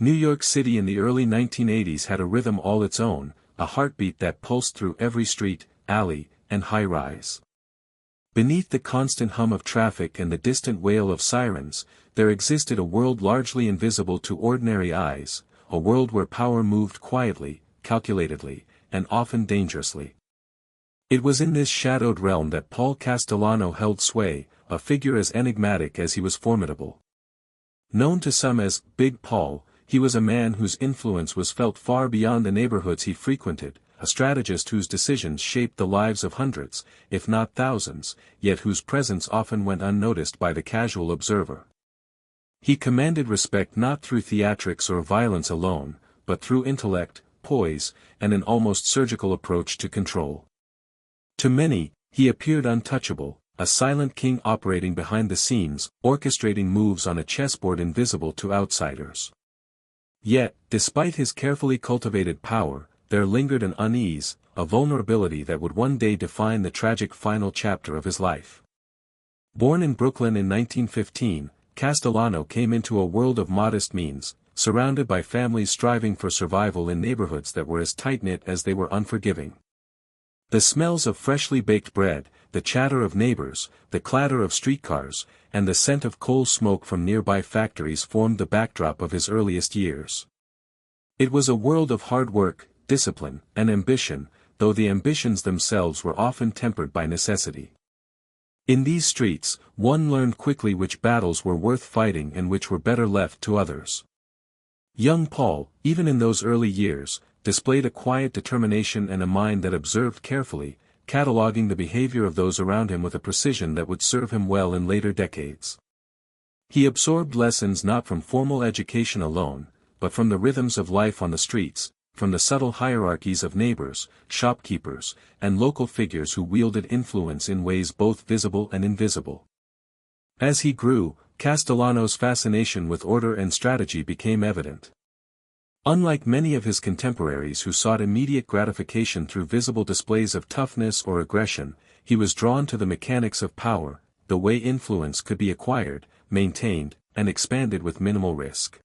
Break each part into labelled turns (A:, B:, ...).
A: New York City in the early 1980s had a rhythm all its own, a heartbeat that pulsed through every street, alley, and high-rise. Beneath the constant hum of traffic and the distant wail of sirens, there existed a world largely invisible to ordinary eyes, a world where power moved quietly, calculatedly, and often dangerously. It was in this shadowed realm that Paul Castellano held sway, a figure as enigmatic as he was formidable. Known to some as Big Paul, he was a man whose influence was felt far beyond the neighborhoods he frequented, a strategist whose decisions shaped the lives of hundreds, if not thousands, yet whose presence often went unnoticed by the casual observer. He commanded respect not through theatrics or violence alone, but through intellect, poise, and an almost surgical approach to control. To many, he appeared untouchable, a silent king operating behind the scenes, orchestrating moves on a chessboard invisible to outsiders. Yet, despite his carefully cultivated power, there lingered an unease, a vulnerability that would one day define the tragic final chapter of his life. Born in Brooklyn in 1915, Castellano came into a world of modest means, surrounded by families striving for survival in neighborhoods that were as tight-knit as they were unforgiving. The smells of freshly baked bread, the chatter of neighbors, the clatter of streetcars, and the scent of coal smoke from nearby factories formed the backdrop of his earliest years. It was a world of hard work, discipline, and ambition, though the ambitions themselves were often tempered by necessity. In these streets, one learned quickly which battles were worth fighting and which were better left to others. Young Paul, even in those early years, displayed a quiet determination and a mind that observed carefully, cataloging the behavior of those around him with a precision that would serve him well in later decades. He absorbed lessons not from formal education alone, but from the rhythms of life on the streets, from the subtle hierarchies of neighbors, shopkeepers, and local figures who wielded influence in ways both visible and invisible. As he grew, Castellano's fascination with order and strategy became evident. Unlike many of his contemporaries who sought immediate gratification through visible displays of toughness or aggression, he was drawn to the mechanics of power, the way influence could be acquired, maintained, and expanded with minimal risk.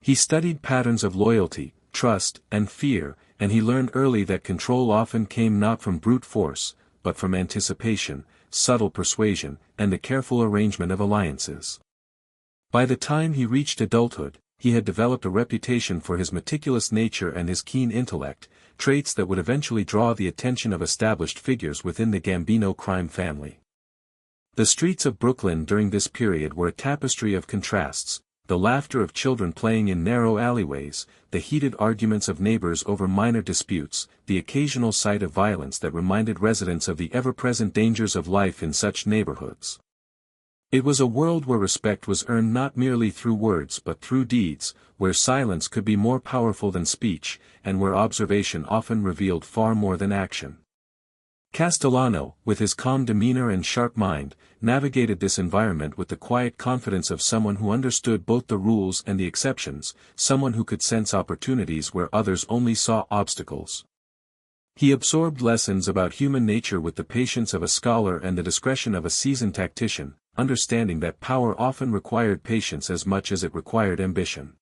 A: He studied patterns of loyalty, trust, and fear, and he learned early that control often came not from brute force, but from anticipation, subtle persuasion, and the careful arrangement of alliances. By the time he reached adulthood, he had developed a reputation for his meticulous nature and his keen intellect, traits that would eventually draw the attention of established figures within the Gambino crime family. The streets of Brooklyn during this period were a tapestry of contrasts, the laughter of children playing in narrow alleyways, the heated arguments of neighbors over minor disputes, the occasional sight of violence that reminded residents of the ever-present dangers of life in such neighborhoods. It was a world where respect was earned not merely through words but through deeds, where silence could be more powerful than speech, and where observation often revealed far more than action. Castellano, with his calm demeanor and sharp mind, navigated this environment with the quiet confidence of someone who understood both the rules and the exceptions, someone who could sense opportunities where others only saw obstacles. He absorbed lessons about human nature with the patience of a scholar and the discretion of a seasoned tactician, understanding that power often required patience as much as it required ambition.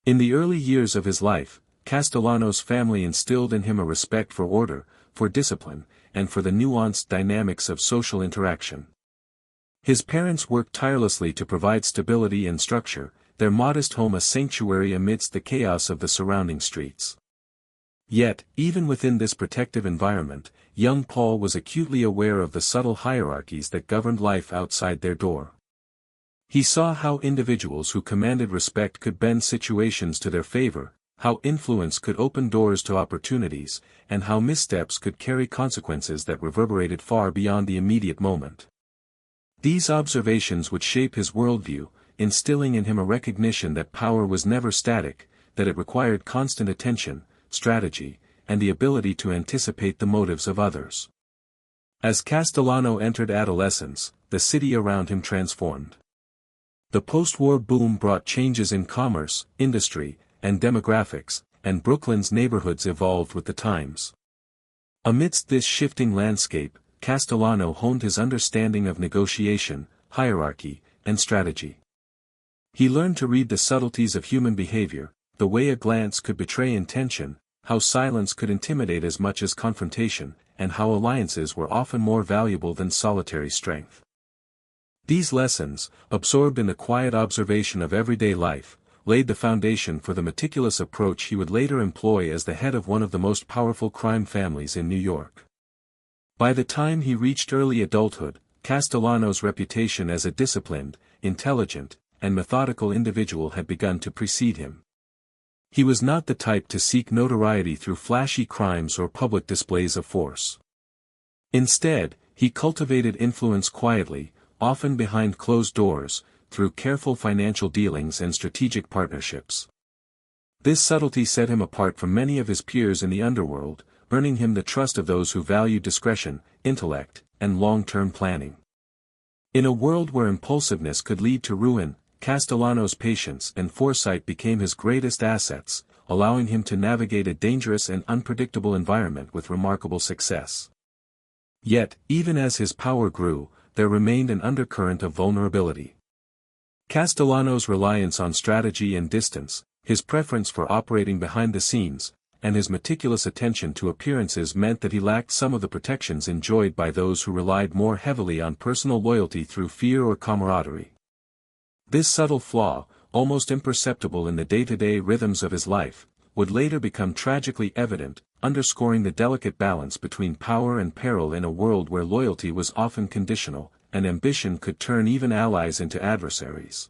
A: In the early years of his life, Castellano's family instilled in him a respect for order, for discipline, and for the nuanced dynamics of social interaction. His parents worked tirelessly to provide stability and structure, their modest home a sanctuary amidst the chaos of the surrounding streets. Yet, even within this protective environment, young Paul was acutely aware of the subtle hierarchies that governed life outside their door. He saw how individuals who commanded respect could bend situations to their favor, how influence could open doors to opportunities, and how missteps could carry consequences that reverberated far beyond the immediate moment. These observations would shape his worldview, instilling in him a recognition that power was never static, that it required constant attention, strategy, and the ability to anticipate the motives of others. As Castellano entered adolescence, the city around him transformed. The post-war boom brought changes in commerce, industry, and demographics, and Brooklyn's neighborhoods evolved with the times. Amidst this shifting landscape, Castellano honed his understanding of negotiation, hierarchy, and strategy. He learned to read the subtleties of human behavior, the way a glance could betray intention, how silence could intimidate as much as confrontation, and how alliances were often more valuable than solitary strength. These lessons, absorbed in the quiet observation of everyday life, laid the foundation for the meticulous approach he would later employ as the head of one of the most powerful crime families in New York. By the time he reached early adulthood, Castellano's reputation as a disciplined, intelligent, and methodical individual had begun to precede him. He was not the type to seek notoriety through flashy crimes or public displays of force. Instead, he cultivated influence quietly, often behind closed doors, through careful financial dealings and strategic partnerships. This subtlety set him apart from many of his peers in the underworld, earning him the trust of those who value discretion, intellect, and long-term planning. In a world where impulsiveness could lead to ruin, Castellano's patience and foresight became his greatest assets, allowing him to navigate a dangerous and unpredictable environment with remarkable success. Yet, even as his power grew, there remained an undercurrent of vulnerability. Castellano's reliance on strategy and distance, his preference for operating behind the scenes, and his meticulous attention to appearances meant that he lacked some of the protections enjoyed by those who relied more heavily on personal loyalty through fear or camaraderie. This subtle flaw, almost imperceptible in the day-to-day rhythms of his life, would later become tragically evident, underscoring the delicate balance between power and peril in a world where loyalty was often conditional, and ambition could turn even allies into adversaries.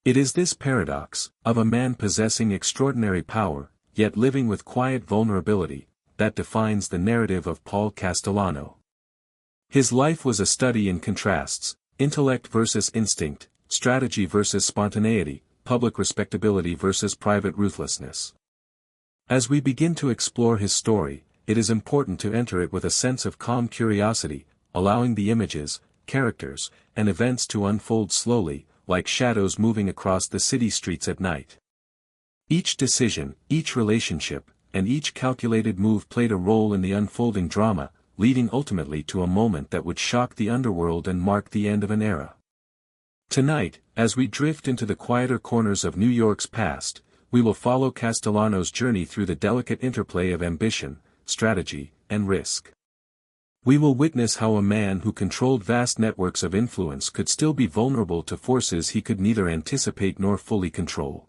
A: It is this paradox, of a man possessing extraordinary power, yet living with quiet vulnerability, that defines the narrative of Paul Castellano. His life was a study in contrasts, intellect versus instinct, strategy versus spontaneity, public respectability versus private ruthlessness. As we begin to explore his story, it is important to enter it with a sense of calm curiosity, allowing the images, characters, and events to unfold slowly, like shadows moving across the city streets at night. Each decision, each relationship, and each calculated move played a role in the unfolding drama, leading ultimately to a moment that would shock the underworld and mark the end of an era. Tonight, as we drift into the quieter corners of New York's past, we will follow Castellano's journey through the delicate interplay of ambition, strategy, and risk. We will witness how a man who controlled vast networks of influence could still be vulnerable to forces he could neither anticipate nor fully control.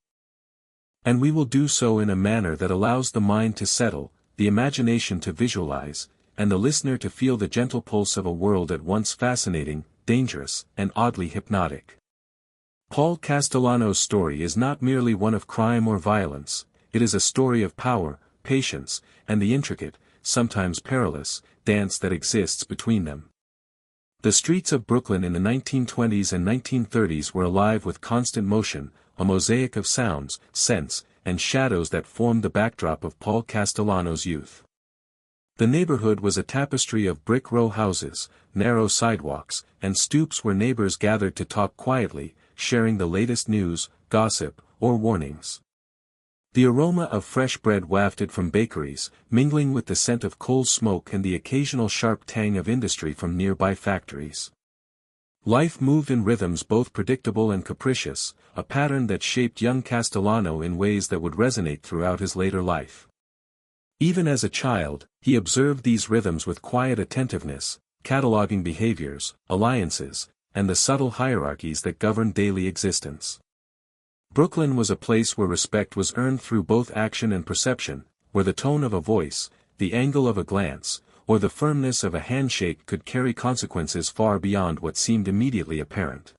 A: And we will do so in a manner that allows the mind to settle, the imagination to visualize, and the listener to feel the gentle pulse of a world at once fascinating, dangerous, and oddly hypnotic. Paul Castellano's story is not merely one of crime or violence, it is a story of power, patience, and the intricate, sometimes perilous, dance that exists between them. The streets of Brooklyn in the 1920s and 1930s were alive with constant motion, a mosaic of sounds, scents, and shadows that formed the backdrop of Paul Castellano's youth. The neighborhood was a tapestry of brick row houses, narrow sidewalks, and stoops where neighbors gathered to talk quietly, sharing the latest news, gossip, or warnings. The aroma of fresh bread wafted from bakeries, mingling with the scent of coal smoke and the occasional sharp tang of industry from nearby factories. Life moved in rhythms both predictable and capricious, a pattern that shaped young Castellano in ways that would resonate throughout his later life. Even as a child, he observed these rhythms with quiet attentiveness, cataloging behaviors, alliances, and the subtle hierarchies that governed daily existence. Brooklyn was a place where respect was earned through both action and perception, where the tone of a voice, the angle of a glance, or the firmness of a handshake could carry consequences far beyond what seemed immediately apparent.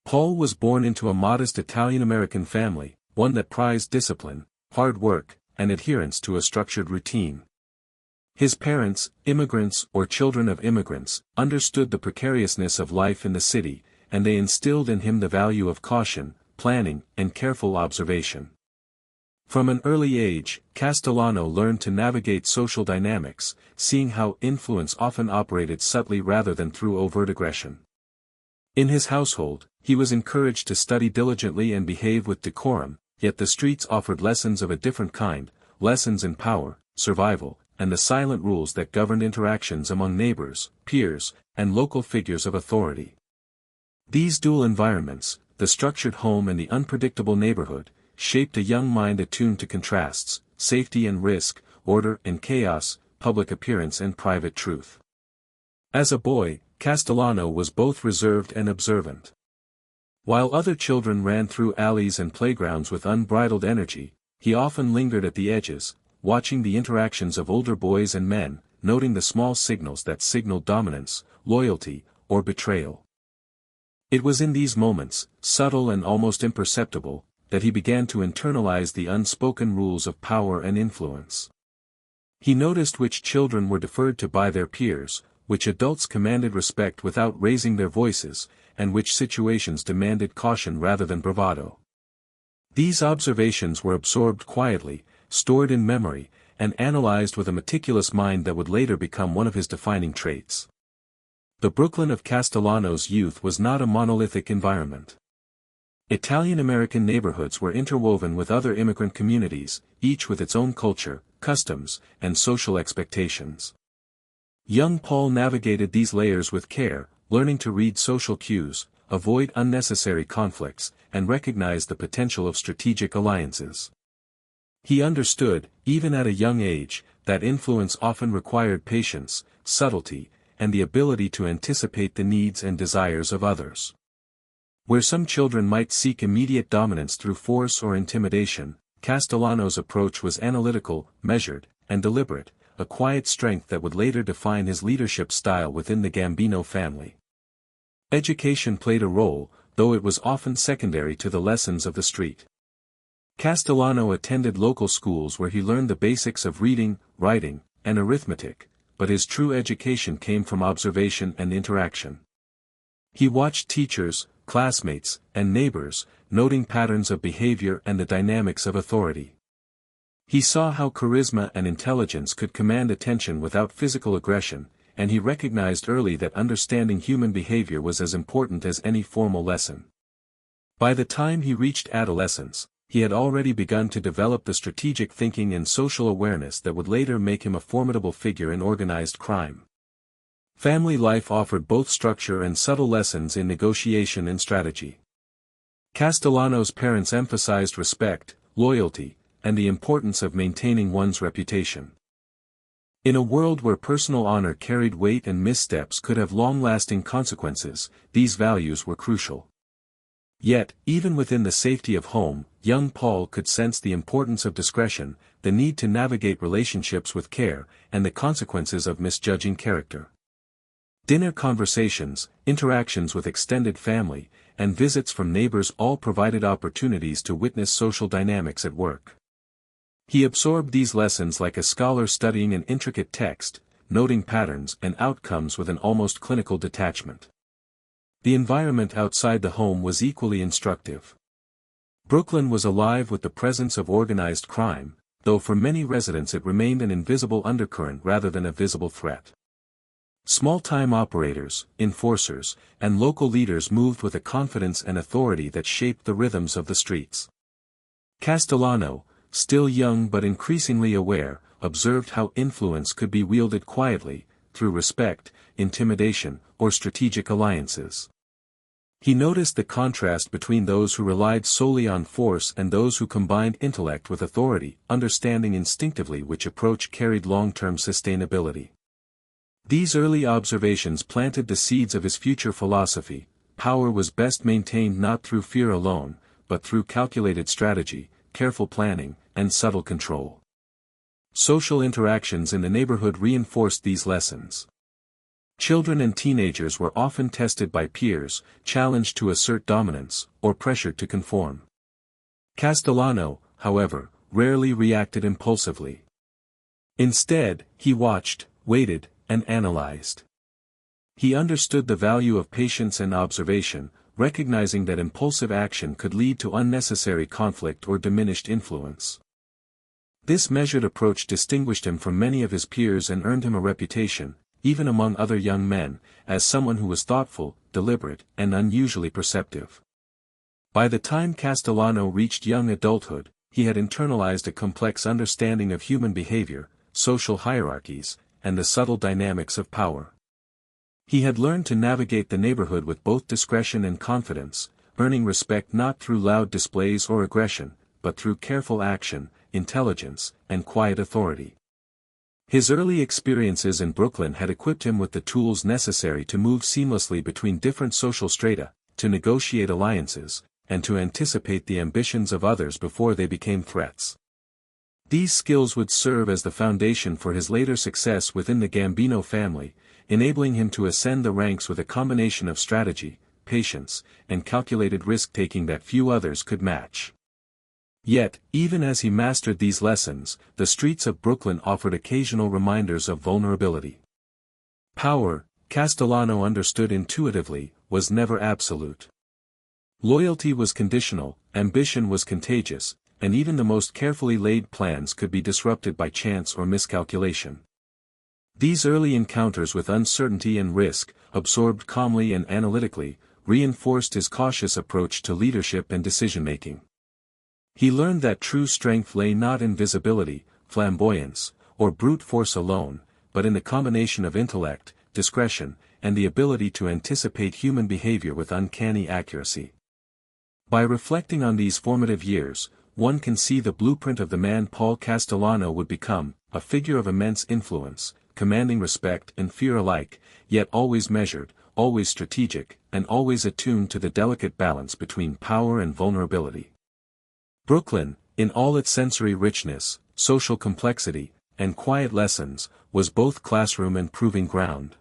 A: Paul was born into a modest Italian-American family, one that prized discipline, hard work, and adherence to a structured routine. His parents, immigrants or children of immigrants, understood the precariousness of life in the city, and they instilled in him the value of caution, planning, and careful observation. From an early age, Castellano learned to navigate social dynamics, seeing how influence often operated subtly rather than through overt aggression. In his household, he was encouraged to study diligently and behave with decorum, yet the streets offered lessons of a different kind, lessons in power, survival, and the silent rules that governed interactions among neighbors, peers, and local figures of authority. These dual environments, the structured home and the unpredictable neighborhood, shaped a young mind attuned to contrasts, safety and risk, order and chaos, public appearance and private truth. As a boy, Castellano was both reserved and observant. While other children ran through alleys and playgrounds with unbridled energy, he often lingered at the edges, watching the interactions of older boys and men, noting the small signals that signaled dominance, loyalty, or betrayal. It was in these moments, subtle and almost imperceptible, that he began to internalize the unspoken rules of power and influence. He noticed which children were deferred to by their peers, which adults commanded respect without raising their voices, and which situations demanded caution rather than bravado. These observations were absorbed quietly, stored in memory, and analyzed with a meticulous mind that would later become one of his defining traits. The Brooklyn of Castellano's youth was not a monolithic environment. Italian-American neighborhoods were interwoven with other immigrant communities, each with its own culture, customs, and social expectations. Young Paul navigated these layers with care, learning to read social cues, avoid unnecessary conflicts, and recognize the potential of strategic alliances. He understood, even at a young age, that influence often required patience, subtlety, and the ability to anticipate the needs and desires of others. Where some children might seek immediate dominance through force or intimidation, Castellano's approach was analytical, measured, and deliberate, a quiet strength that would later define his leadership style within the Gambino family. Education played a role, though it was often secondary to the lessons of the street. Castellano attended local schools where he learned the basics of reading, writing, and arithmetic, but his true education came from observation and interaction. He watched teachers, classmates, and neighbors, noting patterns of behavior and the dynamics of authority. He saw how charisma and intelligence could command attention without physical aggression, and he recognized early that understanding human behavior was as important as any formal lesson. By the time he reached adolescence, he had already begun to develop the strategic thinking and social awareness that would later make him a formidable figure in organized crime. Family life offered both structure and subtle lessons in negotiation and strategy. Castellano's parents emphasized respect, loyalty, and the importance of maintaining one's reputation. In a world where personal honor carried weight and missteps could have long-lasting consequences, these values were crucial. Yet, even within the safety of home, young Paul could sense the importance of discretion, the need to navigate relationships with care, and the consequences of misjudging character. Dinner conversations, interactions with extended family, and visits from neighbors all provided opportunities to witness social dynamics at work. He absorbed these lessons like a scholar studying an intricate text, noting patterns and outcomes with an almost clinical detachment. The environment outside the home was equally instructive. Brooklyn was alive with the presence of organized crime, though for many residents it remained an invisible undercurrent rather than a visible threat. Small-time operators, enforcers, and local leaders moved with a confidence and authority that shaped the rhythms of the streets. Castellano, still young but increasingly aware, observed how influence could be wielded quietly, through respect, intimidation, or strategic alliances. He noticed the contrast between those who relied solely on force and those who combined intellect with authority, understanding instinctively which approach carried long-term sustainability. These early observations planted the seeds of his future philosophy. Power was best maintained not through fear alone, but through calculated strategy, careful planning, and subtle control. Social interactions in the neighborhood reinforced these lessons. Children and teenagers were often tested by peers, challenged to assert dominance, or pressured to conform. Castellano, however, rarely reacted impulsively. Instead, he watched, waited, and analyzed. He understood the value of patience and observation, recognizing that impulsive action could lead to unnecessary conflict or diminished influence. This measured approach distinguished him from many of his peers and earned him a reputation, even among other young men, as someone who was thoughtful, deliberate, and unusually perceptive. By the time Castellano reached young adulthood, he had internalized a complex understanding of human behavior, social hierarchies, and the subtle dynamics of power. He had learned to navigate the neighborhood with both discretion and confidence, earning respect not through loud displays or aggression, but through careful action, intelligence, and quiet authority. His early experiences in Brooklyn had equipped him with the tools necessary to move seamlessly between different social strata, to negotiate alliances, and to anticipate the ambitions of others before they became threats. These skills would serve as the foundation for his later success within the Gambino family, enabling him to ascend the ranks with a combination of strategy, patience, and calculated risk-taking that few others could match. Yet, even as he mastered these lessons, the streets of Brooklyn offered occasional reminders of vulnerability. Power, Castellano understood intuitively, was never absolute. Loyalty was conditional, ambition was contagious, and even the most carefully laid plans could be disrupted by chance or miscalculation. These early encounters with uncertainty and risk, absorbed calmly and analytically, reinforced his cautious approach to leadership and decision-making. He learned that true strength lay not in visibility, flamboyance, or brute force alone, but in the combination of intellect, discretion, and the ability to anticipate human behavior with uncanny accuracy. By reflecting on these formative years, one can see the blueprint of the man Paul Castellano would become, a figure of immense influence, commanding respect and fear alike, yet always measured, always strategic, and always attuned to the delicate balance between power and vulnerability. Brooklyn, in all its sensory richness, social complexity, and quiet lessons, was both classroom and proving ground.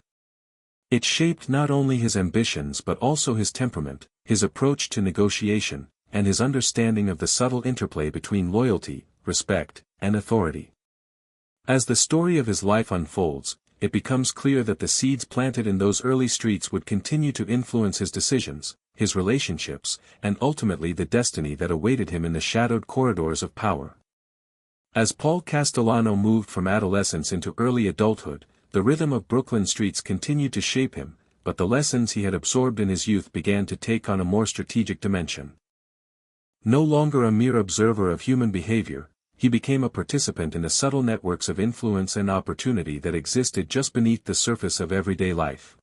A: It shaped not only his ambitions but also his temperament, his approach to negotiation, and his understanding of the subtle interplay between loyalty, respect, and authority. As the story of his life unfolds, it becomes clear that the seeds planted in those early streets would continue to influence his decisions, his relationships, and ultimately the destiny that awaited him in the shadowed corridors of power. As Paul Castellano moved from adolescence into early adulthood, the rhythm of Brooklyn streets continued to shape him, but the lessons he had absorbed in his youth began to take on a more strategic dimension. No longer a mere observer of human behavior, he became a participant in the subtle networks of influence and opportunity that existed just beneath the surface of everyday life.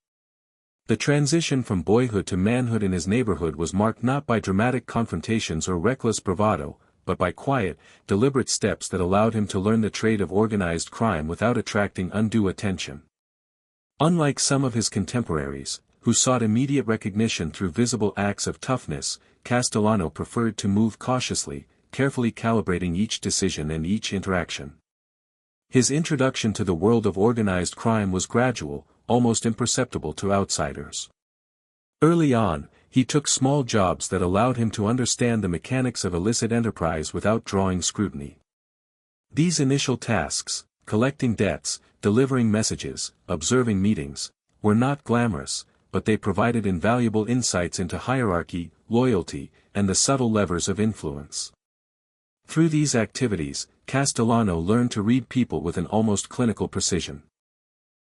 A: The transition from boyhood to manhood in his neighborhood was marked not by dramatic confrontations or reckless bravado, but by quiet, deliberate steps that allowed him to learn the trade of organized crime without attracting undue attention. Unlike some of his contemporaries, who sought immediate recognition through visible acts of toughness, Castellano preferred to move cautiously, carefully calibrating each decision and each interaction. His introduction to the world of organized crime was gradual, almost imperceptible to outsiders. Early on, he took small jobs that allowed him to understand the mechanics of illicit enterprise without drawing scrutiny. These initial tasks, collecting debts, delivering messages, observing meetings, were not glamorous, but they provided invaluable insights into hierarchy, loyalty, and the subtle levers of influence. Through these activities, Castellano learned to read people with an almost clinical precision.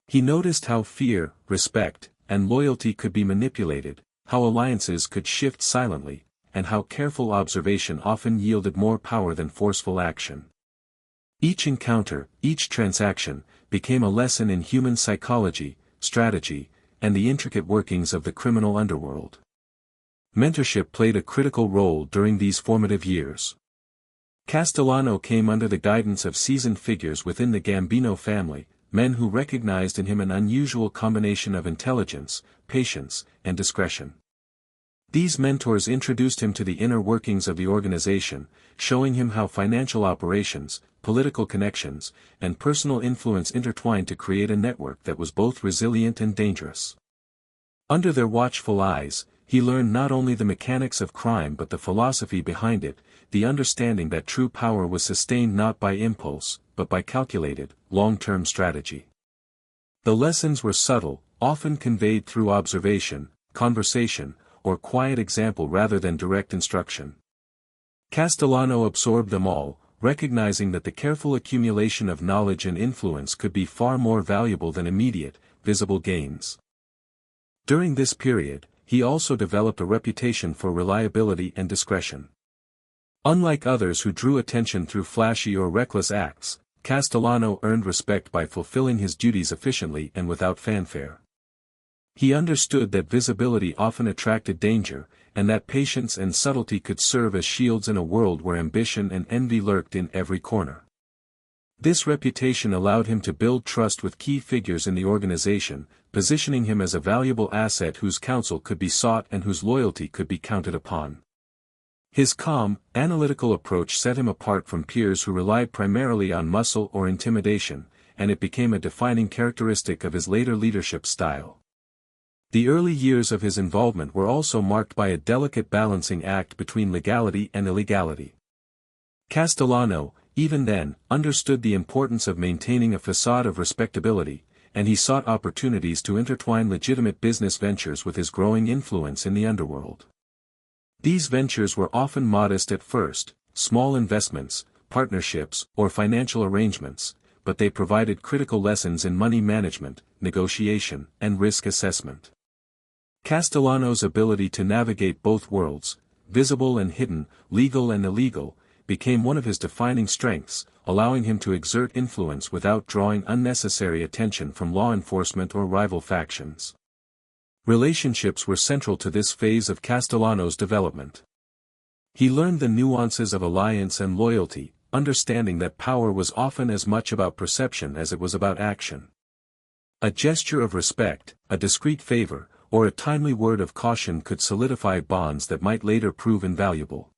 A: He noticed how fear, respect, and loyalty could be manipulated, how alliances could shift silently, and how careful observation often yielded more power than forceful action. Each encounter, each transaction, became a lesson in human psychology, strategy, and the intricate workings of the criminal underworld. Mentorship played a critical role during these formative years. Castellano came under the guidance of seasoned figures within the Gambino family, men who recognized in him an unusual combination of intelligence, patience, and discretion. These mentors introduced him to the inner workings of the organization, showing him how financial operations, political connections, and personal influence intertwined to create a network that was both resilient and dangerous. Under their watchful eyes, he learned not only the mechanics of crime but the philosophy behind it, the understanding that true power was sustained not by impulse, but by calculated, long-term strategy. The lessons were subtle, often conveyed through observation, conversation, or quiet example rather than direct instruction. Castellano absorbed them all, recognizing that the careful accumulation of knowledge and influence could be far more valuable than immediate, visible gains. During this period, he also developed a reputation for reliability and discretion. Unlike others who drew attention through flashy or reckless acts, Castellano earned respect by fulfilling his duties efficiently and without fanfare. He understood that visibility often attracted danger, and that patience and subtlety could serve as shields in a world where ambition and envy lurked in every corner. This reputation allowed him to build trust with key figures in the organization, positioning him as a valuable asset whose counsel could be sought and whose loyalty could be counted upon. His calm, analytical approach set him apart from peers who relied primarily on muscle or intimidation, and it became a defining characteristic of his later leadership style. The early years of his involvement were also marked by a delicate balancing act between legality and illegality. Castellano, even then, understood the importance of maintaining a facade of respectability, and he sought opportunities to intertwine legitimate business ventures with his growing influence in the underworld. These ventures were often modest at first, small investments, partnerships, or financial arrangements, but they provided critical lessons in money management, negotiation, and risk assessment. Castellano's ability to navigate both worlds, visible and hidden, legal and illegal, became one of his defining strengths, allowing him to exert influence without drawing unnecessary attention from law enforcement or rival factions. Relationships were central to this phase of Castellano's development. He learned the nuances of alliance and loyalty, understanding that power was often as much about perception as it was about action. A gesture of respect, a discreet favor, or a timely word of caution could solidify bonds that might later prove invaluable.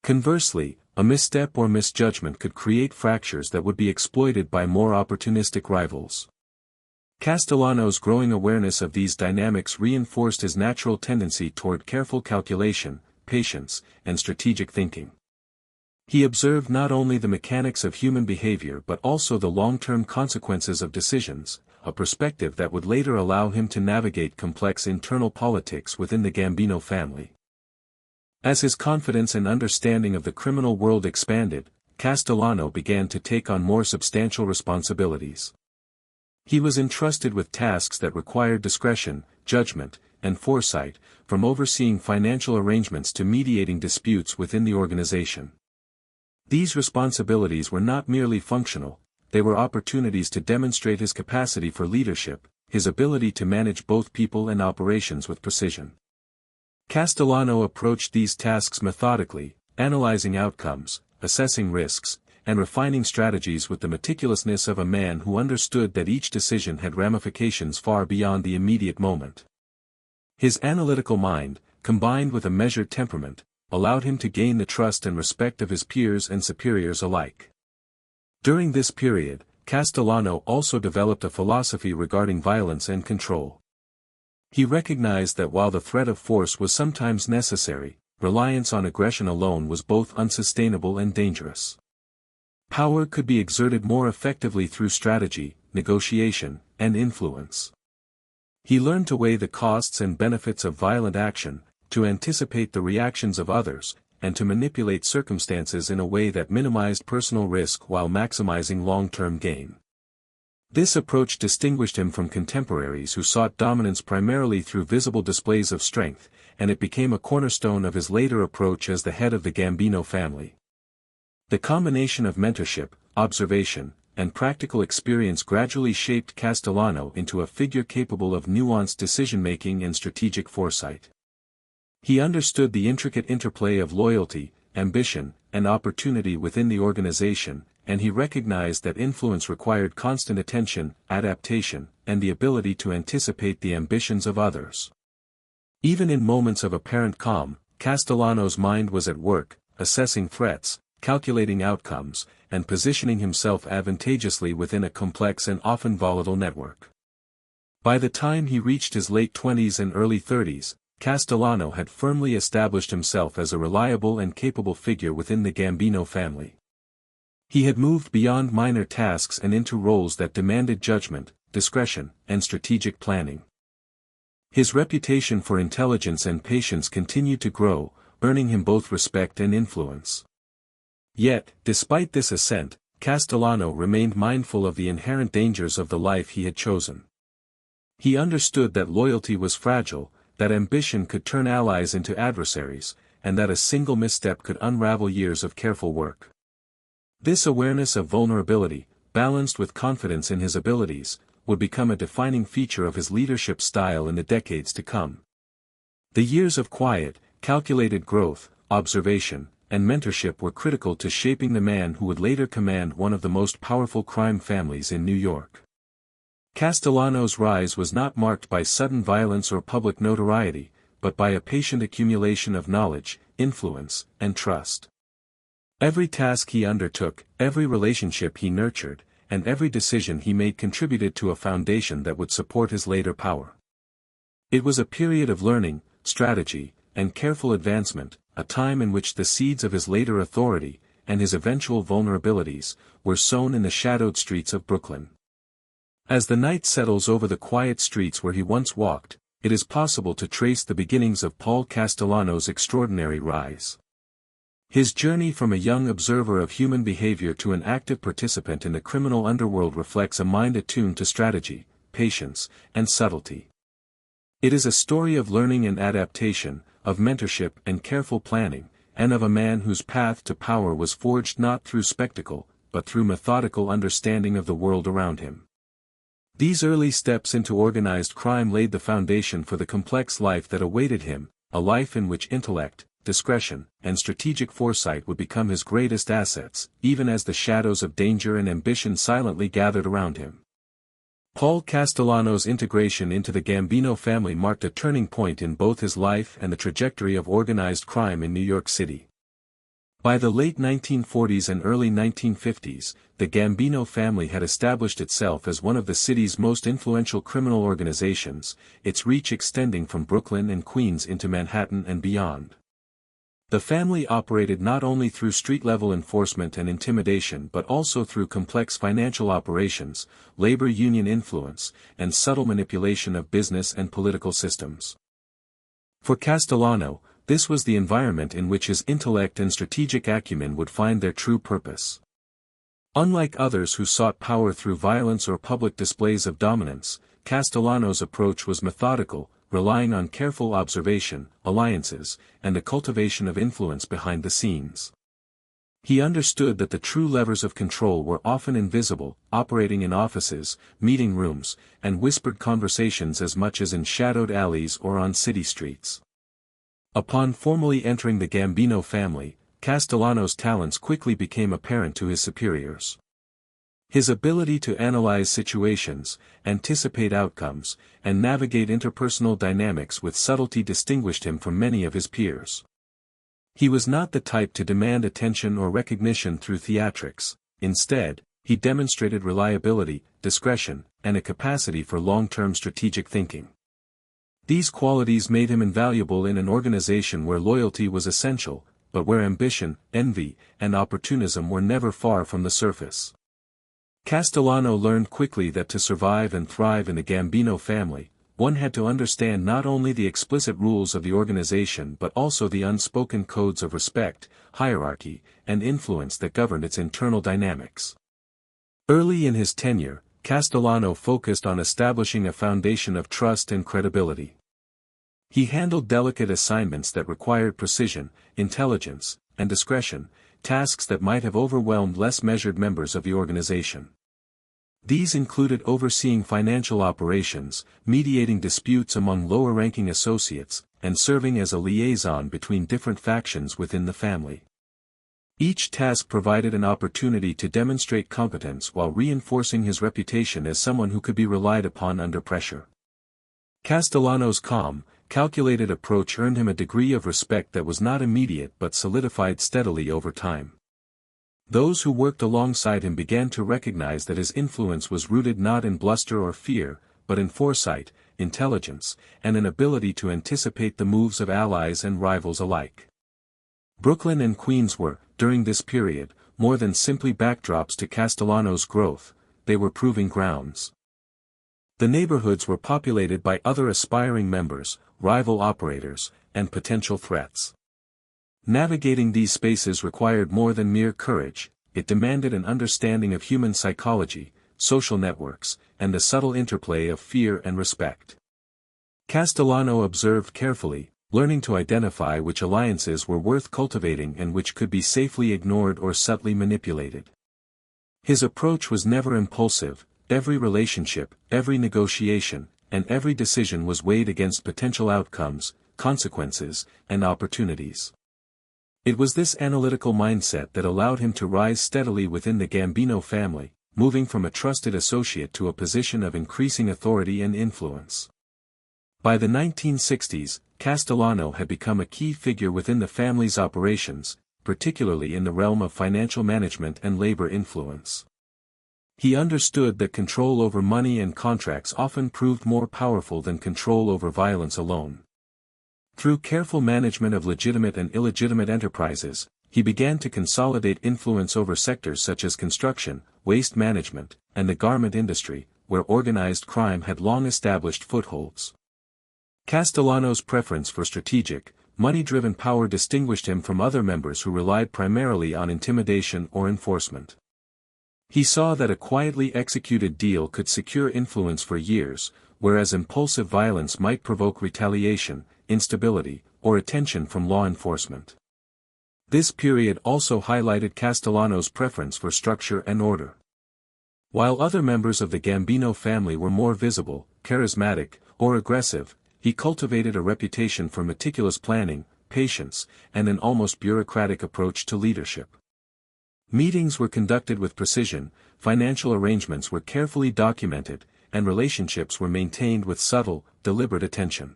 A: Conversely, a misstep or misjudgment could create fractures that would be exploited by more opportunistic rivals. Castellano's growing awareness of these dynamics reinforced his natural tendency toward careful calculation, patience, and strategic thinking. He observed not only the mechanics of human behavior but also the long-term consequences of decisions, a perspective that would later allow him to navigate complex internal politics within the Gambino family. As his confidence and understanding of the criminal world expanded, Castellano began to take on more substantial responsibilities. He was entrusted with tasks that required discretion, judgment, and foresight, from overseeing financial arrangements to mediating disputes within the organization. These responsibilities were not merely functional, they were opportunities to demonstrate his capacity for leadership, his ability to manage both people and operations with precision. Castellano approached these tasks methodically, analyzing outcomes, assessing risks, and refining strategies with the meticulousness of a man who understood that each decision had ramifications far beyond the immediate moment. His analytical mind, combined with a measured temperament, allowed him to gain the trust and respect of his peers and superiors alike. During this period, Castellano also developed a philosophy regarding violence and control. He recognized that while the threat of force was sometimes necessary, reliance on aggression alone was both unsustainable and dangerous. Power could be exerted more effectively through strategy, negotiation, and influence. He learned to weigh the costs and benefits of violent action, to anticipate the reactions of others, and to manipulate circumstances in a way that minimized personal risk while maximizing long-term gain. This approach distinguished him from contemporaries who sought dominance primarily through visible displays of strength, and it became a cornerstone of his later approach as the head of the Gambino family. The combination of mentorship, observation, and practical experience gradually shaped Castellano into a figure capable of nuanced decision-making and strategic foresight. He understood the intricate interplay of loyalty, ambition, and opportunity within the organization, and he recognized that influence required constant attention, adaptation, and the ability to anticipate the ambitions of others. Even in moments of apparent calm, Castellano's mind was at work, assessing threats, calculating outcomes, and positioning himself advantageously within a complex and often volatile network. By the time he reached his late 20s and early 30s, Castellano had firmly established himself as a reliable and capable figure within the Gambino family. He had moved beyond minor tasks and into roles that demanded judgment, discretion, and strategic planning. His reputation for intelligence and patience continued to grow, earning him both respect and influence. Yet, despite this ascent, Castellano remained mindful of the inherent dangers of the life he had chosen. He understood that loyalty was fragile, that ambition could turn allies into adversaries, and that a single misstep could unravel years of careful work. This awareness of vulnerability, balanced with confidence in his abilities, would become a defining feature of his leadership style in the decades to come. The years of quiet, calculated growth, observation, and mentorship were critical to shaping the man who would later command one of the most powerful crime families in New York. Castellano's rise was not marked by sudden violence or public notoriety, but by a patient accumulation of knowledge, influence, and trust. Every task he undertook, every relationship he nurtured, and every decision he made contributed to a foundation that would support his later power. It was a period of learning, strategy, and careful advancement, a time in which the seeds of his later authority, and his eventual vulnerabilities, were sown in the shadowed streets of Brooklyn. As the night settles over the quiet streets where he once walked, it is possible to trace the beginnings of Paul Castellano's extraordinary rise. His journey from a young observer of human behavior to an active participant in the criminal underworld reflects a mind attuned to strategy, patience, and subtlety. It is a story of learning and adaptation, of mentorship and careful planning, and of a man whose path to power was forged not through spectacle, but through methodical understanding of the world around him. These early steps into organized crime laid the foundation for the complex life that awaited him, a life in which intellect, discretion, and strategic foresight would become his greatest assets, even as the shadows of danger and ambition silently gathered around him. Paul Castellano's integration into the Gambino family marked a turning point in both his life and the trajectory of organized crime in New York City. By the late 1940s and early 1950s, the Gambino family had established itself as one of the city's most influential criminal organizations, its reach extending from Brooklyn and Queens into Manhattan and beyond. The family operated not only through street-level enforcement and intimidation but also through complex financial operations, labor union influence, and subtle manipulation of business and political systems. For Castellano, this was the environment in which his intellect and strategic acumen would find their true purpose. Unlike others who sought power through violence or public displays of dominance, Castellano's approach was methodical, relying on careful observation, alliances, and the cultivation of influence behind the scenes. He understood that the true levers of control were often invisible, operating in offices, meeting rooms, and whispered conversations as much as in shadowed alleys or on city streets. Upon formally entering the Gambino family, Castellano's talents quickly became apparent to his superiors. His ability to analyze situations, anticipate outcomes, and navigate interpersonal dynamics with subtlety distinguished him from many of his peers. He was not the type to demand attention or recognition through theatrics. Instead, he demonstrated reliability, discretion, and a capacity for long-term strategic thinking. These qualities made him invaluable in an organization where loyalty was essential, but where ambition, envy, and opportunism were never far from the surface. Castellano learned quickly that to survive and thrive in the Gambino family, one had to understand not only the explicit rules of the organization but also the unspoken codes of respect, hierarchy, and influence that governed its internal dynamics. Early in his tenure, Castellano focused on establishing a foundation of trust and credibility. He handled delicate assignments that required precision, intelligence, and discretion, tasks that might have overwhelmed less measured members of the organization. These included overseeing financial operations, mediating disputes among lower-ranking associates, and serving as a liaison between different factions within the family. Each task provided an opportunity to demonstrate competence while reinforcing his reputation as someone who could be relied upon under pressure. Castellano's calm, calculated approach earned him a degree of respect that was not immediate but solidified steadily over time. Those who worked alongside him began to recognize that his influence was rooted not in bluster or fear, but in foresight, intelligence, and an ability to anticipate the moves of allies and rivals alike. Brooklyn and Queens were, during this period, more than simply backdrops to Castellano's growth, they were proving grounds. The neighborhoods were populated by other aspiring members, rival operators, and potential threats. Navigating these spaces required more than mere courage, it demanded an understanding of human psychology, social networks, and the subtle interplay of fear and respect. Castellano observed carefully, learning to identify which alliances were worth cultivating and which could be safely ignored or subtly manipulated. His approach was never impulsive. Every relationship, every negotiation, and every decision was weighed against potential outcomes, consequences, and opportunities. It was this analytical mindset that allowed him to rise steadily within the Gambino family, moving from a trusted associate to a position of increasing authority and influence. By the 1960s, Castellano had become a key figure within the family's operations, particularly in the realm of financial management and labor influence. He understood that control over money and contracts often proved more powerful than control over violence alone. Through careful management of legitimate and illegitimate enterprises, he began to consolidate influence over sectors such as construction, waste management, and the garment industry, where organized crime had long established footholds. Castellano's preference for strategic, money-driven power distinguished him from other members who relied primarily on intimidation or enforcement. He saw that a quietly executed deal could secure influence for years, whereas impulsive violence might provoke retaliation, instability, or attention from law enforcement. This period also highlighted Castellano's preference for structure and order. While other members of the Gambino family were more visible, charismatic, or aggressive, he cultivated a reputation for meticulous planning, patience, and an almost bureaucratic approach to leadership. Meetings were conducted with precision, financial arrangements were carefully documented, and relationships were maintained with subtle, deliberate attention.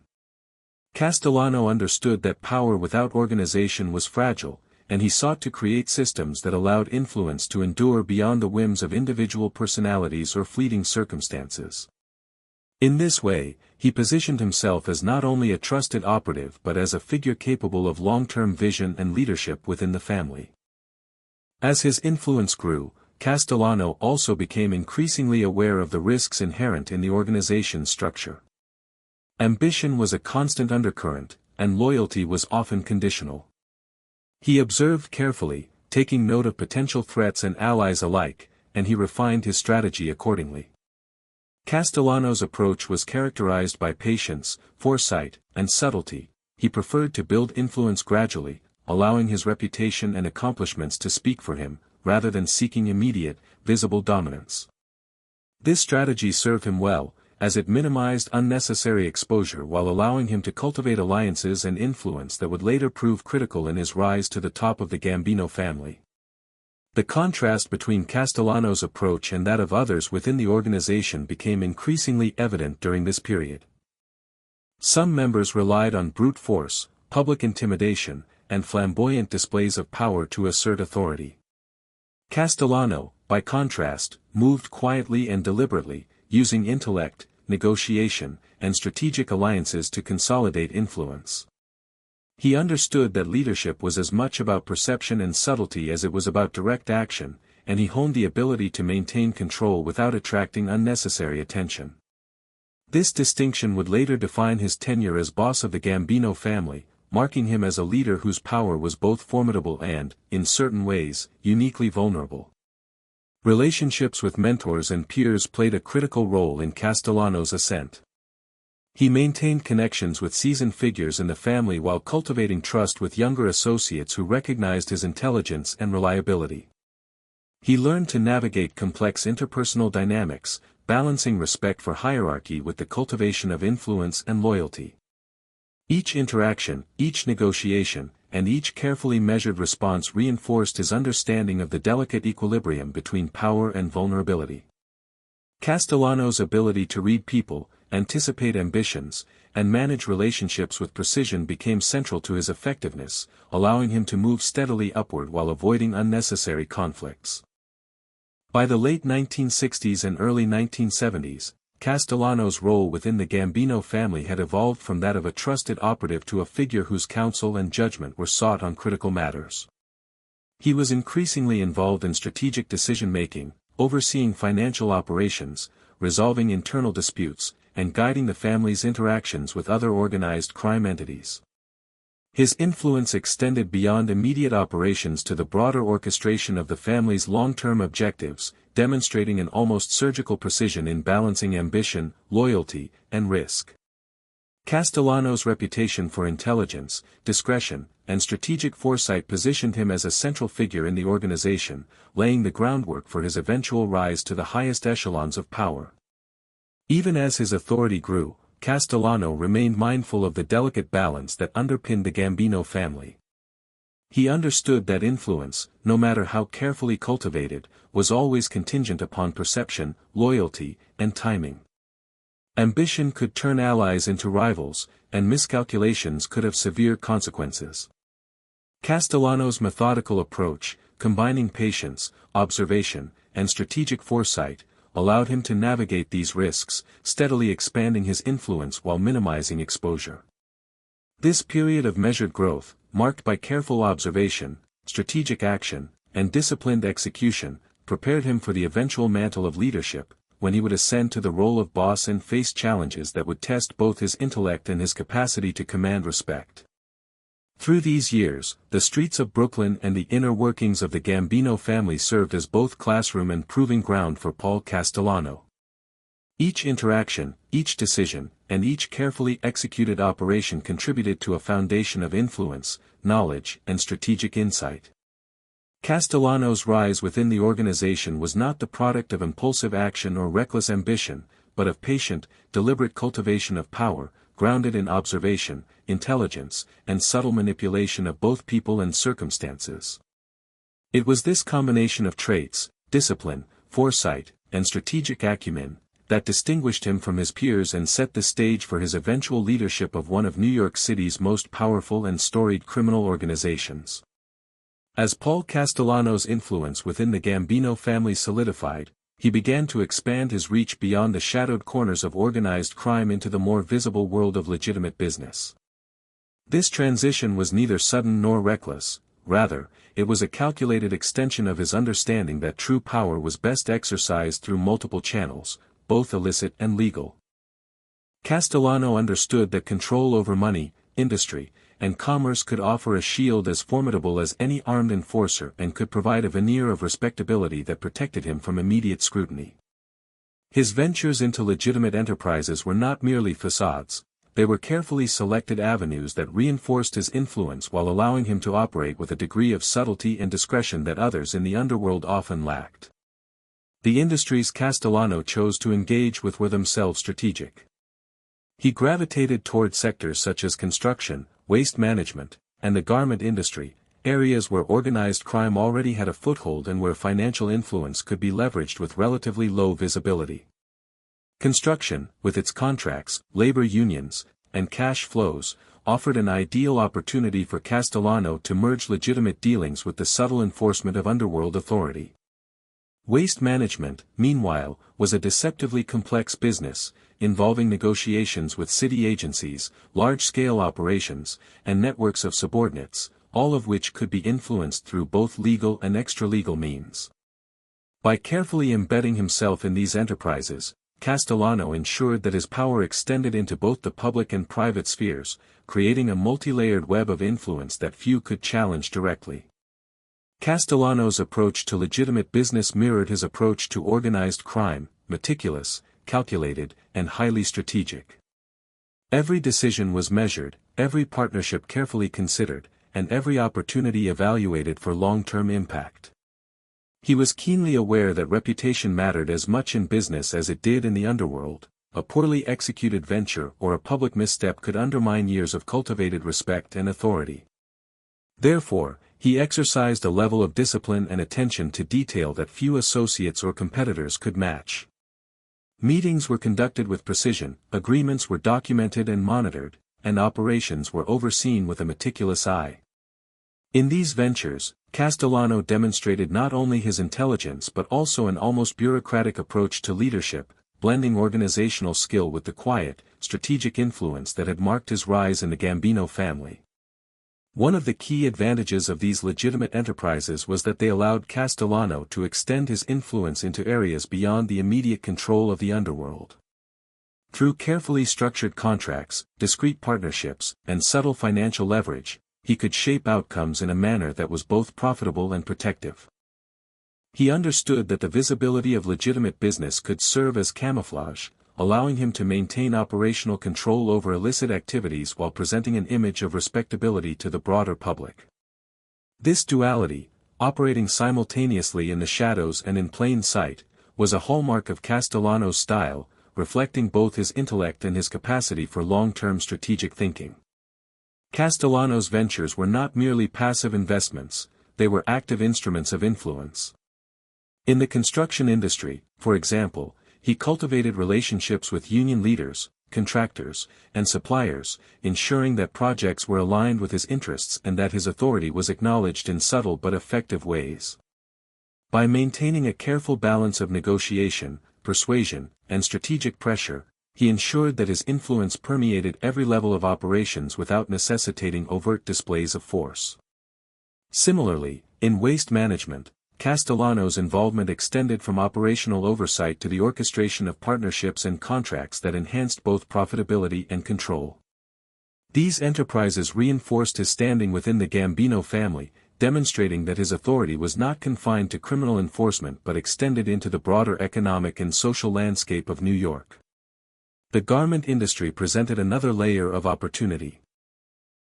A: Castellano understood that power without organization was fragile, and he sought to create systems that allowed influence to endure beyond the whims of individual personalities or fleeting circumstances. In this way, he positioned himself as not only a trusted operative but as a figure capable of long-term vision and leadership within the family. As his influence grew, Castellano also became increasingly aware of the risks inherent in the organization's structure. Ambition was a constant undercurrent, and loyalty was often conditional. He observed carefully, taking note of potential threats and allies alike, and he refined his strategy accordingly. Castellano's approach was characterized by patience, foresight, and subtlety. He preferred to build influence gradually, allowing his reputation and accomplishments to speak for him, rather than seeking immediate, visible dominance. This strategy served him well, as it minimized unnecessary exposure while allowing him to cultivate alliances and influence that would later prove critical in his rise to the top of the Gambino family. The contrast between Castellano's approach and that of others within the organization became increasingly evident during this period. Some members relied on brute force, public intimidation, and flamboyant displays of power to assert authority. Castellano, by contrast, moved quietly and deliberately, using intellect, negotiation, and strategic alliances to consolidate influence. He understood that leadership was as much about perception and subtlety as it was about direct action, and he honed the ability to maintain control without attracting unnecessary attention. This distinction would later define his tenure as boss of the Gambino family, marking him as a leader whose power was both formidable and, in certain ways, uniquely vulnerable. Relationships with mentors and peers played a critical role in Castellano's ascent. He maintained connections with seasoned figures in the family while cultivating trust with younger associates who recognized his intelligence and reliability. He learned to navigate complex interpersonal dynamics, balancing respect for hierarchy with the cultivation of influence and loyalty. Each interaction, each negotiation, and each carefully measured response reinforced his understanding of the delicate equilibrium between power and vulnerability. Castellano's ability to read people, anticipate ambitions, and manage relationships with precision became central to his effectiveness, allowing him to move steadily upward while avoiding unnecessary conflicts. By the late 1960s and early 1970s, Castellano's role within the Gambino family had evolved from that of a trusted operative to a figure whose counsel and judgment were sought on critical matters. He was increasingly involved in strategic decision-making, overseeing financial operations, resolving internal disputes, and guiding the family's interactions with other organized crime entities. His influence extended beyond immediate operations to the broader orchestration of the family's long-term objectives, demonstrating an almost surgical precision in balancing ambition, loyalty, and risk. Castellano's reputation for intelligence, discretion, and strategic foresight positioned him as a central figure in the organization, laying the groundwork for his eventual rise to the highest echelons of power. Even as his authority grew, Castellano remained mindful of the delicate balance that underpinned the Gambino family. He understood that influence, no matter how carefully cultivated, was always contingent upon perception, loyalty, and timing. Ambition could turn allies into rivals, and miscalculations could have severe consequences. Castellano's methodical approach, combining patience, observation, and strategic foresight, allowed him to navigate these risks, steadily expanding his influence while minimizing exposure. This period of measured growth, marked by careful observation, strategic action, and disciplined execution, prepared him for the eventual mantle of leadership, when he would ascend to the role of boss and face challenges that would test both his intellect and his capacity to command respect. Through these years, the streets of Brooklyn and the inner workings of the Gambino family served as both classroom and proving ground for Paul Castellano. Each interaction, each decision, and each carefully executed operation contributed to a foundation of influence, knowledge, and strategic insight. Castellano's rise within the organization was not the product of impulsive action or reckless ambition, but of patient, deliberate cultivation of power, grounded in observation, intelligence, and subtle manipulation of both people and circumstances. It was this combination of traits, discipline, foresight, and strategic acumen, that distinguished him from his peers and set the stage for his eventual leadership of one of New York City's most powerful and storied criminal organizations. As Paul Castellano's influence within the Gambino family solidified, he began to expand his reach beyond the shadowed corners of organized crime into the more visible world of legitimate business. This transition was neither sudden nor reckless, rather, it was a calculated extension of his understanding that true power was best exercised through multiple channels, both illicit and legal. Castellano understood that control over money, industry, and commerce could offer a shield as formidable as any armed enforcer and could provide a veneer of respectability that protected him from immediate scrutiny. His ventures into legitimate enterprises were not merely facades, they were carefully selected avenues that reinforced his influence while allowing him to operate with a degree of subtlety and discretion that others in the underworld often lacked. The industries Castellano chose to engage with were themselves strategic. He gravitated toward sectors such as construction, waste management, and the garment industry, areas where organized crime already had a foothold and where financial influence could be leveraged with relatively low visibility. Construction, with its contracts, labor unions, and cash flows, offered an ideal opportunity for Castellano to merge legitimate dealings with the subtle enforcement of underworld authority. Waste management, meanwhile, was a deceptively complex business, involving negotiations with city agencies, large-scale operations, and networks of subordinates, all of which could be influenced through both legal and extra-legal means. By carefully embedding himself in these enterprises, Castellano ensured that his power extended into both the public and private spheres, creating a multi-layered web of influence that few could challenge directly. Castellano's approach to legitimate business mirrored his approach to organized crime, meticulous, calculated, and highly strategic. Every decision was measured, every partnership carefully considered, and every opportunity evaluated for long-term impact. He was keenly aware that reputation mattered as much in business as it did in the underworld. A poorly executed venture or a public misstep could undermine years of cultivated respect and authority. Therefore, he exercised a level of discipline and attention to detail that few associates or competitors could match. Meetings were conducted with precision, agreements were documented and monitored, and operations were overseen with a meticulous eye. In these ventures, Castellano demonstrated not only his intelligence but also an almost bureaucratic approach to leadership, blending organizational skill with the quiet, strategic influence that had marked his rise in the Gambino family. One of the key advantages of these legitimate enterprises was that they allowed Castellano to extend his influence into areas beyond the immediate control of the underworld. Through carefully structured contracts, discreet partnerships, and subtle financial leverage, he could shape outcomes in a manner that was both profitable and protective. He understood that the visibility of legitimate business could serve as camouflage, allowing him to maintain operational control over illicit activities while presenting an image of respectability to the broader public. This duality, operating simultaneously in the shadows and in plain sight, was a hallmark of Castellano's style, reflecting both his intellect and his capacity for long-term strategic thinking. Castellano's ventures were not merely passive investments, they were active instruments of influence. In the construction industry, for example, he cultivated relationships with union leaders, contractors, and suppliers, ensuring that projects were aligned with his interests and that his authority was acknowledged in subtle but effective ways. By maintaining a careful balance of negotiation, persuasion, and strategic pressure, he ensured that his influence permeated every level of operations without necessitating overt displays of force. Similarly, in waste management, Castellano's involvement extended from operational oversight to the orchestration of partnerships and contracts that enhanced both profitability and control. These enterprises reinforced his standing within the Gambino family, demonstrating that his authority was not confined to criminal enforcement but extended into the broader economic and social landscape of New York. The garment industry presented another layer of opportunity.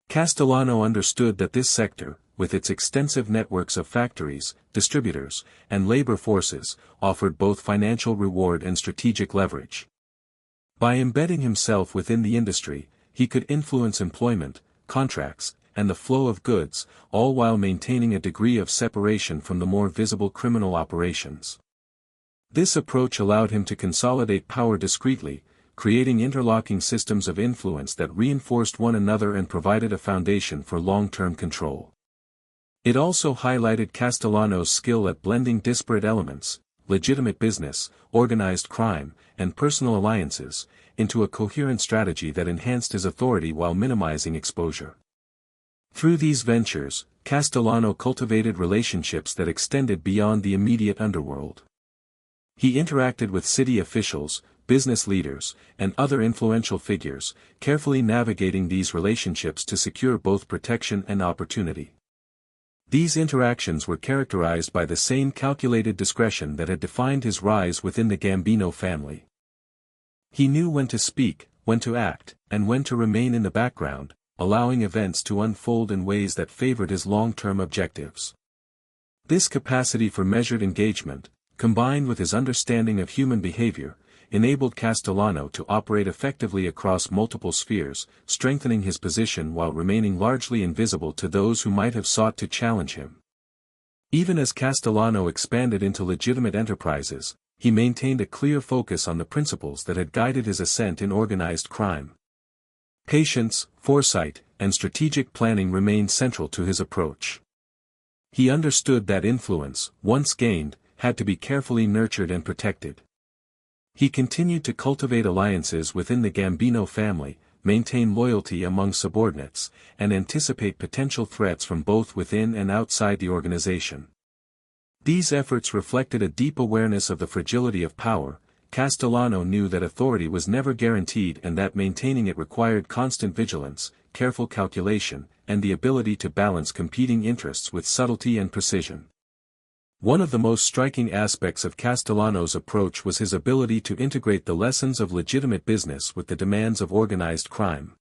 A: Castellano understood that this sector, with its extensive networks of factories, distributors, and labor forces, offered both financial reward and strategic leverage. By embedding himself within the industry, he could influence employment, contracts, and the flow of goods, all while maintaining a degree of separation from the more visible criminal operations. This approach allowed him to consolidate power discreetly, creating interlocking systems of influence that reinforced one another and provided a foundation for long-term control. It also highlighted Castellano's skill at blending disparate elements, legitimate business, organized crime, and personal alliances, into a coherent strategy that enhanced his authority while minimizing exposure. Through these ventures, Castellano cultivated relationships that extended beyond the immediate underworld. He interacted with city officials, business leaders, and other influential figures, carefully navigating these relationships to secure both protection and opportunity. These interactions were characterized by the same calculated discretion that had defined his rise within the Gambino family. He knew when to speak, when to act, and when to remain in the background, allowing events to unfold in ways that favored his long-term objectives. This capacity for measured engagement, combined with his understanding of human behavior, enabled Castellano to operate effectively across multiple spheres, strengthening his position while remaining largely invisible to those who might have sought to challenge him. Even as Castellano expanded into legitimate enterprises, he maintained a clear focus on the principles that had guided his ascent in organized crime. Patience, foresight, and strategic planning remained central to his approach. He understood that influence, once gained, had to be carefully nurtured and protected. He continued to cultivate alliances within the Gambino family, maintain loyalty among subordinates, and anticipate potential threats from both within and outside the organization. These efforts reflected a deep awareness of the fragility of power. Castellano knew that authority was never guaranteed and that maintaining it required constant vigilance, careful calculation, and the ability to balance competing interests with subtlety and precision. One of the most striking aspects of Castellano's approach was his ability to integrate the lessons of legitimate business with the demands of organized crime.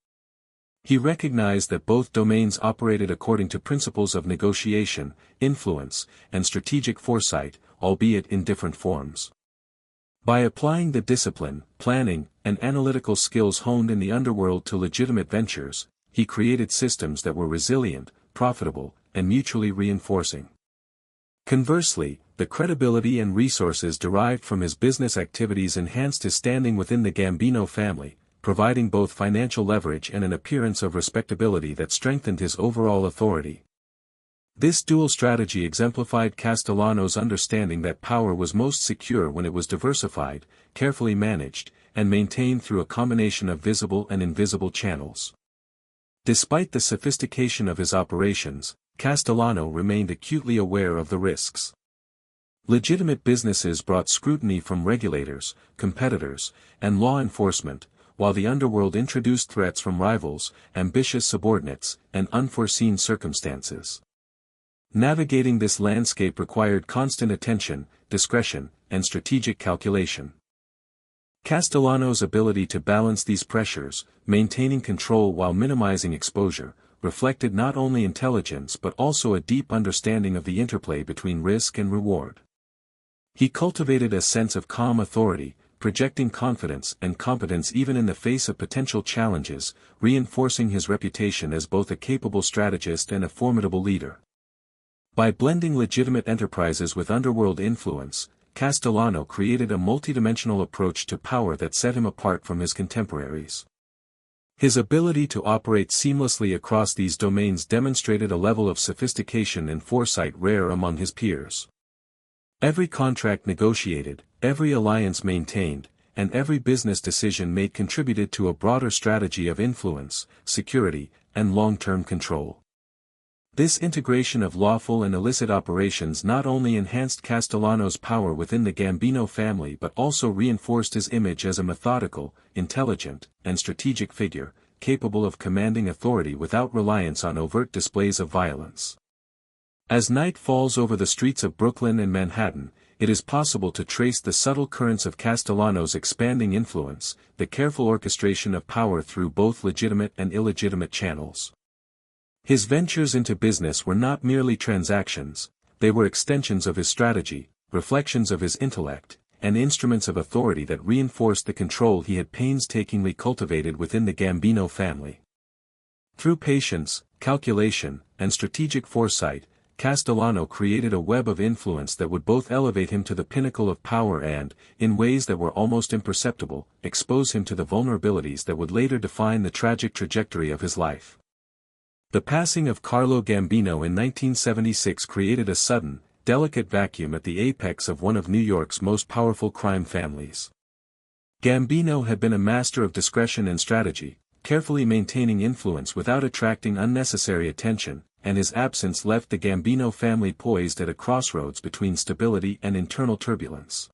A: He recognized that both domains operated according to principles of negotiation, influence, and strategic foresight, albeit in different forms. By applying the discipline, planning, and analytical skills honed in the underworld to legitimate ventures, he created systems that were resilient, profitable, and mutually reinforcing. Conversely, the credibility and resources derived from his business activities enhanced his standing within the Gambino family, providing both financial leverage and an appearance of respectability that strengthened his overall authority. This dual strategy exemplified Castellano's understanding that power was most secure when it was diversified, carefully managed, and maintained through a combination of visible and invisible channels. Despite the sophistication of his operations, Castellano remained acutely aware of the risks. Legitimate businesses brought scrutiny from regulators, competitors, and law enforcement, while the underworld introduced threats from rivals, ambitious subordinates, and unforeseen circumstances. Navigating this landscape required constant attention, discretion, and strategic calculation. Castellano's ability to balance these pressures, maintaining control while minimizing exposure, reflected not only intelligence but also a deep understanding of the interplay between risk and reward. He cultivated a sense of calm authority, projecting confidence and competence even in the face of potential challenges, reinforcing his reputation as both a capable strategist and a formidable leader. By blending legitimate enterprises with underworld influence, Castellano created a multidimensional approach to power that set him apart from his contemporaries. His ability to operate seamlessly across these domains demonstrated a level of sophistication and foresight rare among his peers. Every contract negotiated, every alliance maintained, and every business decision made contributed to a broader strategy of influence, security, and long-term control. This integration of lawful and illicit operations not only enhanced Castellano's power within the Gambino family but also reinforced his image as a methodical, intelligent, and strategic figure, capable of commanding authority without reliance on overt displays of violence. As night falls over the streets of Brooklyn and Manhattan, it is possible to trace the subtle currents of Castellano's expanding influence, the careful orchestration of power through both legitimate and illegitimate channels. His ventures into business were not merely transactions, they were extensions of his strategy, reflections of his intellect, and instruments of authority that reinforced the control he had painstakingly cultivated within the Gambino family. Through patience, calculation, and strategic foresight, Castellano created a web of influence that would both elevate him to the pinnacle of power and, in ways that were almost imperceptible, expose him to the vulnerabilities that would later define the tragic trajectory of his life. The passing of Carlo Gambino in 1976 created a sudden, delicate vacuum at the apex of one of New York's most powerful crime families. Gambino had been a master of discretion and strategy, carefully maintaining influence without attracting unnecessary attention, and his absence left the Gambino family poised at a crossroads between stability and internal turbulence.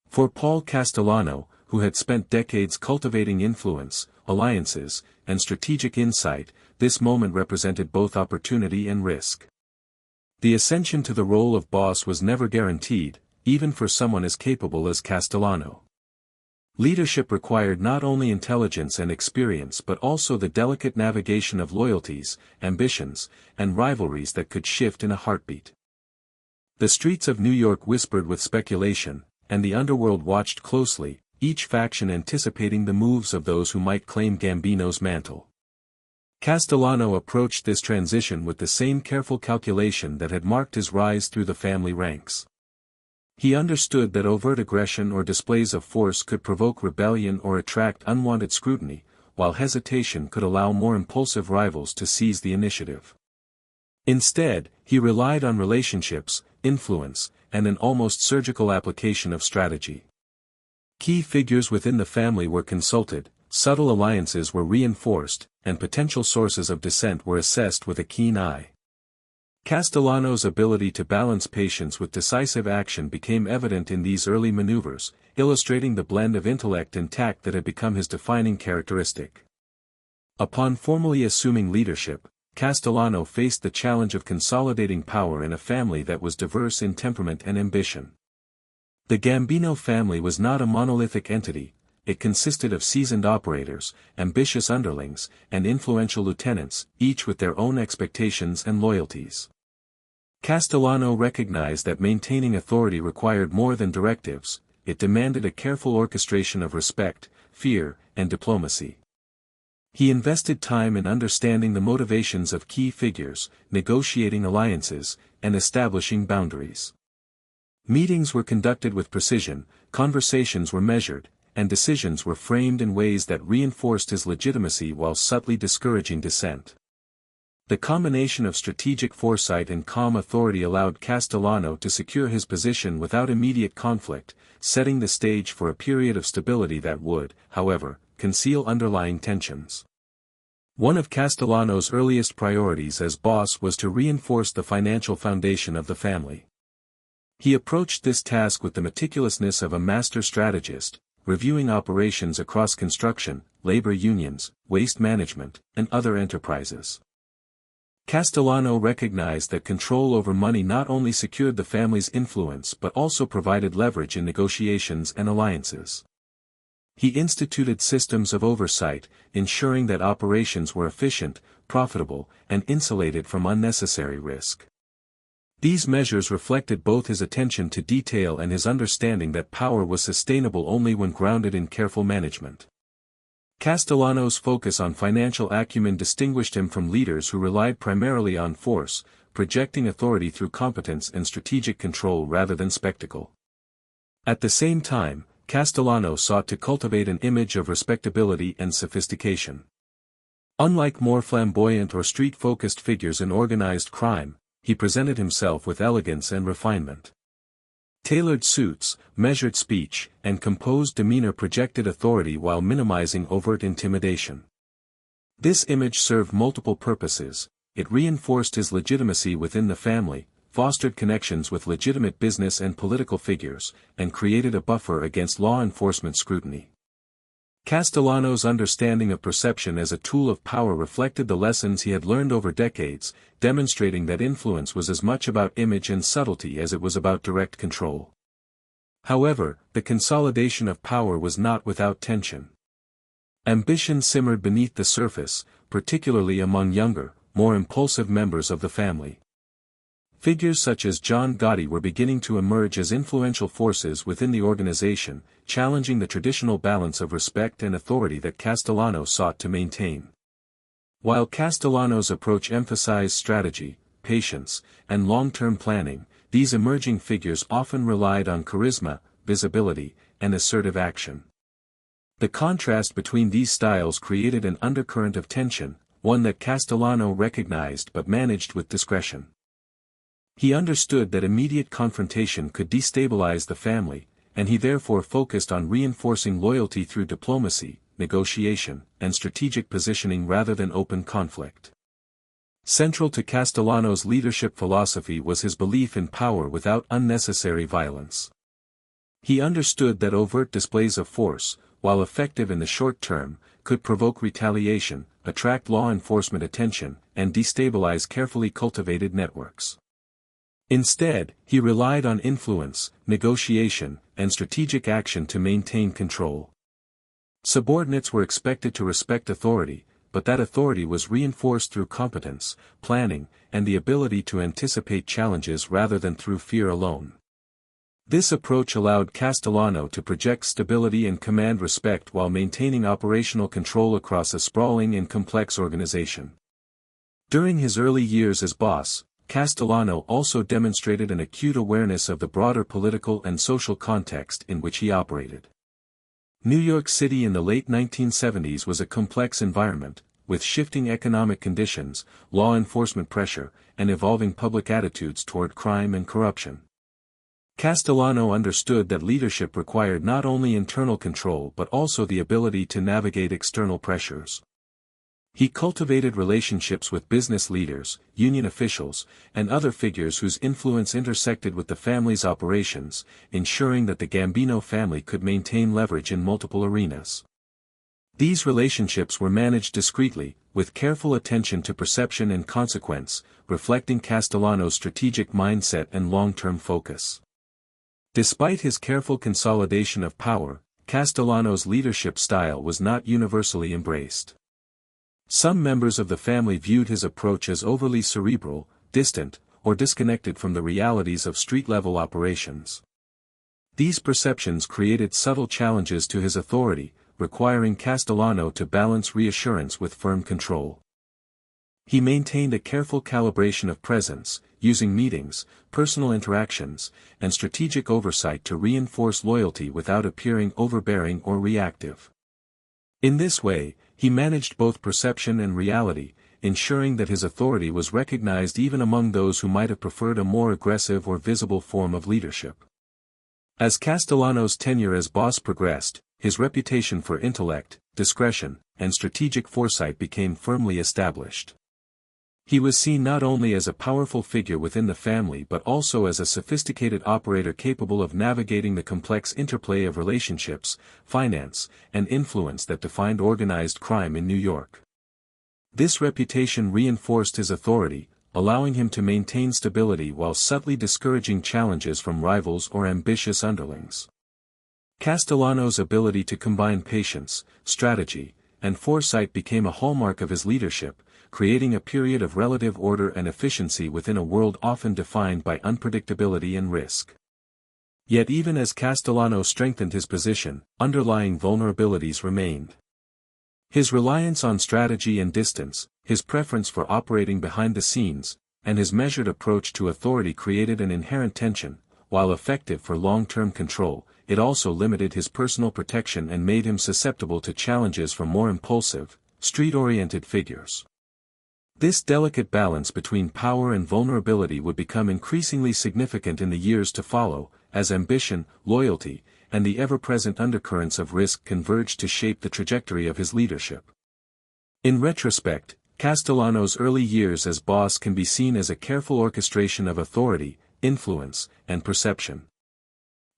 A: For Paul Castellano, who had spent decades cultivating influence, alliances, and strategic insight, this moment represented both opportunity and risk. The ascension to the role of boss was never guaranteed, even for someone as capable as Castellano. Leadership required not only intelligence and experience but also the delicate navigation of loyalties, ambitions, and rivalries that could shift in a heartbeat. The streets of New York whispered with speculation, and the underworld watched closely, each faction anticipating the moves of those who might claim Gambino's mantle. Castellano approached this transition with the same careful calculation that had marked his rise through the family ranks. He understood that overt aggression or displays of force could provoke rebellion or attract unwanted scrutiny, while hesitation could allow more impulsive rivals to seize the initiative. Instead, he relied on relationships, influence, and an almost surgical application of strategy. Key figures within the family were consulted, subtle alliances were reinforced, and potential sources of dissent were assessed with a keen eye. Castellano's ability to balance patience with decisive action became evident in these early maneuvers, illustrating the blend of intellect and tact that had become his defining characteristic. Upon formally assuming leadership, Castellano faced the challenge of consolidating power in a family that was diverse in temperament and ambition. The Gambino family was not a monolithic entity. It consisted of seasoned operators, ambitious underlings, and influential lieutenants, each with their own expectations and loyalties. Castellano recognized that maintaining authority required more than directives, it demanded a careful orchestration of respect, fear, and diplomacy. He invested time in understanding the motivations of key figures, negotiating alliances, and establishing boundaries. Meetings were conducted with precision, conversations were measured, and decisions were framed in ways that reinforced his legitimacy while subtly discouraging dissent. The combination of strategic foresight and calm authority allowed Castellano to secure his position without immediate conflict, setting the stage for a period of stability that would, however, conceal underlying tensions. One of Castellano's earliest priorities as boss was to reinforce the financial foundation of the family. He approached this task with the meticulousness of a master strategist, reviewing operations across construction, labor unions, waste management, and other enterprises. Castellano recognized that control over money not only secured the family's influence but also provided leverage in negotiations and alliances. He instituted systems of oversight, ensuring that operations were efficient, profitable, and insulated from unnecessary risk. These measures reflected both his attention to detail and his understanding that power was sustainable only when grounded in careful management. Castellano's focus on financial acumen distinguished him from leaders who relied primarily on force, projecting authority through competence and strategic control rather than spectacle. At the same time, Castellano sought to cultivate an image of respectability and sophistication. Unlike more flamboyant or street-focused figures in organized crime, he presented himself with elegance and refinement. Tailored suits, measured speech, and composed demeanor projected authority while minimizing overt intimidation. This image served multiple purposes. It reinforced his legitimacy within the family, fostered connections with legitimate business and political figures, and created a buffer against law enforcement scrutiny. Castellano's understanding of perception as a tool of power reflected the lessons he had learned over decades, demonstrating that influence was as much about image and subtlety as it was about direct control. However, the consolidation of power was not without tension. Ambition simmered beneath the surface, particularly among younger, more impulsive members of the family. Figures such as John Gotti were beginning to emerge as influential forces within the organization, challenging the traditional balance of respect and authority that Castellano sought to maintain. While Castellano's approach emphasized strategy, patience, and long-term planning, these emerging figures often relied on charisma, visibility, and assertive action. The contrast between these styles created an undercurrent of tension, one that Castellano recognized but managed with discretion. He understood that immediate confrontation could destabilize the family, and he therefore focused on reinforcing loyalty through diplomacy, negotiation, and strategic positioning rather than open conflict. Central to Castellano's leadership philosophy was his belief in power without unnecessary violence. He understood that overt displays of force, while effective in the short term, could provoke retaliation, attract law enforcement attention, and destabilize carefully cultivated networks. Instead, he relied on influence, negotiation, and strategic action to maintain control. Subordinates were expected to respect authority, but that authority was reinforced through competence, planning, and the ability to anticipate challenges rather than through fear alone. This approach allowed Castellano to project stability and command respect while maintaining operational control across a sprawling and complex organization. During his early years as boss, Castellano also demonstrated an acute awareness of the broader political and social context in which he operated. New York City in the late 1970s was a complex environment, with shifting economic conditions, law enforcement pressure, and evolving public attitudes toward crime and corruption. Castellano understood that leadership required not only internal control but also the ability to navigate external pressures. He cultivated relationships with business leaders, union officials, and other figures whose influence intersected with the family's operations, ensuring that the Gambino family could maintain leverage in multiple arenas. These relationships were managed discreetly, with careful attention to perception and consequence, reflecting Castellano's strategic mindset and long-term focus. Despite his careful consolidation of power, Castellano's leadership style was not universally embraced. Some members of the family viewed his approach as overly cerebral, distant, or disconnected from the realities of street-level operations. These perceptions created subtle challenges to his authority, requiring Castellano to balance reassurance with firm control. He maintained a careful calibration of presence, using meetings, personal interactions, and strategic oversight to reinforce loyalty without appearing overbearing or reactive. In this way, he managed both perception and reality, ensuring that his authority was recognized even among those who might have preferred a more aggressive or visible form of leadership. As Castellano's tenure as boss progressed, his reputation for intellect, discretion, and strategic foresight became firmly established. He was seen not only as a powerful figure within the family but also as a sophisticated operator capable of navigating the complex interplay of relationships, finance, and influence that defined organized crime in New York. This reputation reinforced his authority, allowing him to maintain stability while subtly discouraging challenges from rivals or ambitious underlings. Castellano's ability to combine patience, strategy, and foresight became a hallmark of his leadership, creating a period of relative order and efficiency within a world often defined by unpredictability and risk. Yet even as Castellano strengthened his position, underlying vulnerabilities remained. His reliance on strategy and distance, his preference for operating behind the scenes, and his measured approach to authority created an inherent tension. While effective for long-term control, it also limited his personal protection and made him susceptible to challenges from more impulsive, street-oriented figures. This delicate balance between power and vulnerability would become increasingly significant in the years to follow, as ambition, loyalty, and the ever-present undercurrents of risk converged to shape the trajectory of his leadership. In retrospect, Castellano's early years as boss can be seen as a careful orchestration of authority, influence, and perception.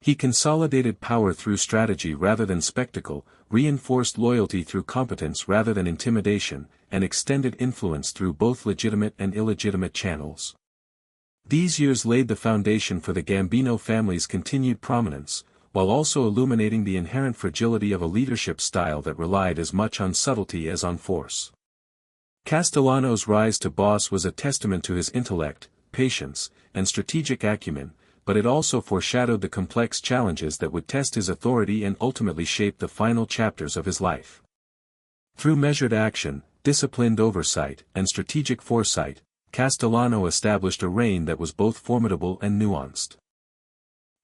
A: He consolidated power through strategy rather than spectacle, reinforced loyalty through competence rather than intimidation, and extended influence through both legitimate and illegitimate channels. These years laid the foundation for the Gambino family's continued prominence, while also illuminating the inherent fragility of a leadership style that relied as much on subtlety as on force. Castellano's rise to boss was a testament to his intellect, patience, and strategic acumen, but it also foreshadowed the complex challenges that would test his authority and ultimately shape the final chapters of his life. Through measured action, disciplined oversight, and strategic foresight, Castellano established a reign that was both formidable and nuanced.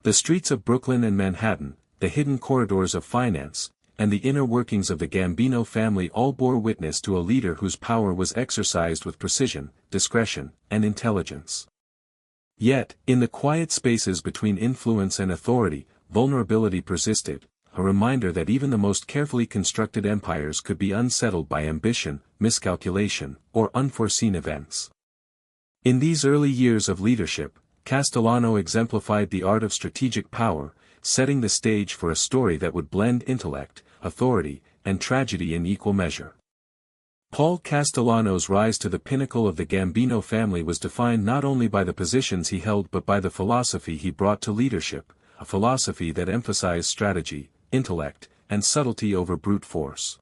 A: The streets of Brooklyn and Manhattan, the hidden corridors of finance, and the inner workings of the Gambino family all bore witness to a leader whose power was exercised with precision, discretion, and intelligence. Yet, in the quiet spaces between influence and authority, vulnerability persisted, a reminder that even the most carefully constructed empires could be unsettled by ambition, miscalculation, or unforeseen events. In these early years of leadership, Castellano exemplified the art of strategic power, setting the stage for a story that would blend intellect, authority, and tragedy in equal measure. Paul Castellano's rise to the pinnacle of the Gambino family was defined not only by the positions he held but by the philosophy he brought to leadership, a philosophy that emphasized strategy, intellect, and subtlety over brute force.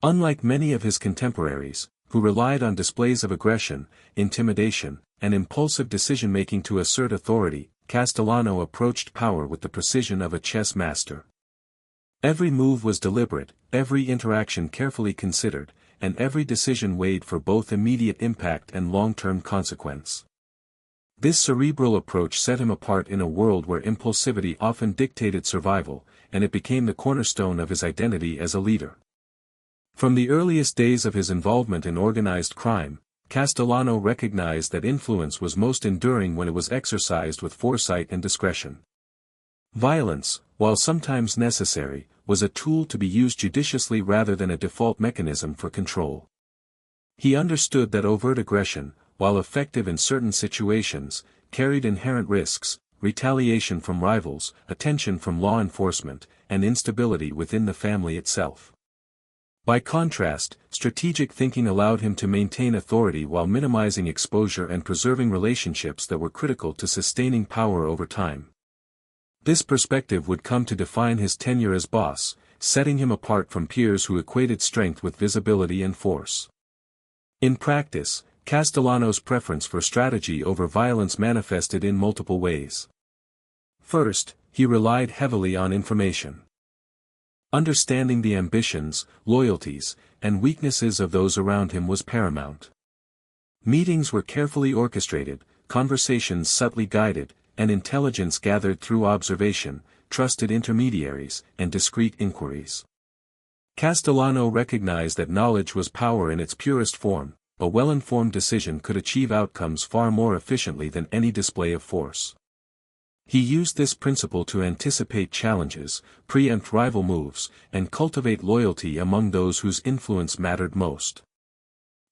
A: Unlike many of his contemporaries, who relied on displays of aggression, intimidation, and impulsive decision-making to assert authority, Castellano approached power with the precision of a chess master. Every move was deliberate, every interaction carefully considered, and every decision weighed for both immediate impact and long-term consequence. This cerebral approach set him apart in a world where impulsivity often dictated survival, and it became the cornerstone of his identity as a leader. From the earliest days of his involvement in organized crime, Castellano recognized that influence was most enduring when it was exercised with foresight and discretion. Violence, while sometimes necessary, was a tool to be used judiciously rather than a default mechanism for control. He understood that overt aggression, while effective in certain situations, carried inherent risks, retaliation from rivals, attention from law enforcement, and instability within the family itself. By contrast, strategic thinking allowed him to maintain authority while minimizing exposure and preserving relationships that were critical to sustaining power over time. This perspective would come to define his tenure as boss, setting him apart from peers who equated strength with visibility and force. In practice, Castellano's preference for strategy over violence manifested in multiple ways. First, he relied heavily on information. Understanding the ambitions, loyalties, and weaknesses of those around him was paramount. Meetings were carefully orchestrated, conversations subtly guided, and intelligence gathered through observation, trusted intermediaries, and discreet inquiries. Castellano recognized that knowledge was power in its purest form. A well-informed decision could achieve outcomes far more efficiently than any display of force. He used this principle to anticipate challenges, preempt rival moves, and cultivate loyalty among those whose influence mattered most.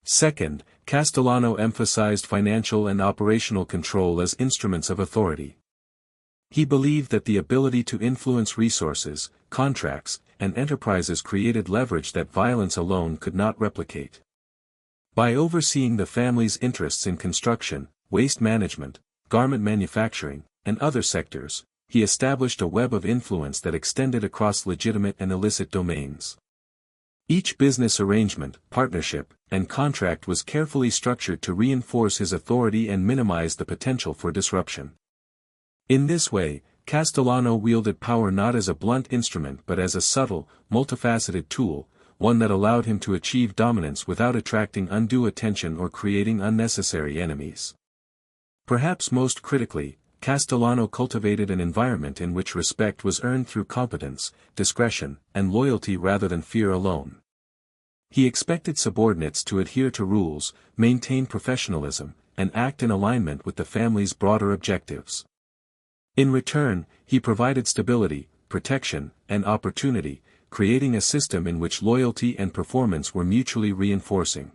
A: Second, Castellano emphasized financial and operational control as instruments of authority. He believed that the ability to influence resources, contracts, and enterprises created leverage that violence alone could not replicate. By overseeing the family's interests in construction, waste management, garment manufacturing, and other sectors, he established a web of influence that extended across legitimate and illicit domains. Each business arrangement, partnership, and contract was carefully structured to reinforce his authority and minimize the potential for disruption. In this way, Castellano wielded power not as a blunt instrument but as a subtle, multifaceted tool, one that allowed him to achieve dominance without attracting undue attention or creating unnecessary enemies. Perhaps most critically, Castellano cultivated an environment in which respect was earned through competence, discretion, and loyalty rather than fear alone. He expected subordinates to adhere to rules, maintain professionalism, and act in alignment with the family's broader objectives. In return, he provided stability, protection, and opportunity, creating a system in which loyalty and performance were mutually reinforcing.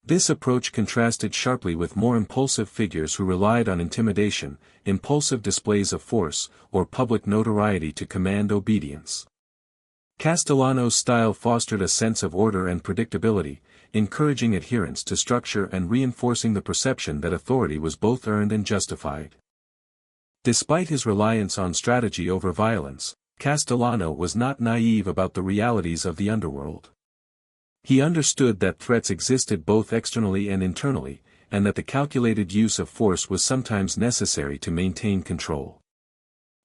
A: This approach contrasted sharply with more impulsive figures who relied on intimidation, impulsive displays of force, or public notoriety to command obedience. Castellano's style fostered a sense of order and predictability, encouraging adherence to structure and reinforcing the perception that authority was both earned and justified. Despite his reliance on strategy over violence, Castellano was not naive about the realities of the underworld. He understood that threats existed both externally and internally, and that the calculated use of force was sometimes necessary to maintain control.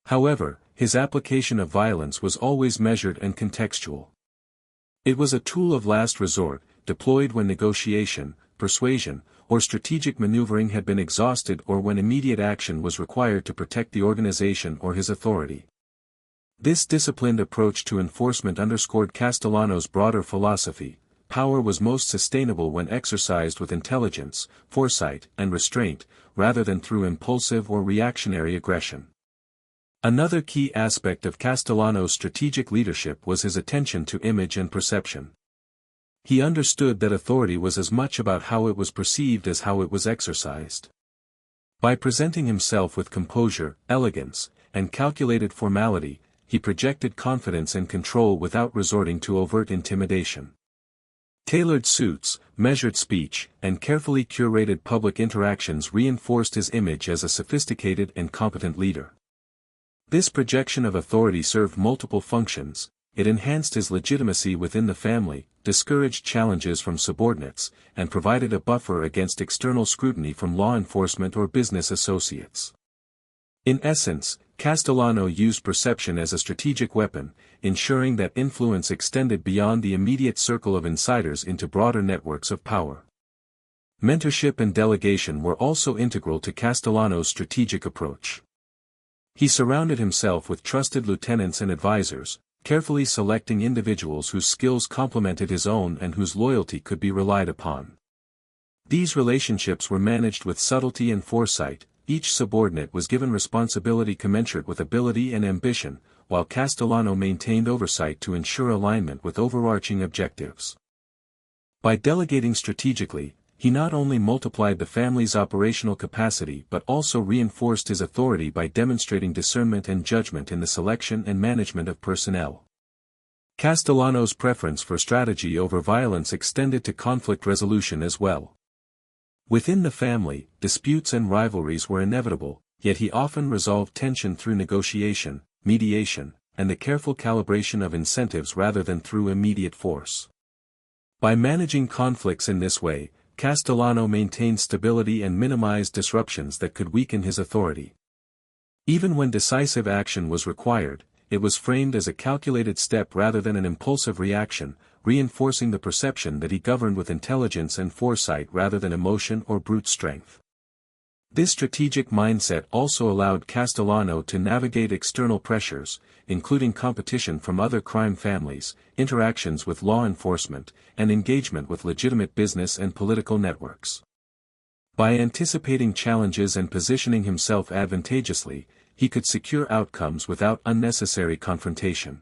A: However, his application of violence was always measured and contextual. It was a tool of last resort, deployed when negotiation, persuasion, or strategic maneuvering had been exhausted or when immediate action was required to protect the organization or his authority. This disciplined approach to enforcement underscored Castellano's broader philosophy: power was most sustainable when exercised with intelligence, foresight, and restraint, rather than through impulsive or reactionary aggression. Another key aspect of Castellano's strategic leadership was his attention to image and perception. He understood that authority was as much about how it was perceived as how it was exercised. By presenting himself with composure, elegance, and calculated formality, he projected confidence and control without resorting to overt intimidation. Tailored suits, measured speech, and carefully curated public interactions reinforced his image as a sophisticated and competent leader. This projection of authority served multiple functions. It enhanced his legitimacy within the family, discouraged challenges from subordinates, and provided a buffer against external scrutiny from law enforcement or business associates. In essence, Castellano used perception as a strategic weapon, ensuring that influence extended beyond the immediate circle of insiders into broader networks of power. Mentorship and delegation were also integral to Castellano's strategic approach. He surrounded himself with trusted lieutenants and advisors, carefully selecting individuals whose skills complemented his own and whose loyalty could be relied upon. These relationships were managed with subtlety and foresight. Each subordinate was given responsibility commensurate with ability and ambition, while Castellano maintained oversight to ensure alignment with overarching objectives. By delegating strategically, he not only multiplied the family's operational capacity but also reinforced his authority by demonstrating discernment and judgment in the selection and management of personnel. Castellano's preference for strategy over violence extended to conflict resolution as well. Within the family, disputes and rivalries were inevitable, yet he often resolved tension through negotiation, mediation, and the careful calibration of incentives rather than through immediate force. By managing conflicts in this way, Castellano maintained stability and minimized disruptions that could weaken his authority. Even when decisive action was required, it was framed as a calculated step rather than an impulsive reaction, reinforcing the perception that he governed with intelligence and foresight rather than emotion or brute strength. This strategic mindset also allowed Castellano to navigate external pressures, including competition from other crime families, interactions with law enforcement, and engagement with legitimate business and political networks. By anticipating challenges and positioning himself advantageously, he could secure outcomes without unnecessary confrontation.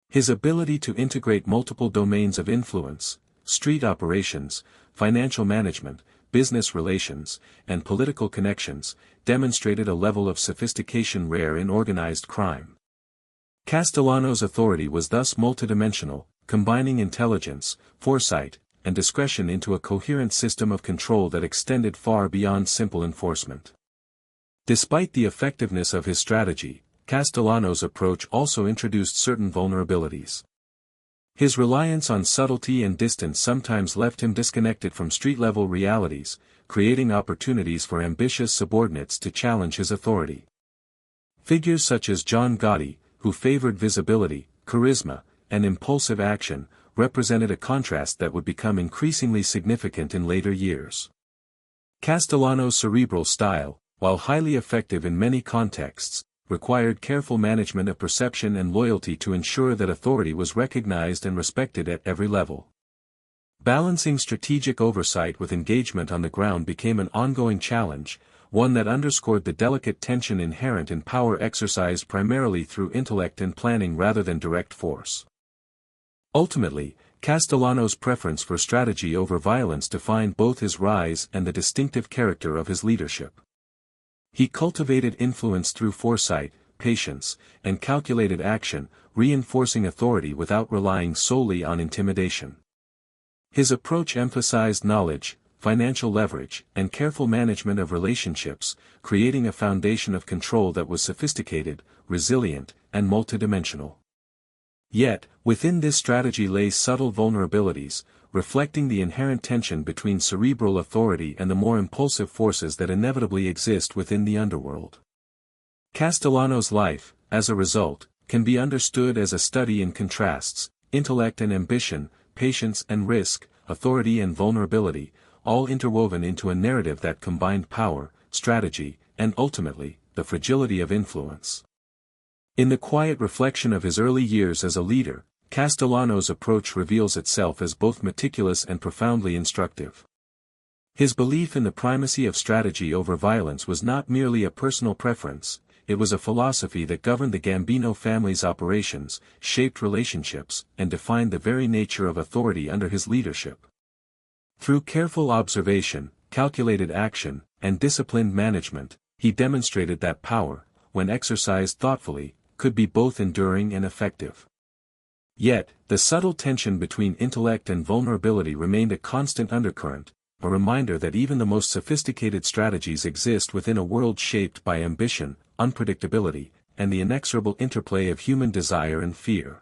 A: His ability to integrate multiple domains of influence, street operations, financial management, business relations, and political connections, demonstrated a level of sophistication rare in organized crime. Castellano's authority was thus multidimensional, combining intelligence, foresight, and discretion into a coherent system of control that extended far beyond simple enforcement. Despite the effectiveness of his strategy, Castellano's approach also introduced certain vulnerabilities. His reliance on subtlety and distance sometimes left him disconnected from street-level realities, creating opportunities for ambitious subordinates to challenge his authority. Figures such as John Gotti, who favored visibility, charisma, and impulsive action, represented a contrast that would become increasingly significant in later years. Castellano's cerebral style, while highly effective in many contexts, required careful management of perception and loyalty to ensure that authority was recognized and respected at every level. Balancing strategic oversight with engagement on the ground became an ongoing challenge, one that underscored the delicate tension inherent in power exercised primarily through intellect and planning rather than direct force. Ultimately, Castellano's preference for strategy over violence defined both his rise and the distinctive character of his leadership. He cultivated influence through foresight, patience, and calculated action, reinforcing authority without relying solely on intimidation. His approach emphasized knowledge, financial leverage, and careful management of relationships, creating a foundation of control that was sophisticated, resilient, and multidimensional. Yet, within this strategy lay subtle vulnerabilities, reflecting the inherent tension between cerebral authority and the more impulsive forces that inevitably exist within the underworld. Castellano's life, as a result, can be understood as a study in contrasts, intellect and ambition, patience and risk, authority and vulnerability, all interwoven into a narrative that combined power, strategy, and ultimately, the fragility of influence. In the quiet reflection of his early years as a leader, Castellano's approach reveals itself as both meticulous and profoundly instructive. His belief in the primacy of strategy over violence was not merely a personal preference, it was a philosophy that governed the Gambino family's operations, shaped relationships, and defined the very nature of authority under his leadership. Through careful observation, calculated action, and disciplined management, he demonstrated that power, when exercised thoughtfully, could be both enduring and effective. Yet, the subtle tension between intellect and vulnerability remained a constant undercurrent, a reminder that even the most sophisticated strategies exist within a world shaped by ambition, unpredictability, and the inexorable interplay of human desire and fear.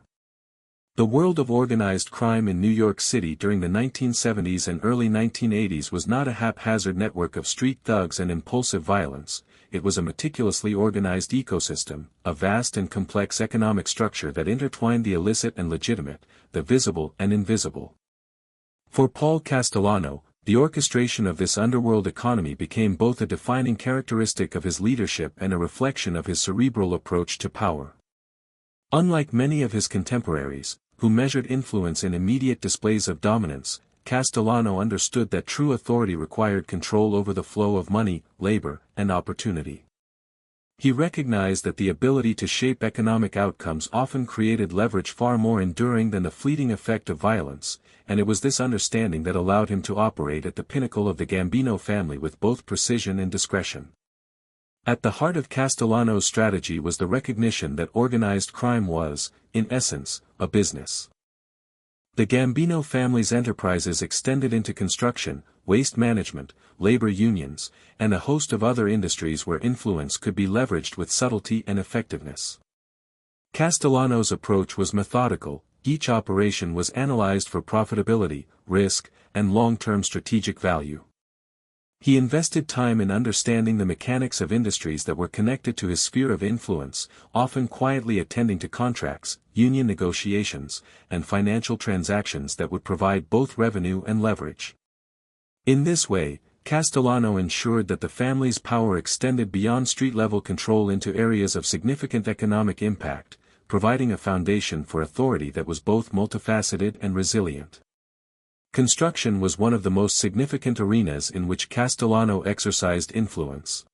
A: The world of organized crime in New York City during the 1970s and early 1980s was not a haphazard network of street thugs and impulsive violence, it was a meticulously organized ecosystem, a vast and complex economic structure that intertwined the illicit and legitimate, the visible and invisible. For Paul Castellano, the orchestration of this underworld economy became both a defining characteristic of his leadership and a reflection of his cerebral approach to power. Unlike many of his contemporaries, who measured influence in immediate displays of dominance, Castellano understood that true authority required control over the flow of money, labor, and opportunity. He recognized that the ability to shape economic outcomes often created leverage far more enduring than the fleeting effect of violence, and it was this understanding that allowed him to operate at the pinnacle of the Gambino family with both precision and discretion. At the heart of Castellano's strategy was the recognition that organized crime was, in essence, a business. The Gambino family's enterprises extended into construction, waste management, labor unions, and a host of other industries where influence could be leveraged with subtlety and effectiveness. Castellano's approach was methodical, each operation was analyzed for profitability, risk, and long-term strategic value. He invested time in understanding the mechanics of industries that were connected to his sphere of influence, often quietly attending to contracts, union negotiations, and financial transactions that would provide both revenue and leverage. In this way, Castellano ensured that the family's power extended beyond street-level control into areas of significant economic impact, providing a foundation for authority that was both multifaceted and resilient. Construction was one of the most significant arenas in which Castellano exercised influence.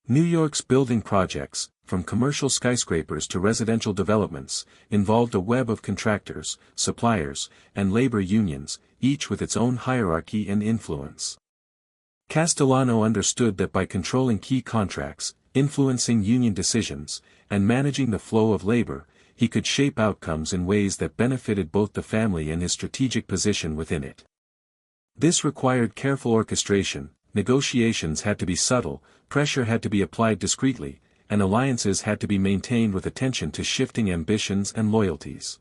A: New York's building projects, from commercial skyscrapers to residential developments, involved a web of contractors, suppliers, and labor unions, each with its own hierarchy and influence. Castellano understood that by controlling key contracts, influencing union decisions, and managing the flow of labor, he could shape outcomes in ways that benefited both the family and his strategic position within it. This required careful orchestration, negotiations had to be subtle, pressure had to be applied discreetly, and alliances had to be maintained with attention to shifting ambitions and loyalties.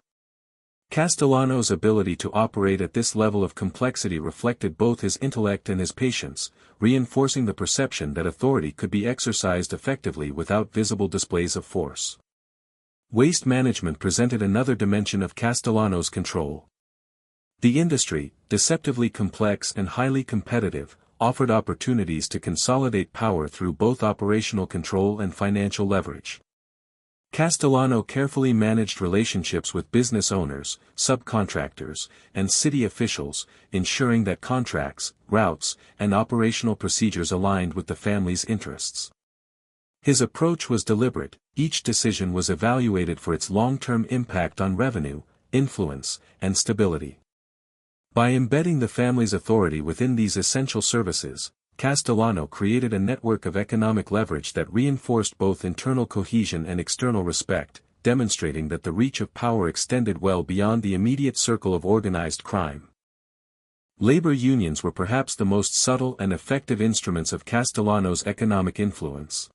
A: Castellano's ability to operate at this level of complexity reflected both his intellect and his patience, reinforcing the perception that authority could be exercised effectively without visible displays of force. Waste management presented another dimension of Castellano's control. The industry, deceptively complex and highly competitive, offered opportunities to consolidate power through both operational control and financial leverage. Castellano carefully managed relationships with business owners, subcontractors, and city officials, ensuring that contracts, routes, and operational procedures aligned with the family's interests. His approach was deliberate, each decision was evaluated for its long-term impact on revenue, influence, and stability. By embedding the family's authority within these essential services, Castellano created a network of economic leverage that reinforced both internal cohesion and external respect, demonstrating that the reach of power extended well beyond the immediate circle of organized crime. Labor unions were perhaps the most subtle and effective instruments of Castellano's economic influence.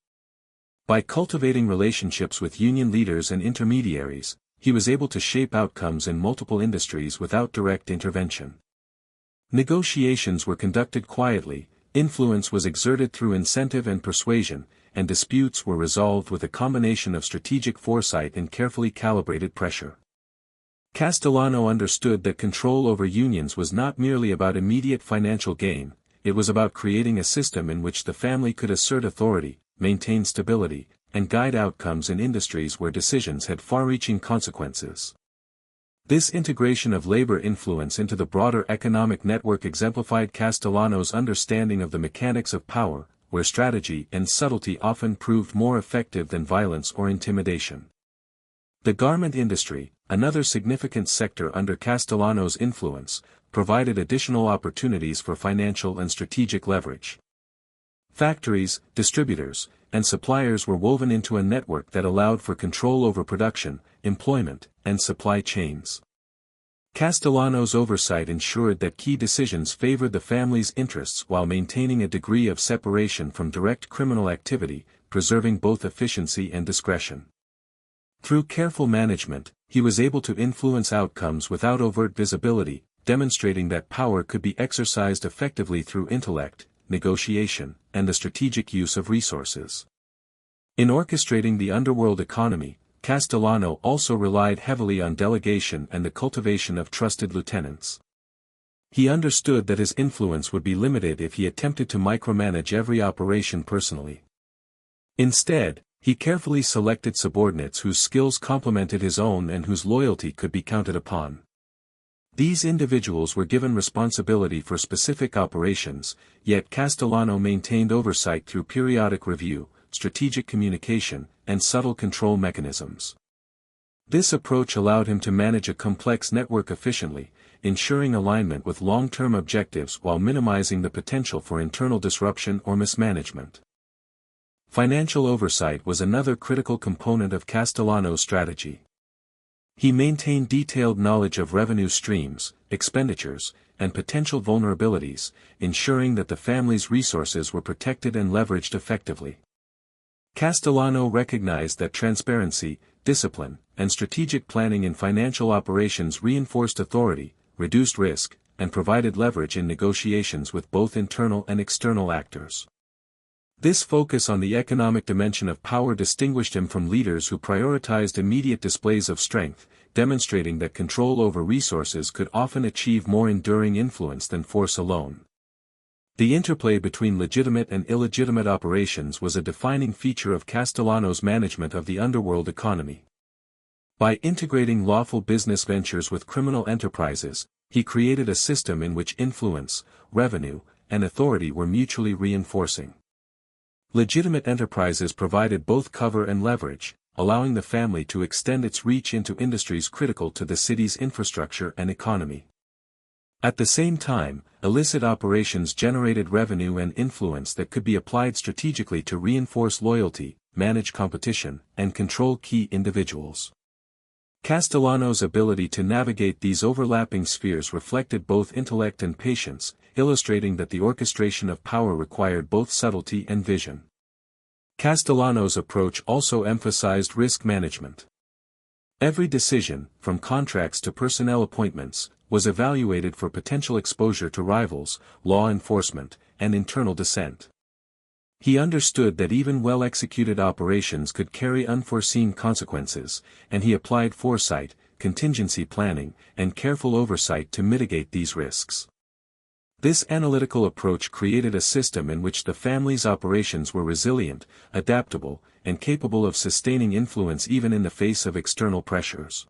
A: By cultivating relationships with union leaders and intermediaries, he was able to shape outcomes in multiple industries without direct intervention. Negotiations were conducted quietly, influence was exerted through incentive and persuasion, and disputes were resolved with a combination of strategic foresight and carefully calibrated pressure. Castellano understood that control over unions was not merely about immediate financial gain, it was about creating a system in which the family could assert authority, maintain stability, and guide outcomes in industries where decisions had far-reaching consequences. This integration of labor influence into the broader economic network exemplified Castellano's understanding of the mechanics of power, where strategy and subtlety often proved more effective than violence or intimidation. The garment industry, another significant sector under Castellano's influence, provided additional opportunities for financial and strategic leverage. Factories, distributors, and suppliers were woven into a network that allowed for control over production, employment, and supply chains. Castellano's oversight ensured that key decisions favored the family's interests while maintaining a degree of separation from direct criminal activity, preserving both efficiency and discretion. Through careful management, he was able to influence outcomes without overt visibility, demonstrating that power could be exercised effectively through intellect, negotiation, and the strategic use of resources. In orchestrating the underworld economy, Castellano also relied heavily on delegation and the cultivation of trusted lieutenants. He understood that his influence would be limited if he attempted to micromanage every operation personally. Instead, he carefully selected subordinates whose skills complemented his own and whose loyalty could be counted upon. These individuals were given responsibility for specific operations, yet Castellano maintained oversight through periodic review, strategic communication, and subtle control mechanisms. This approach allowed him to manage a complex network efficiently, ensuring alignment with long-term objectives while minimizing the potential for internal disruption or mismanagement. Financial oversight was another critical component of Castellano's strategy. He maintained detailed knowledge of revenue streams, expenditures, and potential vulnerabilities, ensuring that the family's resources were protected and leveraged effectively. Castellano recognized that transparency, discipline, and strategic planning in financial operations reinforced authority, reduced risk, and provided leverage in negotiations with both internal and external actors. This focus on the economic dimension of power distinguished him from leaders who prioritized immediate displays of strength, demonstrating that control over resources could often achieve more enduring influence than force alone. The interplay between legitimate and illegitimate operations was a defining feature of Castellano's management of the underworld economy. By integrating lawful business ventures with criminal enterprises, he created a system in which influence, revenue, and authority were mutually reinforcing. Legitimate enterprises provided both cover and leverage, allowing the family to extend its reach into industries critical to the city's infrastructure and economy. At the same time, illicit operations generated revenue and influence that could be applied strategically to reinforce loyalty, manage competition, and control key individuals. Castellano's ability to navigate these overlapping spheres reflected both intellect and patience, illustrating that the orchestration of power required both subtlety and vision. Castellano's approach also emphasized risk management. Every decision, from contracts to personnel appointments, was evaluated for potential exposure to rivals, law enforcement, and internal dissent. He understood that even well-executed operations could carry unforeseen consequences, and he applied foresight, contingency planning, and careful oversight to mitigate these risks. This analytical approach created a system in which the family's operations were resilient, adaptable, and capable of sustaining influence even in the face of external pressures.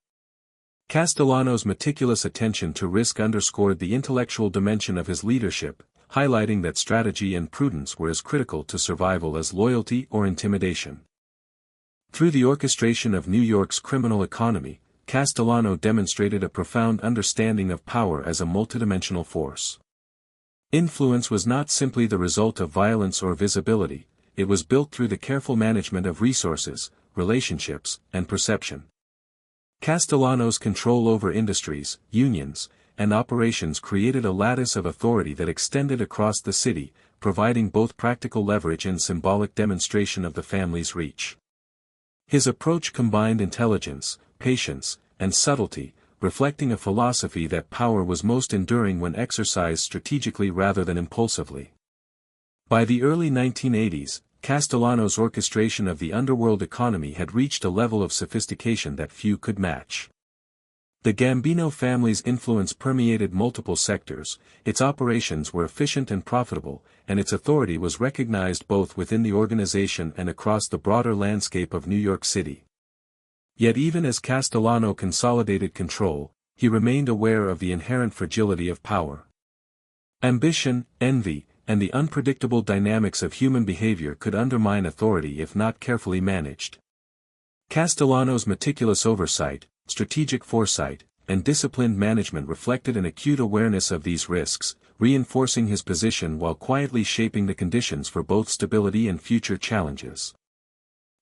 A: Castellano's meticulous attention to risk underscored the intellectual dimension of his leadership, highlighting that strategy and prudence were as critical to survival as loyalty or intimidation. Through the orchestration of New York's criminal economy, Castellano demonstrated a profound understanding of power as a multidimensional force. Influence was not simply the result of violence or visibility, it was built through the careful management of resources, relationships, and perception. Castellano's control over industries, unions, and operations created a lattice of authority that extended across the city, providing both practical leverage and symbolic demonstration of the family's reach. His approach combined intelligence, patience, and subtlety, reflecting a philosophy that power was most enduring when exercised strategically rather than impulsively. By the early 1980s, Castellano's orchestration of the underworld economy had reached a level of sophistication that few could match. The Gambino family's influence permeated multiple sectors, its operations were efficient and profitable, and its authority was recognized both within the organization and across the broader landscape of New York City. Yet even as Castellano consolidated control, he remained aware of the inherent fragility of power. Ambition, envy, and the unpredictable dynamics of human behavior could undermine authority if not carefully managed. Castellano's meticulous oversight, strategic foresight, and disciplined management reflected an acute awareness of these risks, reinforcing his position while quietly shaping the conditions for both stability and future challenges.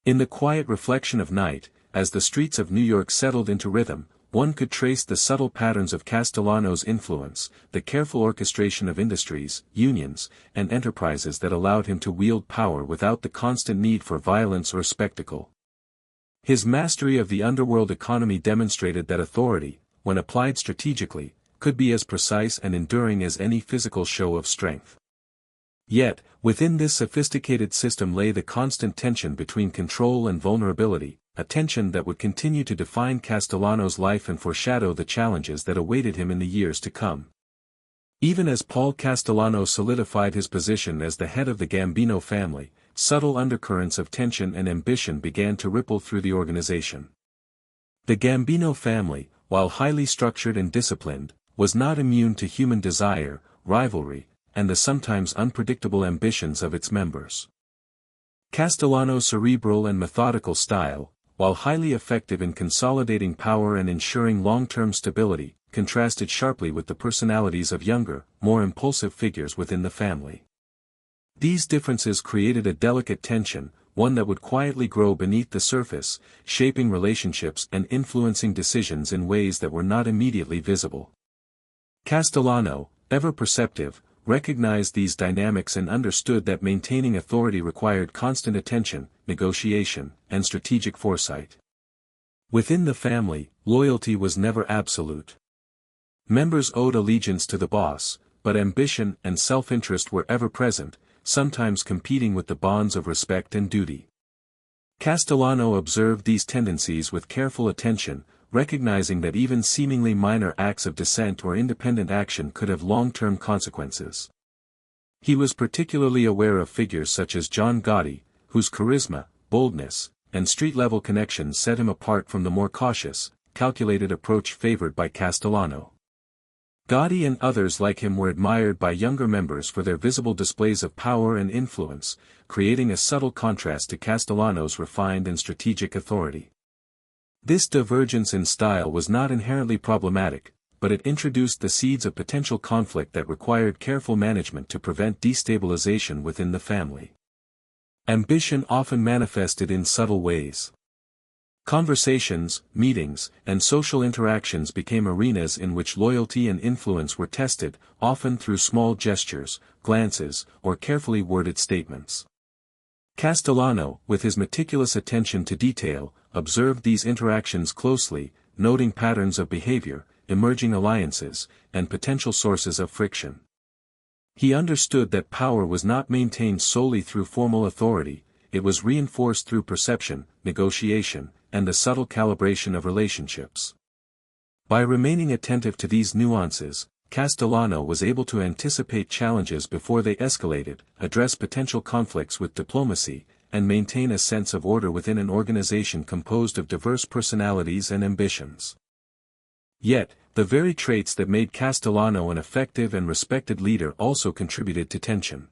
A: In the quiet reflection of night, as the streets of New York settled into rhythm, one could trace the subtle patterns of Castellano's influence, the careful orchestration of industries, unions, and enterprises that allowed him to wield power without the constant need for violence or spectacle. His mastery of the underworld economy demonstrated that authority, when applied strategically, could be as precise and enduring as any physical show of strength. Yet, within this sophisticated system lay the constant tension between control and vulnerability, a tension that would continue to define Castellano's life and foreshadow the challenges that awaited him in the years to come. Even as Paul Castellano solidified his position as the head of the Gambino family, subtle undercurrents of tension and ambition began to ripple through the organization. The Gambino family, while highly structured and disciplined, was not immune to human desire, rivalry, and the sometimes unpredictable ambitions of its members. Castellano's cerebral and methodical style, while highly effective in consolidating power and ensuring long-term stability, contrasted sharply with the personalities of younger, more impulsive figures within the family. These differences created a delicate tension, one that would quietly grow beneath the surface, shaping relationships and influencing decisions in ways that were not immediately visible. Castellano, ever perceptive, recognized these dynamics and understood that maintaining authority required constant attention, negotiation, and strategic foresight. Within the family, loyalty was never absolute. Members owed allegiance to the boss, but ambition and self-interest were ever present, sometimes competing with the bonds of respect and duty. Castellano observed these tendencies with careful attention, recognizing that even seemingly minor acts of dissent or independent action could have long-term consequences. He was particularly aware of figures such as John Gotti, whose charisma, boldness, and street-level connections set him apart from the more cautious, calculated approach favored by Castellano. Gotti and others like him were admired by younger members for their visible displays of power and influence, creating a subtle contrast to Castellano's refined and strategic authority. This divergence in style was not inherently problematic, but it introduced the seeds of potential conflict that required careful management to prevent destabilization within the family. Ambition often manifested in subtle ways. Conversations, meetings, and social interactions became arenas in which loyalty and influence were tested, often through small gestures, glances, or carefully worded statements. Castellano, with his meticulous attention to detail, observed these interactions closely, noting patterns of behavior, emerging alliances, and potential sources of friction. He understood that power was not maintained solely through formal authority, it was reinforced through perception, negotiation, and the subtle calibration of relationships. By remaining attentive to these nuances, Castellano was able to anticipate challenges before they escalated, address potential conflicts with diplomacy, and maintain a sense of order within an organization composed of diverse personalities and ambitions. Yet, the very traits that made Castellano an effective and respected leader also contributed to tension.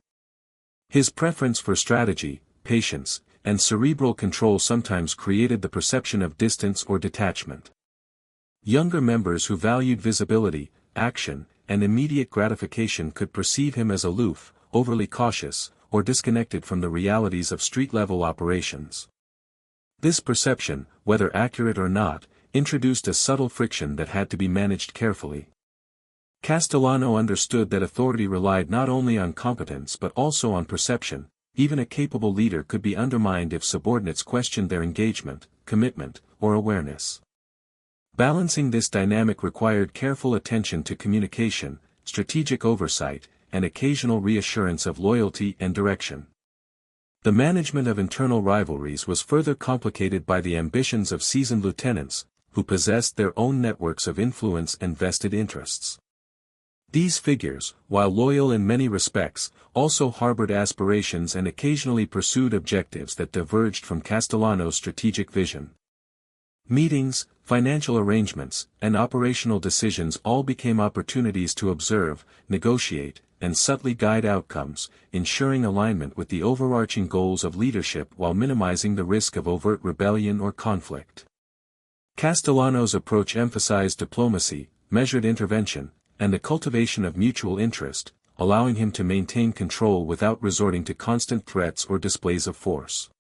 A: His preference for strategy, patience, and cerebral control sometimes created the perception of distance or detachment. Younger members who valued visibility, action, and immediate gratification could perceive him as aloof, overly cautious, or disconnected from the realities of street-level operations. This perception, whether accurate or not, introduced a subtle friction that had to be managed carefully. Castellano understood that authority relied not only on competence but also on perception. Even a capable leader could be undermined if subordinates questioned their engagement, commitment, or awareness. Balancing this dynamic required careful attention to communication, strategic oversight, and occasional reassurance of loyalty and direction. The management of internal rivalries was further complicated by the ambitions of seasoned lieutenants, who possessed their own networks of influence and vested interests. These figures, while loyal in many respects, also harbored aspirations and occasionally pursued objectives that diverged from Castellano's strategic vision. Meetings, financial arrangements, and operational decisions all became opportunities to observe, negotiate, and subtly guide outcomes, ensuring alignment with the overarching goals of leadership while minimizing the risk of overt rebellion or conflict. Castellano's approach emphasized diplomacy, measured intervention, and the cultivation of mutual interest, allowing him to maintain control without resorting to constant threats or displays of force.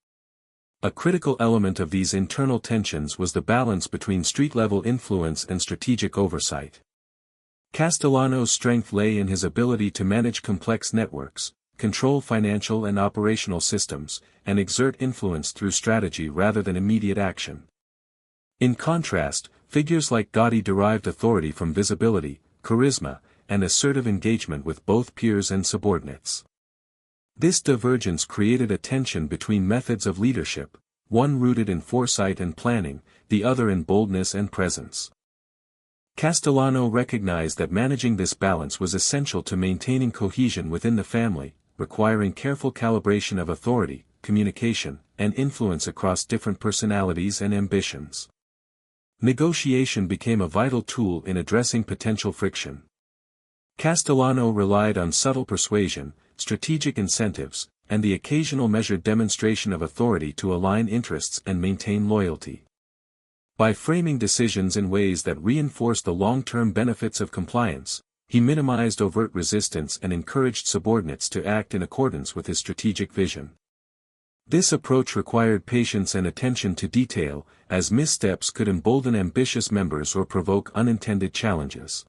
A: A critical element of these internal tensions was the balance between street-level influence and strategic oversight. Castellano's strength lay in his ability to manage complex networks, control financial and operational systems, and exert influence through strategy rather than immediate action. In contrast, figures like Gotti derived authority from visibility, charisma, and assertive engagement with both peers and subordinates. This divergence created a tension between methods of leadership, one rooted in foresight and planning, the other in boldness and presence. Castellano recognized that managing this balance was essential to maintaining cohesion within the family, requiring careful calibration of authority, communication, and influence across different personalities and ambitions. Negotiation became a vital tool in addressing potential friction. Castellano relied on subtle persuasion, strategic incentives, and the occasional measured demonstration of authority to align interests and maintain loyalty. By framing decisions in ways that reinforced the long-term benefits of compliance, he minimized overt resistance and encouraged subordinates to act in accordance with his strategic vision. This approach required patience and attention to detail, as missteps could embolden ambitious members or provoke unintended challenges.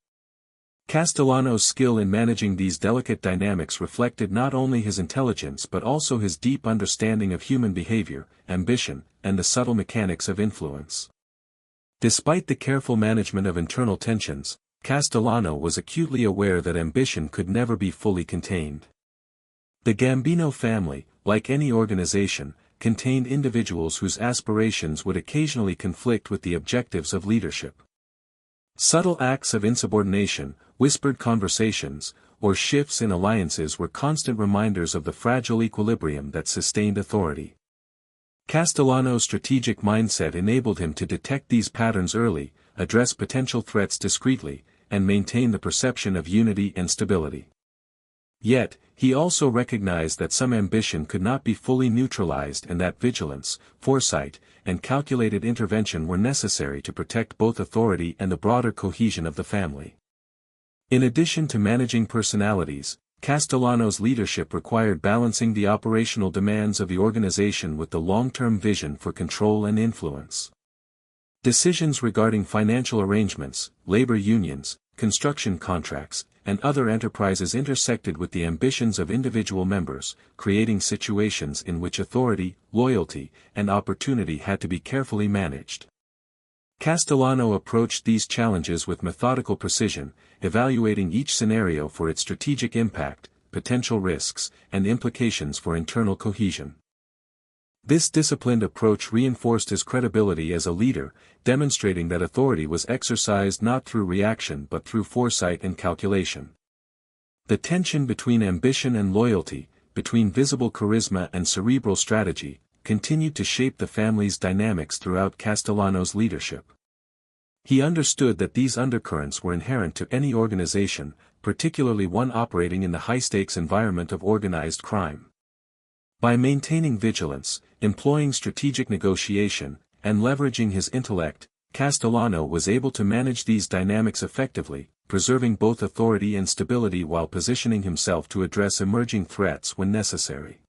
A: Castellano's skill in managing these delicate dynamics reflected not only his intelligence but also his deep understanding of human behavior, ambition, and the subtle mechanics of influence. Despite the careful management of internal tensions, Castellano was acutely aware that ambition could never be fully contained. The Gambino family, like any organization, contained individuals whose aspirations would occasionally conflict with the objectives of leadership. Subtle acts of insubordination, whispered conversations, or shifts in alliances were constant reminders of the fragile equilibrium that sustained authority. Castellano's strategic mindset enabled him to detect these patterns early, address potential threats discreetly, and maintain the perception of unity and stability. Yet, he also recognized that some ambition could not be fully neutralized and that vigilance, foresight, and calculated intervention were necessary to protect both authority and the broader cohesion of the family. In addition to managing personalities, Castellano's leadership required balancing the operational demands of the organization with the long-term vision for control and influence. Decisions regarding financial arrangements, labor unions, construction contracts, and other enterprises intersected with the ambitions of individual members, creating situations in which authority, loyalty, and opportunity had to be carefully managed. Castellano approached these challenges with methodical precision, evaluating each scenario for its strategic impact, potential risks, and implications for internal cohesion. This disciplined approach reinforced his credibility as a leader, demonstrating that authority was exercised not through reaction but through foresight and calculation. The tension between ambition and loyalty, between visible charisma and cerebral strategy, continued to shape the family's dynamics throughout Castellano's leadership. He understood that these undercurrents were inherent to any organization, particularly one operating in the high-stakes environment of organized crime. By maintaining vigilance, employing strategic negotiation, and leveraging his intellect, Castellano was able to manage these dynamics effectively, preserving both authority and stability while positioning himself to address emerging threats when necessary.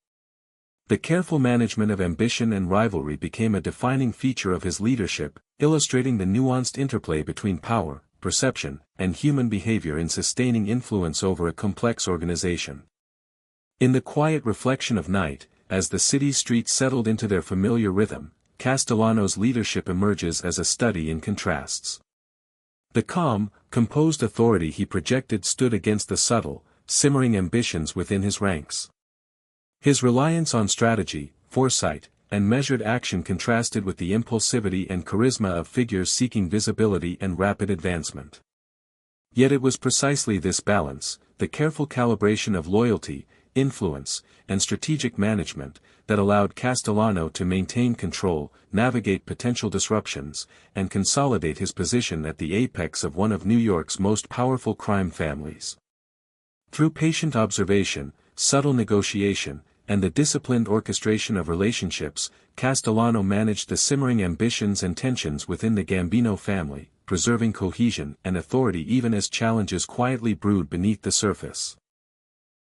A: The careful management of ambition and rivalry became a defining feature of his leadership, illustrating the nuanced interplay between power, perception, and human behavior in sustaining influence over a complex organization. In the quiet reflection of night, as the city's streets settled into their familiar rhythm, Castellano's leadership emerges as a study in contrasts. The calm, composed authority he projected stood against the subtle, simmering ambitions within his ranks. His reliance on strategy, foresight, and measured action contrasted with the impulsivity and charisma of figures seeking visibility and rapid advancement. Yet it was precisely this balance, the careful calibration of loyalty, influence, and strategic management, that allowed Castellano to maintain control, navigate potential disruptions, and consolidate his position at the apex of one of New York's most powerful crime families. Through patient observation, subtle negotiation, and the disciplined orchestration of relationships, Castellano managed the simmering ambitions and tensions within the Gambino family, preserving cohesion and authority even as challenges quietly brewed beneath the surface.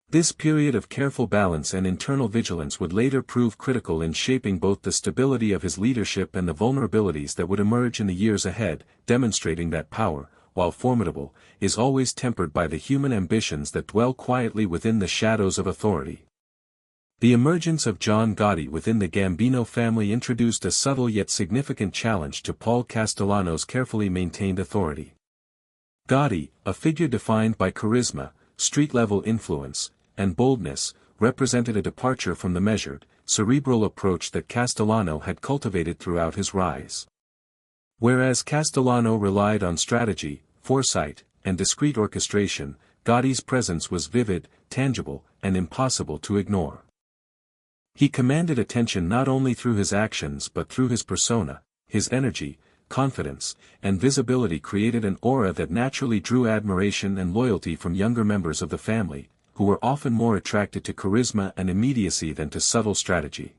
A: This period of careful balance and internal vigilance would later prove critical in shaping both the stability of his leadership and the vulnerabilities that would emerge in the years ahead, demonstrating that power, while formidable, is always tempered by the human ambitions that dwell quietly within the shadows of authority. The emergence of John Gotti within the Gambino family introduced a subtle yet significant challenge to Paul Castellano's carefully maintained authority. Gotti, a figure defined by charisma, street-level influence, and boldness, represented a departure from the measured, cerebral approach that Castellano had cultivated throughout his rise. Whereas Castellano relied on strategy, foresight, and discreet orchestration, Gotti's presence was vivid, tangible, and impossible to ignore. He commanded attention not only through his actions but through his persona. His energy, confidence, and visibility created an aura that naturally drew admiration and loyalty from younger members of the family, who were often more attracted to charisma and immediacy than to subtle strategy.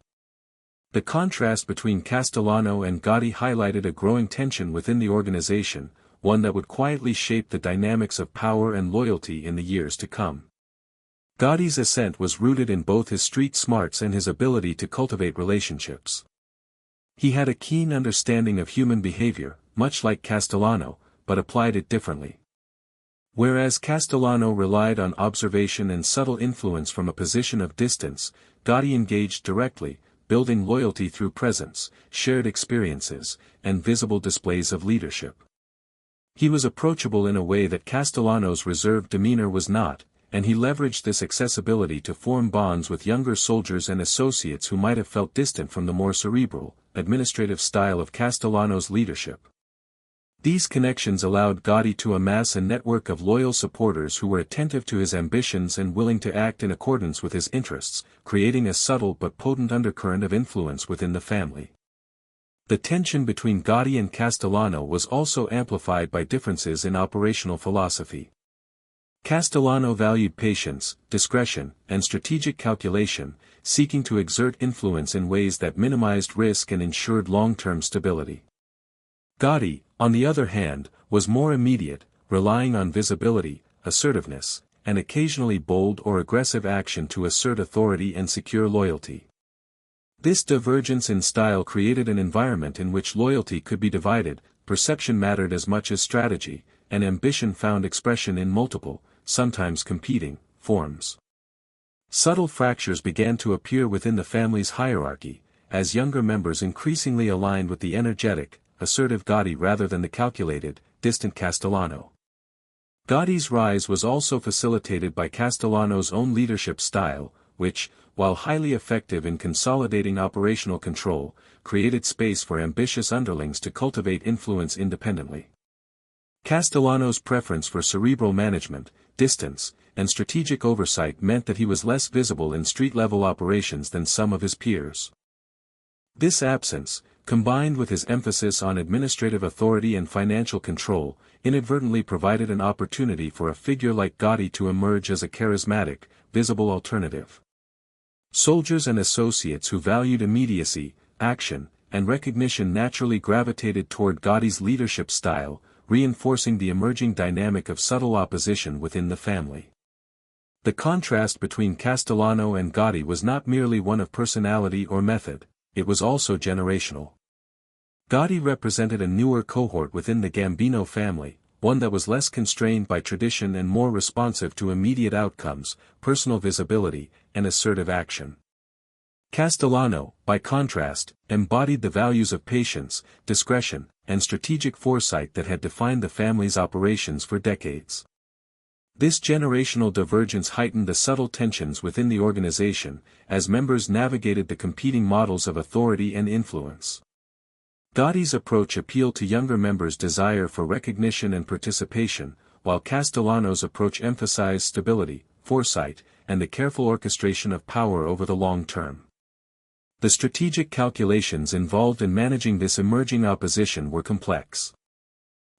A: The contrast between Castellano and Gotti highlighted a growing tension within the organization, one that would quietly shape the dynamics of power and loyalty in the years to come. Gotti's ascent was rooted in both his street smarts and his ability to cultivate relationships. He had a keen understanding of human behavior, much like Castellano, but applied it differently. Whereas Castellano relied on observation and subtle influence from a position of distance, Gotti engaged directly, building loyalty through presence, shared experiences, and visible displays of leadership. He was approachable in a way that Castellano's reserved demeanor was not, and he leveraged this accessibility to form bonds with younger soldiers and associates who might have felt distant from the more cerebral, administrative style of Castellano's leadership. These connections allowed Gotti to amass a network of loyal supporters who were attentive to his ambitions and willing to act in accordance with his interests, creating a subtle but potent undercurrent of influence within the family. The tension between Gotti and Castellano was also amplified by differences in operational philosophy. Castellano valued patience, discretion, and strategic calculation, seeking to exert influence in ways that minimized risk and ensured long-term stability. Gotti, on the other hand, was more immediate, relying on visibility, assertiveness, and occasionally bold or aggressive action to assert authority and secure loyalty. This divergence in style created an environment in which loyalty could be divided, perception mattered as much as strategy, and ambition found expression in multiple, sometimes competing, forms. Subtle fractures began to appear within the family's hierarchy, as younger members increasingly aligned with the energetic, assertive Gotti rather than the calculated, distant Castellano. Gotti's rise was also facilitated by Castellano's own leadership style, which, while highly effective in consolidating operational control, created space for ambitious underlings to cultivate influence independently. Castellano's preference for cerebral management, distance, and strategic oversight meant that he was less visible in street-level operations than some of his peers. This absence, combined with his emphasis on administrative authority and financial control, inadvertently provided an opportunity for a figure like Gotti to emerge as a charismatic, visible alternative. Soldiers and associates who valued immediacy, action, and recognition naturally gravitated toward Gotti's leadership style, reinforcing the emerging dynamic of subtle opposition within the family. The contrast between Castellano and Gotti was not merely one of personality or method, it was also generational. Gotti represented a newer cohort within the Gambino family, one that was less constrained by tradition and more responsive to immediate outcomes, personal visibility, and assertive action. Castellano, by contrast, embodied the values of patience, discretion, and strategic foresight that had defined the family's operations for decades. This generational divergence heightened the subtle tensions within the organization, as members navigated the competing models of authority and influence. Gotti's approach appealed to younger members' desire for recognition and participation, while Castellano's approach emphasized stability, foresight, and the careful orchestration of power over the long term. The strategic calculations involved in managing this emerging opposition were complex.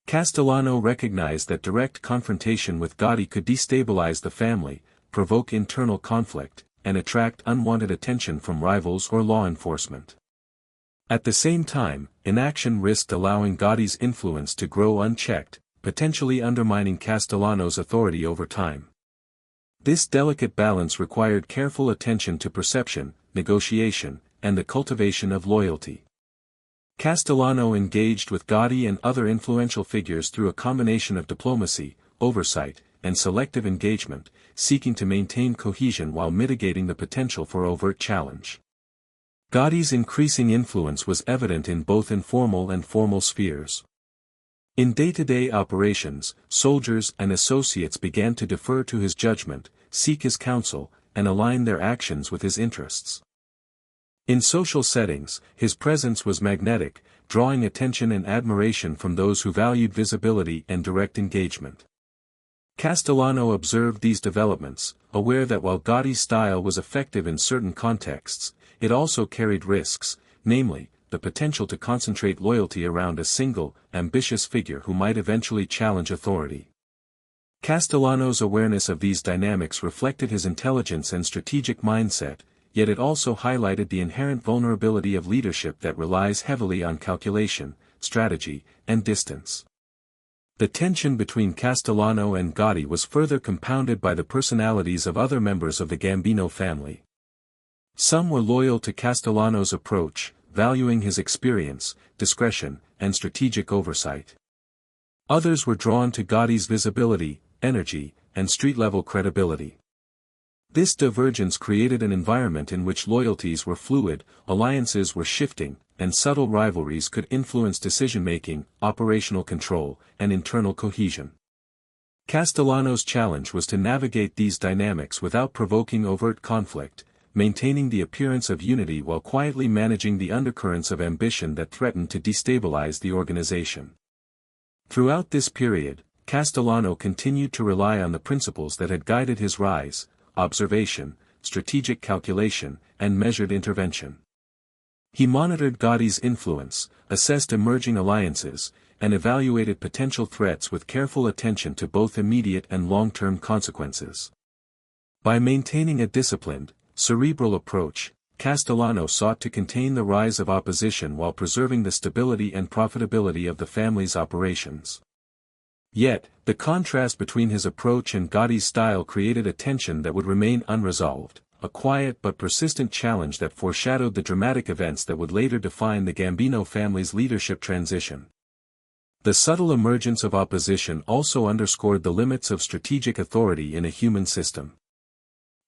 A: Castellano recognized that direct confrontation with Gotti could destabilize the family, provoke internal conflict, and attract unwanted attention from rivals or law enforcement. At the same time, inaction risked allowing Gotti's influence to grow unchecked, potentially undermining Castellano's authority over time. This delicate balance required careful attention to perception, negotiation, and the cultivation of loyalty. Castellano engaged with Gotti and other influential figures through a combination of diplomacy, oversight, and selective engagement, seeking to maintain cohesion while mitigating the potential for overt challenge. Gotti's increasing influence was evident in both informal and formal spheres. In day-to-day operations, soldiers and associates began to defer to his judgment, seek his counsel, and align their actions with his interests. In social settings, his presence was magnetic, drawing attention and admiration from those who valued visibility and direct engagement. Castellano observed these developments, aware that while Gotti's style was effective in certain contexts, it also carried risks, namely, the potential to concentrate loyalty around a single, ambitious figure who might eventually challenge authority. Castellano's awareness of these dynamics reflected his intelligence and strategic mindset, yet it also highlighted the inherent vulnerability of leadership that relies heavily on calculation, strategy, and distance. The tension between Castellano and Gotti was further compounded by the personalities of other members of the Gambino family. Some were loyal to Castellano's approach, valuing his experience, discretion, and strategic oversight. Others were drawn to Gotti's visibility, energy, and street-level credibility. This divergence created an environment in which loyalties were fluid, alliances were shifting, and subtle rivalries could influence decision-making, operational control, and internal cohesion. Castellano's challenge was to navigate these dynamics without provoking overt conflict, maintaining the appearance of unity while quietly managing the undercurrents of ambition that threatened to destabilize the organization. Throughout this period, Castellano continued to rely on the principles that had guided his rise: observation, strategic calculation, and measured intervention. He monitored Gotti's influence, assessed emerging alliances, and evaluated potential threats with careful attention to both immediate and long-term consequences. By maintaining a disciplined, cerebral approach, Castellano sought to contain the rise of opposition while preserving the stability and profitability of the family's operations. Yet, the contrast between his approach and Gotti's style created a tension that would remain unresolved, a quiet but persistent challenge that foreshadowed the dramatic events that would later define the Gambino family's leadership transition. The subtle emergence of opposition also underscored the limits of strategic authority in a human system.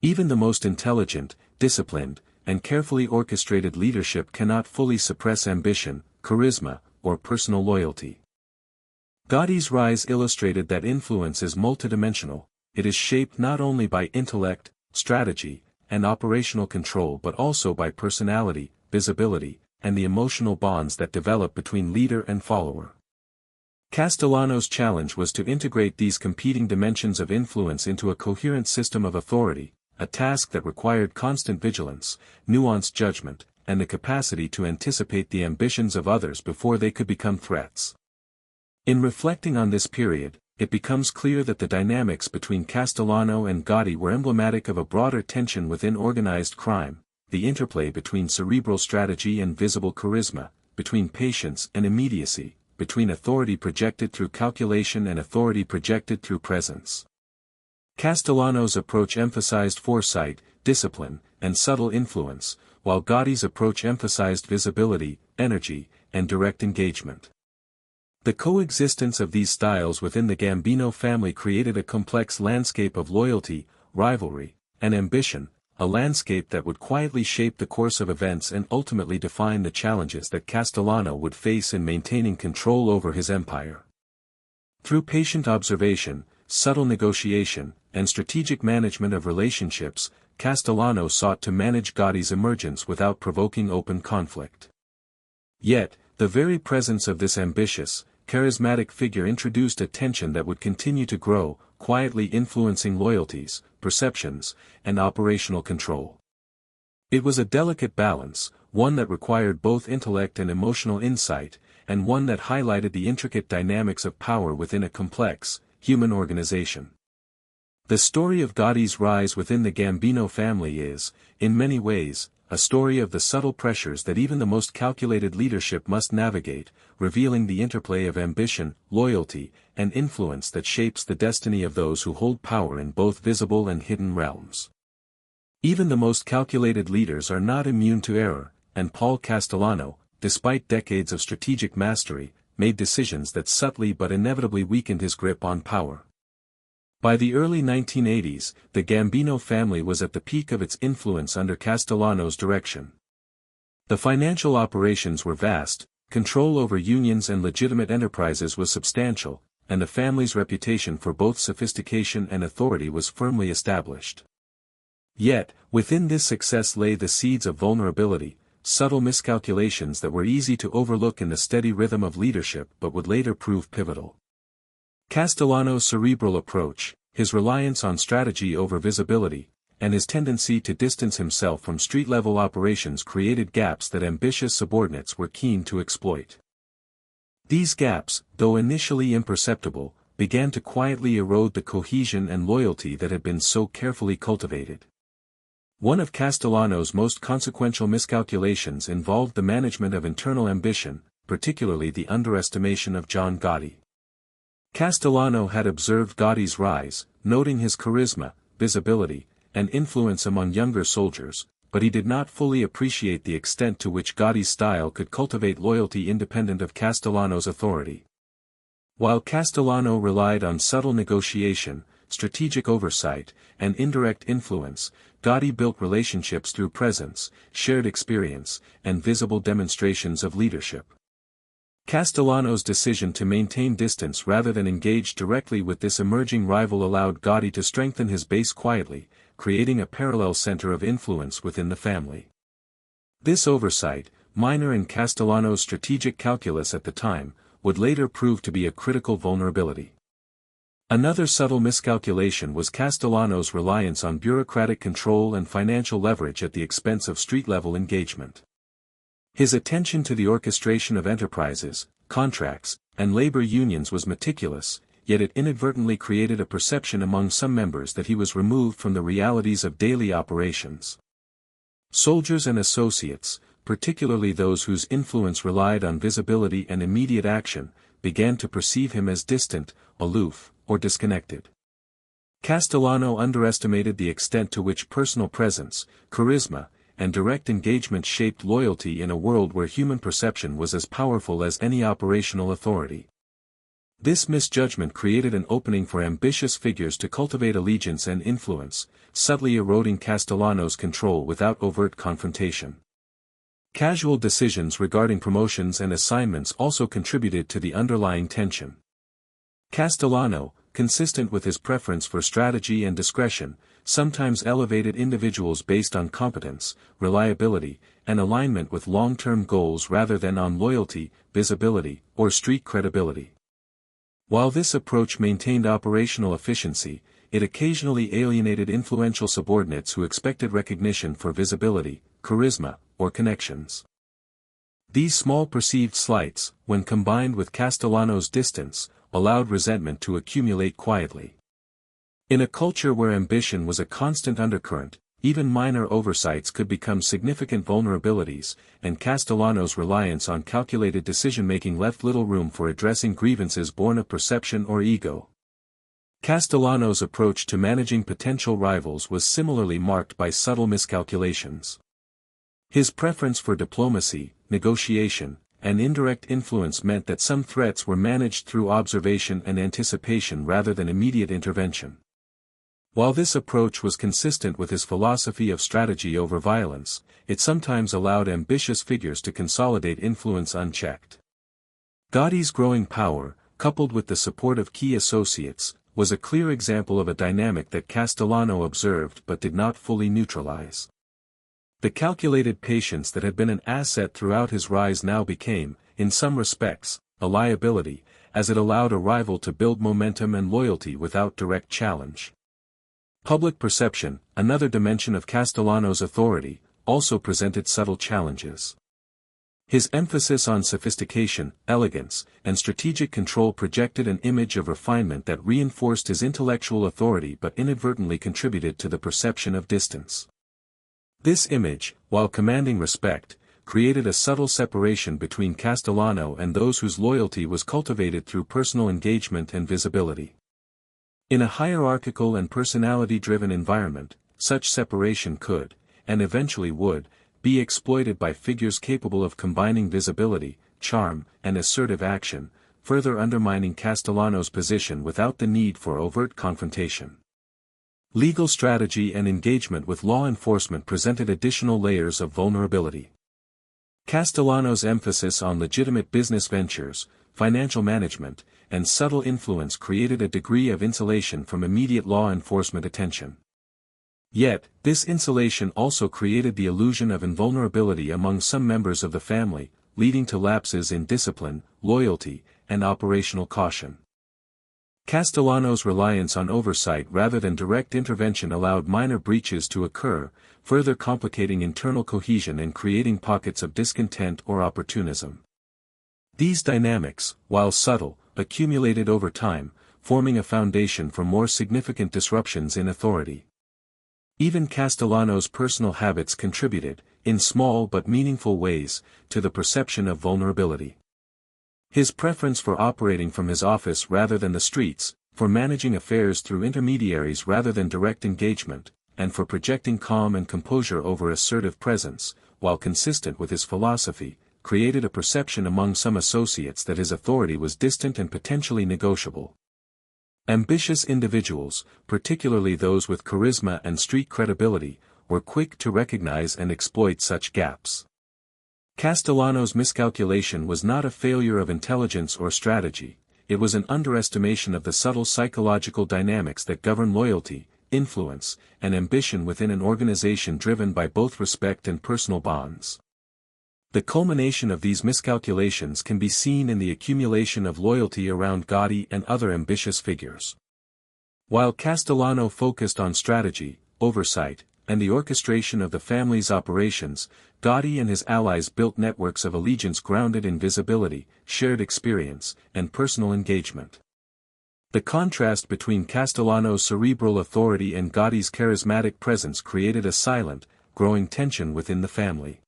A: Even the most intelligent, disciplined, and carefully orchestrated leadership cannot fully suppress ambition, charisma, or personal loyalty. Gotti's rise illustrated that influence is multidimensional. It is shaped not only by intellect, strategy, and operational control but also by personality, visibility, and the emotional bonds that develop between leader and follower. Castellano's challenge was to integrate these competing dimensions of influence into a coherent system of authority, a task that required constant vigilance, nuanced judgment, and the capacity to anticipate the ambitions of others before they could become threats. In reflecting on this period, it becomes clear that the dynamics between Castellano and Gotti were emblematic of a broader tension within organized crime, the interplay between cerebral strategy and visible charisma, between patience and immediacy, between authority projected through calculation and authority projected through presence. Castellano's approach emphasized foresight, discipline, and subtle influence, while Gotti's approach emphasized visibility, energy, and direct engagement. The coexistence of these styles within the Gambino family created a complex landscape of loyalty, rivalry, and ambition, a landscape that would quietly shape the course of events and ultimately define the challenges that Castellano would face in maintaining control over his empire. Through patient observation, subtle negotiation, and strategic management of relationships, Castellano sought to manage Gotti's emergence without provoking open conflict. Yet, the very presence of this ambitious, charismatic figure introduced a tension that would continue to grow, quietly influencing loyalties, perceptions, and operational control. It was a delicate balance, one that required both intellect and emotional insight, and one that highlighted the intricate dynamics of power within a complex, human organization. The story of Gotti's rise within the Gambino family is, in many ways, a story of the subtle pressures that even the most calculated leadership must navigate, revealing the interplay of ambition, loyalty, and influence that shapes the destiny of those who hold power in both visible and hidden realms. Even the most calculated leaders are not immune to error, and Paul Castellano, despite decades of strategic mastery, made decisions that subtly but inevitably weakened his grip on power. By the early 1980s, the Gambino family was at the peak of its influence under Castellano's direction. The financial operations were vast, control over unions and legitimate enterprises was substantial, and the family's reputation for both sophistication and authority was firmly established. Yet, within this success lay the seeds of vulnerability, subtle miscalculations that were easy to overlook in the steady rhythm of leadership but would later prove pivotal. Castellano's cerebral approach, his reliance on strategy over visibility, and his tendency to distance himself from street-level operations created gaps that ambitious subordinates were keen to exploit. These gaps, though initially imperceptible, began to quietly erode the cohesion and loyalty that had been so carefully cultivated. One of Castellano's most consequential miscalculations involved the management of internal ambition, particularly the underestimation of John Gotti. Castellano had observed Gotti's rise, noting his charisma, visibility, and influence among younger soldiers, but he did not fully appreciate the extent to which Gotti's style could cultivate loyalty independent of Castellano's authority. While Castellano relied on subtle negotiation, strategic oversight, and indirect influence, Gotti built relationships through presence, shared experience, and visible demonstrations of leadership. Castellano's decision to maintain distance rather than engage directly with this emerging rival allowed Gotti to strengthen his base quietly, creating a parallel center of influence within the family. This oversight, minor in Castellano's strategic calculus at the time, would later prove to be a critical vulnerability. Another subtle miscalculation was Castellano's reliance on bureaucratic control and financial leverage at the expense of street-level engagement. His attention to the orchestration of enterprises, contracts, and labor unions was meticulous, yet it inadvertently created a perception among some members that he was removed from the realities of daily operations. Soldiers and associates, particularly those whose influence relied on visibility and immediate action, began to perceive him as distant, aloof, or disconnected. Castellano underestimated the extent to which personal presence, charisma, and direct engagement shaped loyalty in a world where human perception was as powerful as any operational authority. This misjudgment created an opening for ambitious figures to cultivate allegiance and influence, subtly eroding Castellano's control without overt confrontation. Casual decisions regarding promotions and assignments also contributed to the underlying tension. Castellano, consistent with his preference for strategy and discretion, sometimes elevated individuals based on competence, reliability, and alignment with long-term goals rather than on loyalty, visibility, or street credibility. While this approach maintained operational efficiency, it occasionally alienated influential subordinates who expected recognition for visibility, charisma, or connections. These small perceived slights, when combined with Castellano's distance, allowed resentment to accumulate quietly. In a culture where ambition was a constant undercurrent, even minor oversights could become significant vulnerabilities, and Castellano's reliance on calculated decision-making left little room for addressing grievances born of perception or ego. Castellano's approach to managing potential rivals was similarly marked by subtle miscalculations. His preference for diplomacy, negotiation, and indirect influence meant that some threats were managed through observation and anticipation rather than immediate intervention. While this approach was consistent with his philosophy of strategy over violence, it sometimes allowed ambitious figures to consolidate influence unchecked. Gotti's growing power, coupled with the support of key associates, was a clear example of a dynamic that Castellano observed but did not fully neutralize. The calculated patience that had been an asset throughout his rise now became, in some respects, a liability, as it allowed a rival to build momentum and loyalty without direct challenge. Public perception, another dimension of Castellano's authority, also presented subtle challenges. His emphasis on sophistication, elegance, and strategic control projected an image of refinement that reinforced his intellectual authority but inadvertently contributed to the perception of distance. This image, while commanding respect, created a subtle separation between Castellano and those whose loyalty was cultivated through personal engagement and visibility. In a hierarchical and personality-driven environment, such separation could, and eventually would, be exploited by figures capable of combining visibility, charm, and assertive action, further undermining Castellano's position without the need for overt confrontation. Legal strategy and engagement with law enforcement presented additional layers of vulnerability. Castellano's emphasis on legitimate business ventures, financial management, and subtle influence created a degree of insulation from immediate law enforcement attention. Yet, this insulation also created the illusion of invulnerability among some members of the family, leading to lapses in discipline, loyalty, and operational caution. Castellano's reliance on oversight rather than direct intervention allowed minor breaches to occur, further complicating internal cohesion and creating pockets of discontent or opportunism. These dynamics, while subtle, accumulated over time, forming a foundation for more significant disruptions in authority. Even Castellano's personal habits contributed, in small but meaningful ways, to the perception of vulnerability. His preference for operating from his office rather than the streets, for managing affairs through intermediaries rather than direct engagement, and for projecting calm and composure over assertive presence, while consistent with his philosophy, created a perception among some associates that his authority was distant and potentially negotiable. Ambitious individuals, particularly those with charisma and street credibility, were quick to recognize and exploit such gaps. Castellano's miscalculation was not a failure of intelligence or strategy, it was an underestimation of the subtle psychological dynamics that govern loyalty, influence, and ambition within an organization driven by both respect and personal bonds. The culmination of these miscalculations can be seen in the accumulation of loyalty around Gotti and other ambitious figures. While Castellano focused on strategy, oversight, and the orchestration of the family's operations, Gotti and his allies built networks of allegiance grounded in visibility, shared experience, and personal engagement. The contrast between Castellano's cerebral authority and Gotti's charismatic presence created a silent, growing tension within the family.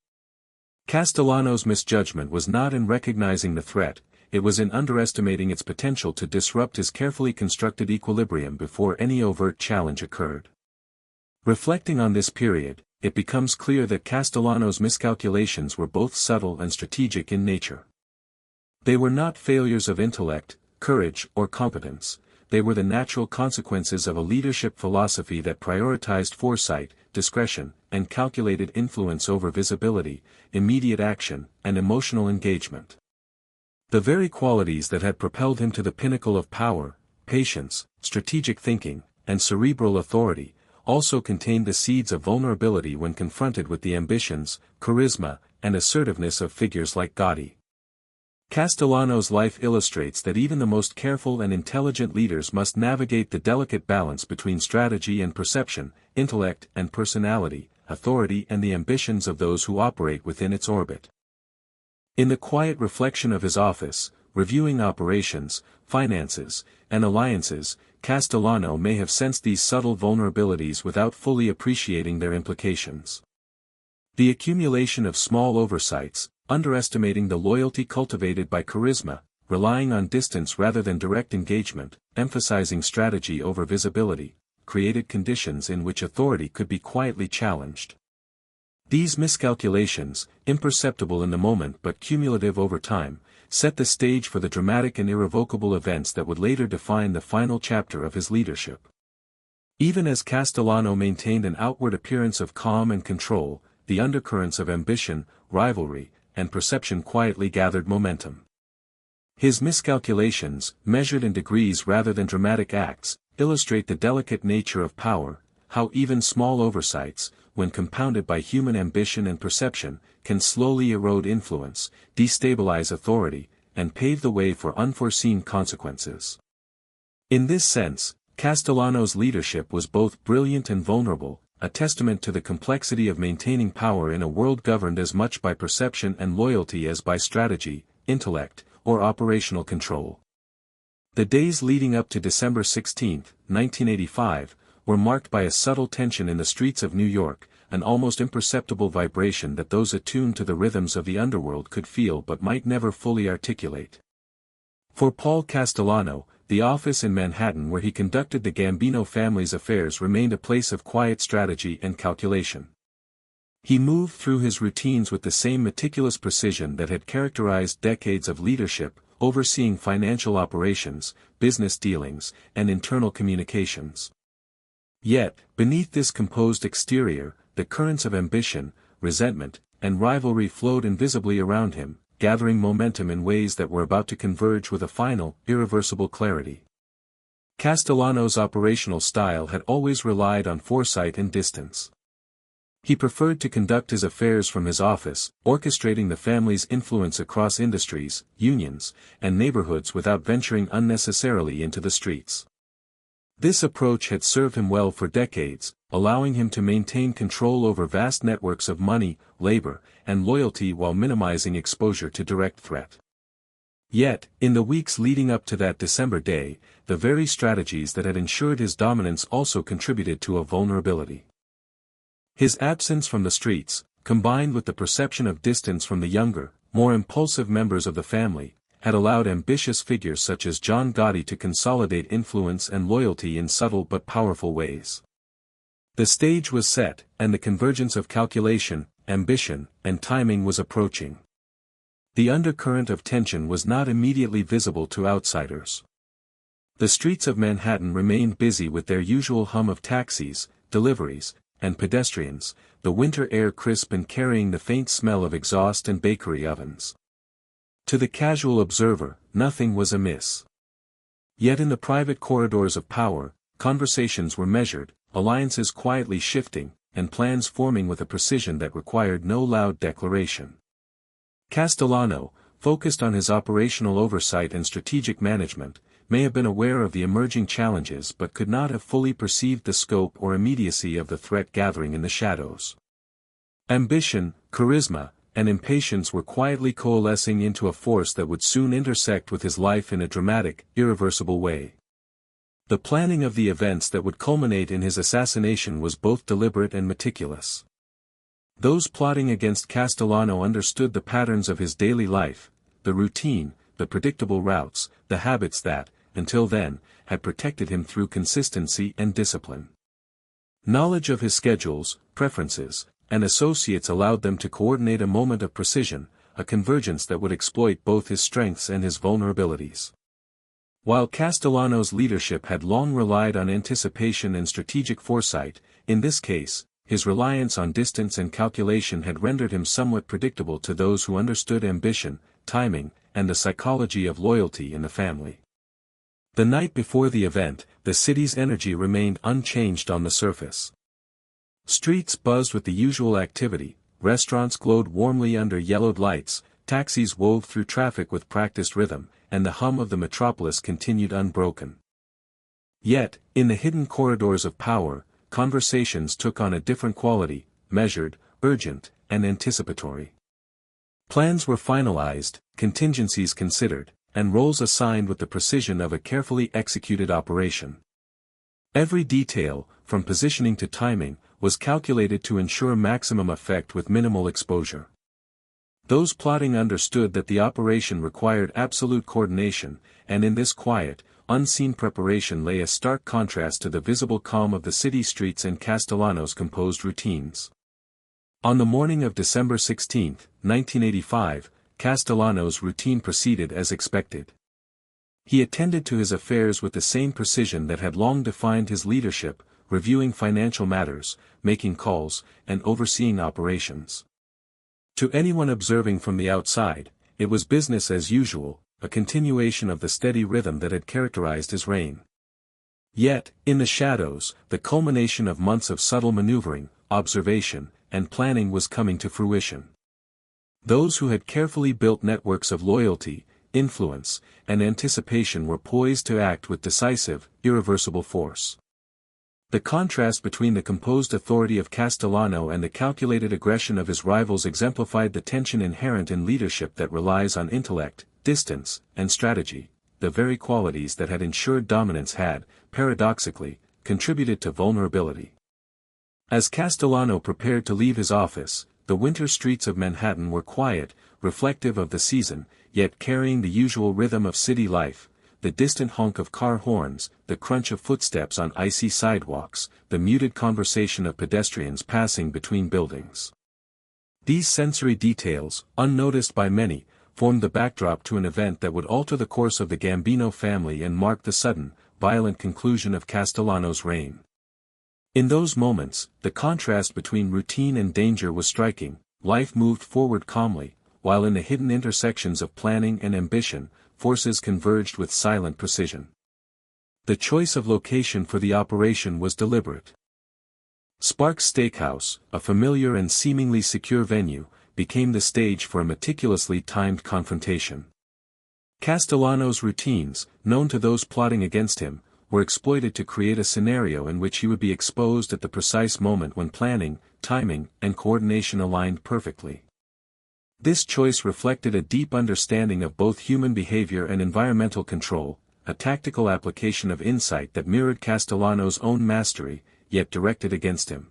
A: Castellano's misjudgment was not in recognizing the threat, it was in underestimating its potential to disrupt his carefully constructed equilibrium before any overt challenge occurred. Reflecting on this period, it becomes clear that Castellano's miscalculations were both subtle and strategic in nature. They were not failures of intellect, courage, or competence. They were the natural consequences of a leadership philosophy that prioritized foresight, discretion, and calculated influence over visibility, immediate action, and emotional engagement. The very qualities that had propelled him to the pinnacle of power, patience, strategic thinking, and cerebral authority, also contained the seeds of vulnerability when confronted with the ambitions, charisma, and assertiveness of figures like Gotti. Castellano's life illustrates that even the most careful and intelligent leaders must navigate the delicate balance between strategy and perception, intellect and personality, authority and the ambitions of those who operate within its orbit. In the quiet reflection of his office, reviewing operations, finances, and alliances, Castellano may have sensed these subtle vulnerabilities without fully appreciating their implications. The accumulation of small oversights, underestimating the loyalty cultivated by charisma, relying on distance rather than direct engagement, emphasizing strategy over visibility, created conditions in which authority could be quietly challenged. These miscalculations, imperceptible in the moment but cumulative over time, set the stage for the dramatic and irrevocable events that would later define the final chapter of his leadership. Even as Castellano maintained an outward appearance of calm and control, the undercurrents of ambition, rivalry, and perception quietly gathered momentum. His miscalculations, measured in degrees rather than dramatic acts, illustrate the delicate nature of power, how even small oversights, when compounded by human ambition and perception, can slowly erode influence, destabilize authority, and pave the way for unforeseen consequences. In this sense, Castellano's leadership was both brilliant and vulnerable, a testament to the complexity of maintaining power in a world governed as much by perception and loyalty as by strategy, intellect, or operational control. The days leading up to December 16, 1985, were marked by a subtle tension in the streets of New York, an almost imperceptible vibration that those attuned to the rhythms of the underworld could feel but might never fully articulate. For Paul Castellano, the office in Manhattan where he conducted the Gambino family's affairs remained a place of quiet strategy and calculation. He moved through his routines with the same meticulous precision that had characterized decades of leadership, overseeing financial operations, business dealings, and internal communications. Yet, beneath this composed exterior, the currents of ambition, resentment, and rivalry flowed invisibly around him, gathering momentum in ways that were about to converge with a final, irreversible clarity. Castellano's operational style had always relied on foresight and distance. He preferred to conduct his affairs from his office, orchestrating the family's influence across industries, unions, and neighborhoods without venturing unnecessarily into the streets. This approach had served him well for decades, allowing him to maintain control over vast networks of money, labor, and loyalty while minimizing exposure to direct threat. Yet, in the weeks leading up to that December day, the very strategies that had ensured his dominance also contributed to a vulnerability. His absence from the streets, combined with the perception of distance from the younger, more impulsive members of the family, had allowed ambitious figures such as John Gotti to consolidate influence and loyalty in subtle but powerful ways. The stage was set, and the convergence of calculation, ambition, and timing was approaching. The undercurrent of tension was not immediately visible to outsiders. The streets of Manhattan remained busy with their usual hum of taxis, deliveries, and pedestrians, the winter air crisp and carrying the faint smell of exhaust and bakery ovens. To the casual observer, nothing was amiss. Yet in the private corridors of power, conversations were measured, alliances quietly shifting, and plans forming with a precision that required no loud declaration. Castellano, focused on his operational oversight and strategic management, may have been aware of the emerging challenges but could not have fully perceived the scope or immediacy of the threat gathering in the shadows. Ambition, charisma, and impatience were quietly coalescing into a force that would soon intersect with his life in a dramatic, irreversible way. The planning of the events that would culminate in his assassination was both deliberate and meticulous. Those plotting against Castellano understood the patterns of his daily life, the routine, the predictable routes, the habits that, until then, had protected him through consistency and discipline. Knowledge of his schedules, preferences, and associates allowed them to coordinate a moment of precision, a convergence that would exploit both his strengths and his vulnerabilities. While Castellano's leadership had long relied on anticipation and strategic foresight, in this case, his reliance on distance and calculation had rendered him somewhat predictable to those who understood ambition, timing, and the psychology of loyalty in the family. The night before the event, the city's energy remained unchanged on the surface. Streets buzzed with the usual activity, restaurants glowed warmly under yellowed lights, taxis wove through traffic with practiced rhythm, and the hum of the metropolis continued unbroken. Yet, in the hidden corridors of power, conversations took on a different quality, measured, urgent, and anticipatory. Plans were finalized, contingencies considered, and roles assigned with the precision of a carefully executed operation. Every detail, from positioning to timing, was calculated to ensure maximum effect with minimal exposure. Those plotting understood that the operation required absolute coordination, and in this quiet, unseen preparation lay a stark contrast to the visible calm of the city streets and Castellano's composed routines. On the morning of December 16, 1985, Castellano's routine proceeded as expected. He attended to his affairs with the same precision that had long defined his leadership, reviewing financial matters, making calls, and overseeing operations. To anyone observing from the outside, it was business as usual, a continuation of the steady rhythm that had characterized his reign. Yet, in the shadows, the culmination of months of subtle maneuvering, observation, and planning was coming to fruition. Those who had carefully built networks of loyalty, influence, and anticipation were poised to act with decisive, irreversible force. The contrast between the composed authority of Castellano and the calculated aggression of his rivals exemplified the tension inherent in leadership that relies on intellect, distance, and strategy. The very qualities that had ensured dominance had, paradoxically, contributed to vulnerability. As Castellano prepared to leave his office, the winter streets of Manhattan were quiet, reflective of the season, yet carrying the usual rhythm of city life, the distant honk of car horns, the crunch of footsteps on icy sidewalks, the muted conversation of pedestrians passing between buildings. These sensory details, unnoticed by many, formed the backdrop to an event that would alter the course of the Gambino family and mark the sudden, violent conclusion of Castellano's reign. In those moments, the contrast between routine and danger was striking. Life moved forward calmly, while in the hidden intersections of planning and ambition, forces converged with silent precision. The choice of location for the operation was deliberate. Sparks Steakhouse, a familiar and seemingly secure venue, became the stage for a meticulously timed confrontation. Castellano's routines, known to those plotting against him, were exploited to create a scenario in which he would be exposed at the precise moment when planning, timing, and coordination aligned perfectly. This choice reflected a deep understanding of both human behavior and environmental control, a tactical application of insight that mirrored Castellano's own mastery, yet directed against him.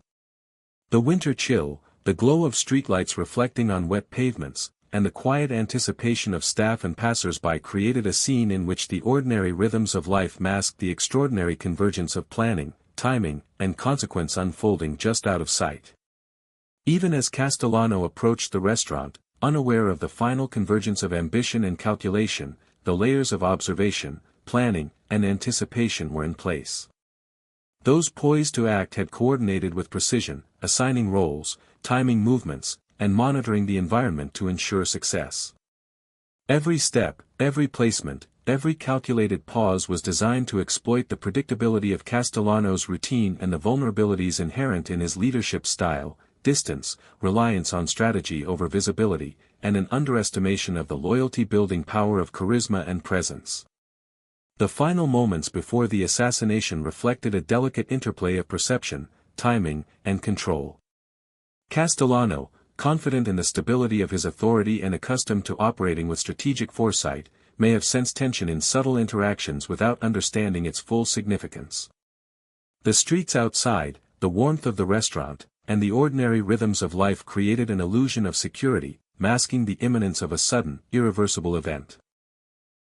A: The winter chill, the glow of streetlights reflecting on wet pavements, and the quiet anticipation of staff and passers-by created a scene in which the ordinary rhythms of life masked the extraordinary convergence of planning, timing, and consequence unfolding just out of sight. Even as Castellano approached the restaurant, unaware of the final convergence of ambition and calculation, the layers of observation, planning, and anticipation were in place. Those poised to act had coordinated with precision, assigning roles, timing movements, and monitoring the environment to ensure success. Every step, every placement, every calculated pause was designed to exploit the predictability of Castellano's routine and the vulnerabilities inherent in his leadership style, distance, reliance on strategy over visibility, and an underestimation of the loyalty-building power of charisma and presence. The final moments before the assassination reflected a delicate interplay of perception, timing, and control. Castellano, confident in the stability of his authority and accustomed to operating with strategic foresight, may have sensed tension in subtle interactions without understanding its full significance. The streets outside, the warmth of the restaurant, and the ordinary rhythms of life created an illusion of security, masking the imminence of a sudden, irreversible event.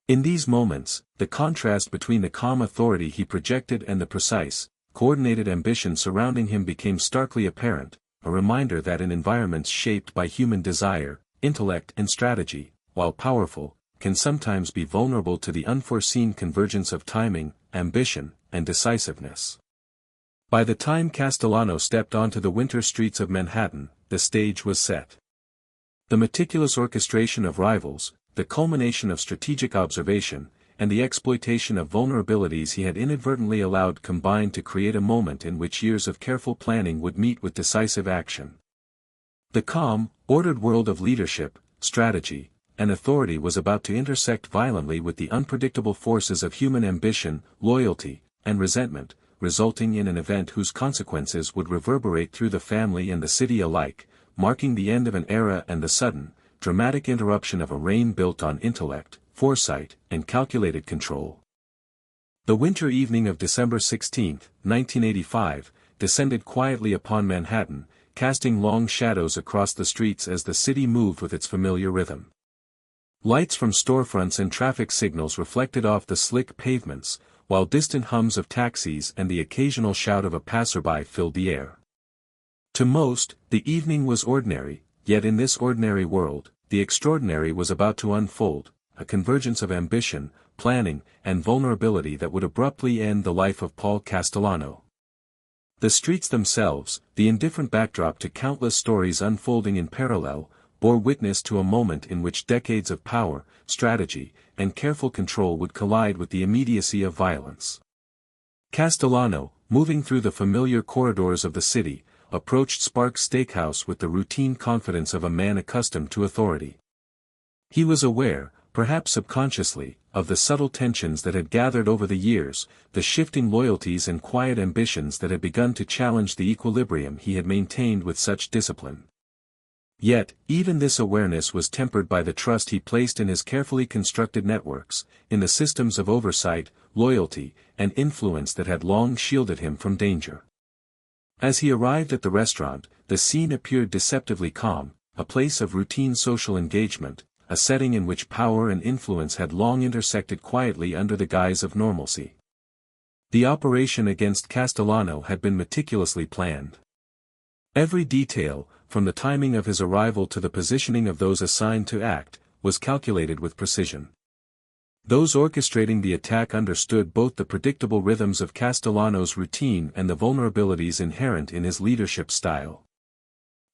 A: In these moments, the contrast between the calm authority he projected and the precise, coordinated ambition surrounding him became starkly apparent, a reminder that in environments shaped by human desire, intellect and strategy, while powerful, can sometimes be vulnerable to the unforeseen convergence of timing, ambition, and decisiveness. By the time Castellano stepped onto the winter streets of Manhattan, the stage was set. The meticulous orchestration of rivals, the culmination of strategic observation, and the exploitation of vulnerabilities he had inadvertently allowed combined to create a moment in which years of careful planning would meet with decisive action. The calm, ordered world of leadership, strategy, and authority was about to intersect violently with the unpredictable forces of human ambition, loyalty, and resentment, resulting in an event whose consequences would reverberate through the family and the city alike, marking the end of an era and the sudden, dramatic interruption of a reign built on intellect, foresight, and calculated control. The winter evening of December 16, 1985, descended quietly upon Manhattan, casting long shadows across the streets as the city moved with its familiar rhythm. Lights from storefronts and traffic signals reflected off the slick pavements, while distant hums of taxis and the occasional shout of a passerby filled the air. To most, the evening was ordinary, yet in this ordinary world, the extraordinary was about to unfold, a convergence of ambition, planning, and vulnerability that would abruptly end the life of Paul Castellano. The streets themselves, the indifferent backdrop to countless stories unfolding in parallel, bore witness to a moment in which decades of power, strategy, and careful control would collide with the immediacy of violence. Castellano, moving through the familiar corridors of the city, approached Sparks Steakhouse with the routine confidence of a man accustomed to authority. He was aware, perhaps subconsciously, of the subtle tensions that had gathered over the years, the shifting loyalties and quiet ambitions that had begun to challenge the equilibrium he had maintained with such discipline. Yet, even this awareness was tempered by the trust he placed in his carefully constructed networks, in the systems of oversight, loyalty, and influence that had long shielded him from danger. As he arrived at the restaurant, the scene appeared deceptively calm, a place of routine social engagement, a setting in which power and influence had long intersected quietly under the guise of normalcy. The operation against Castellano had been meticulously planned. Every detail, from the timing of his arrival to the positioning of those assigned to act, was calculated with precision. Those orchestrating the attack understood both the predictable rhythms of Castellano's routine and the vulnerabilities inherent in his leadership style.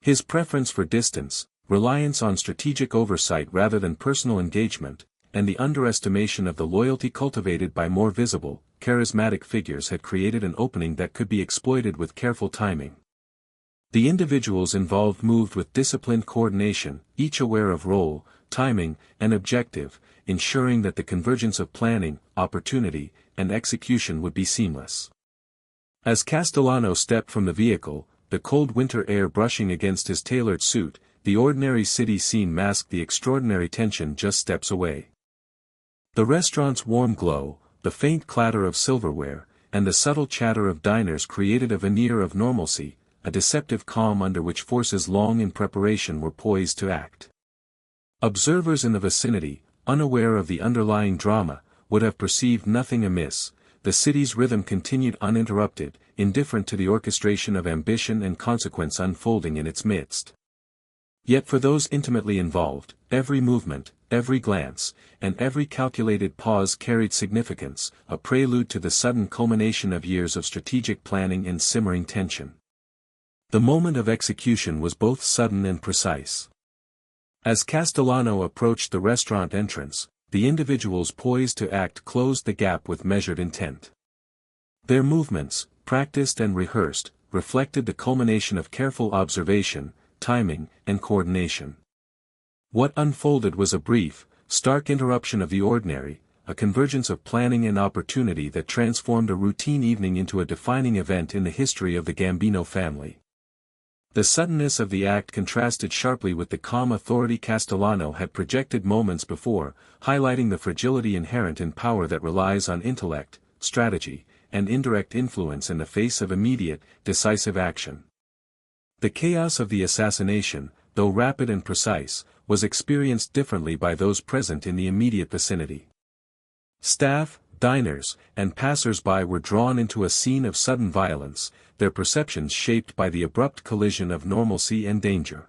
A: His preference for distance, reliance on strategic oversight rather than personal engagement, and the underestimation of the loyalty cultivated by more visible, charismatic figures had created an opening that could be exploited with careful timing. The individuals involved moved with disciplined coordination, each aware of role, timing, and objective, ensuring that the convergence of planning, opportunity, and execution would be seamless. As Castellano stepped from the vehicle, the cold winter air brushing against his tailored suit, the ordinary city scene masked the extraordinary tension just steps away. The restaurant's warm glow, the faint clatter of silverware, and the subtle chatter of diners created a veneer of normalcy, a deceptive calm under which forces long in preparation were poised to act. Observers in the vicinity, unaware of the underlying drama, would have perceived nothing amiss. The city's rhythm continued uninterrupted, indifferent to the orchestration of ambition and consequence unfolding in its midst. Yet for those intimately involved, every movement, every glance, and every calculated pause carried significance, a prelude to the sudden culmination of years of strategic planning and simmering tension. The moment of execution was both sudden and precise. As Castellano approached the restaurant entrance, the individuals poised to act closed the gap with measured intent. Their movements, practiced and rehearsed, reflected the culmination of careful observation, timing, and coordination. What unfolded was a brief, stark interruption of the ordinary, a convergence of planning and opportunity that transformed a routine evening into a defining event in the history of the Gambino family. The suddenness of the act contrasted sharply with the calm authority Castellano had projected moments before, highlighting the fragility inherent in power that relies on intellect, strategy, and indirect influence in the face of immediate, decisive action. The chaos of the assassination, though rapid and precise, was experienced differently by those present in the immediate vicinity. Staff, diners, and passers-by were drawn into a scene of sudden violence, their perceptions shaped by the abrupt collision of normalcy and danger.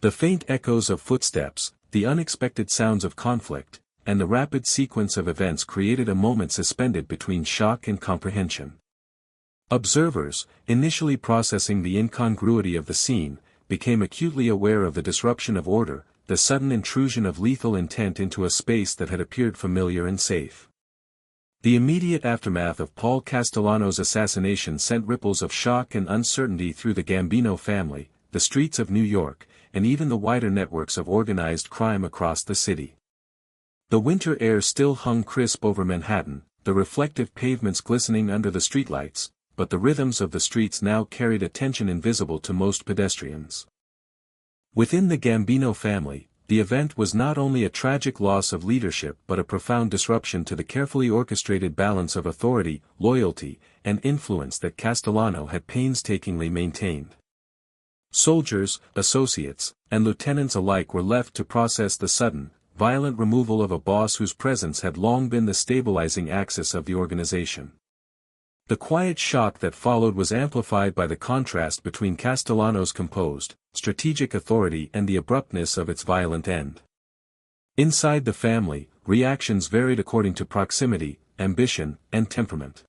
A: The faint echoes of footsteps, the unexpected sounds of conflict, and the rapid sequence of events created a moment suspended between shock and comprehension. Observers, initially processing the incongruity of the scene, became acutely aware of the disruption of order, the sudden intrusion of lethal intent into a space that had appeared familiar and safe. The immediate aftermath of Paul Castellano's assassination sent ripples of shock and uncertainty through the Gambino family, the streets of New York, and even the wider networks of organized crime across the city. The winter air still hung crisp over Manhattan, the reflective pavements glistening under the streetlights, but the rhythms of the streets now carried a tension invisible to most pedestrians. Within the Gambino family, the event was not only a tragic loss of leadership but a profound disruption to the carefully orchestrated balance of authority, loyalty, and influence that Castellano had painstakingly maintained. Soldiers, associates, and lieutenants alike were left to process the sudden, violent removal of a boss whose presence had long been the stabilizing axis of the organization. The quiet shock that followed was amplified by the contrast between Castellano's composed, strategic authority and the abruptness of its violent end. Inside the family, reactions varied according to proximity, ambition, and temperament.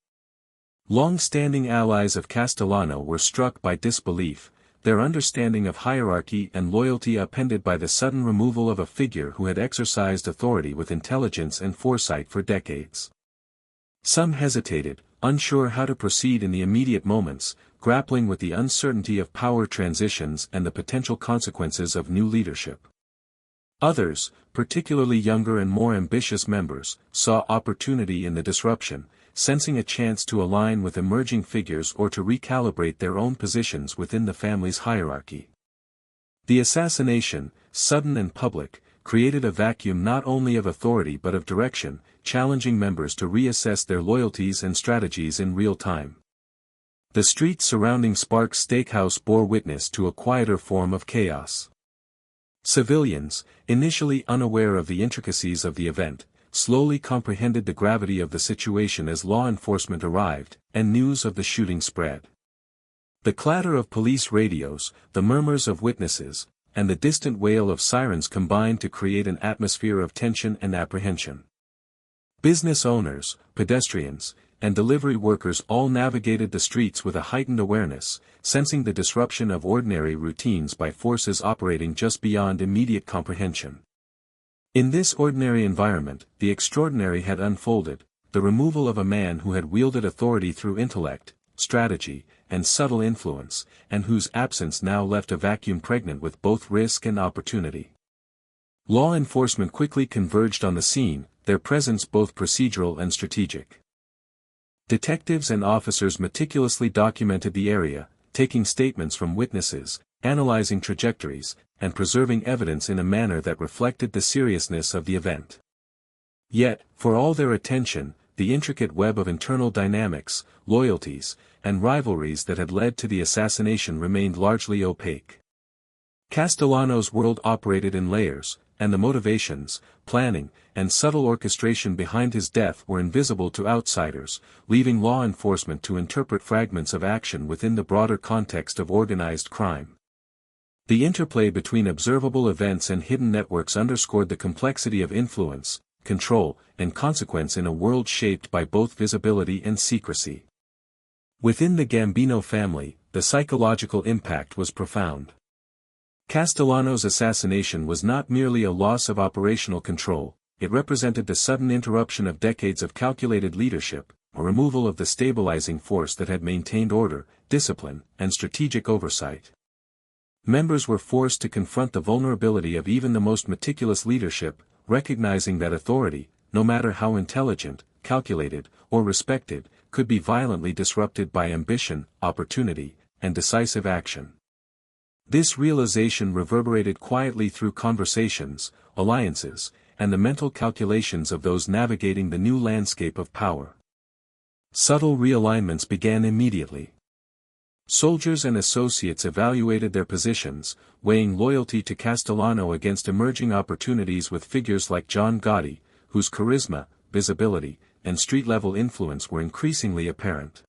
A: Long-standing allies of Castellano were struck by disbelief, their understanding of hierarchy and loyalty upended by the sudden removal of a figure who had exercised authority with intelligence and foresight for decades. Some hesitated, unsure how to proceed in the immediate moments, grappling with the uncertainty of power transitions and the potential consequences of new leadership. Others, particularly younger and more ambitious members, saw opportunity in the disruption, sensing a chance to align with emerging figures or to recalibrate their own positions within the family's hierarchy. The assassination, sudden and public, created a vacuum not only of authority but of direction, challenging members to reassess their loyalties and strategies in real time. The streets surrounding Sparks Steakhouse bore witness to a quieter form of chaos. Civilians, initially unaware of the intricacies of the event, slowly comprehended the gravity of the situation as law enforcement arrived, and news of the shooting spread. The clatter of police radios, the murmurs of witnesses, and the distant wail of sirens combined to create an atmosphere of tension and apprehension. Business owners, pedestrians, and delivery workers all navigated the streets with a heightened awareness, sensing the disruption of ordinary routines by forces operating just beyond immediate comprehension. In this ordinary environment, the extraordinary had unfolded, the removal of a man who had wielded authority through intellect, strategy, and subtle influence, and whose absence now left a vacuum pregnant with both risk and opportunity. Law enforcement quickly converged on the scene, their presence both procedural and strategic. Detectives and officers meticulously documented the area, taking statements from witnesses, analyzing trajectories, and preserving evidence in a manner that reflected the seriousness of the event. Yet, for all their attention, the intricate web of internal dynamics, loyalties, and rivalries that had led to the assassination remained largely opaque. Castellano's world operated in layers, and the motivations, planning, and subtle orchestration behind his death were invisible to outsiders, leaving law enforcement to interpret fragments of action within the broader context of organized crime. The interplay between observable events and hidden networks underscored the complexity of influence, control, and consequence in a world shaped by both visibility and secrecy. Within the Gambino family, the psychological impact was profound. Castellano's assassination was not merely a loss of operational control, it represented the sudden interruption of decades of calculated leadership, a removal of the stabilizing force that had maintained order, discipline, and strategic oversight. Members were forced to confront the vulnerability of even the most meticulous leadership, recognizing that authority, no matter how intelligent, calculated, or respected, could be violently disrupted by ambition, opportunity, and decisive action. This realization reverberated quietly through conversations, alliances, and the mental calculations of those navigating the new landscape of power. Subtle realignments began immediately. Soldiers and associates evaluated their positions, weighing loyalty to Castellano against emerging opportunities with figures like John Gotti, whose charisma, visibility, and street-level influence were increasingly apparent.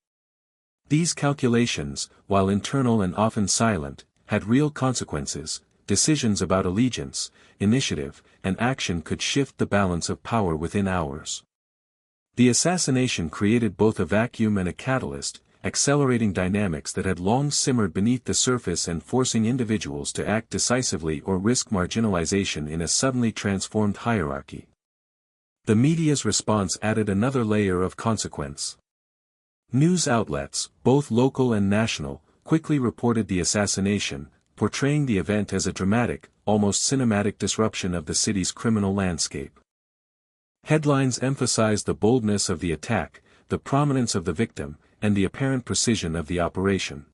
A: These calculations, while internal and often silent, had real consequences, decisions about allegiance, initiative, and action could shift the balance of power within hours. The assassination created both a vacuum and a catalyst, accelerating dynamics that had long simmered beneath the surface and forcing individuals to act decisively or risk marginalization in a suddenly transformed hierarchy. The media's response added another layer of consequence. News outlets, both local and national, quickly reported the assassination, portraying the event as a dramatic, almost cinematic disruption of the city's criminal landscape. Headlines emphasized the boldness of the attack, the prominence of the victim, and the apparent precision of the operation.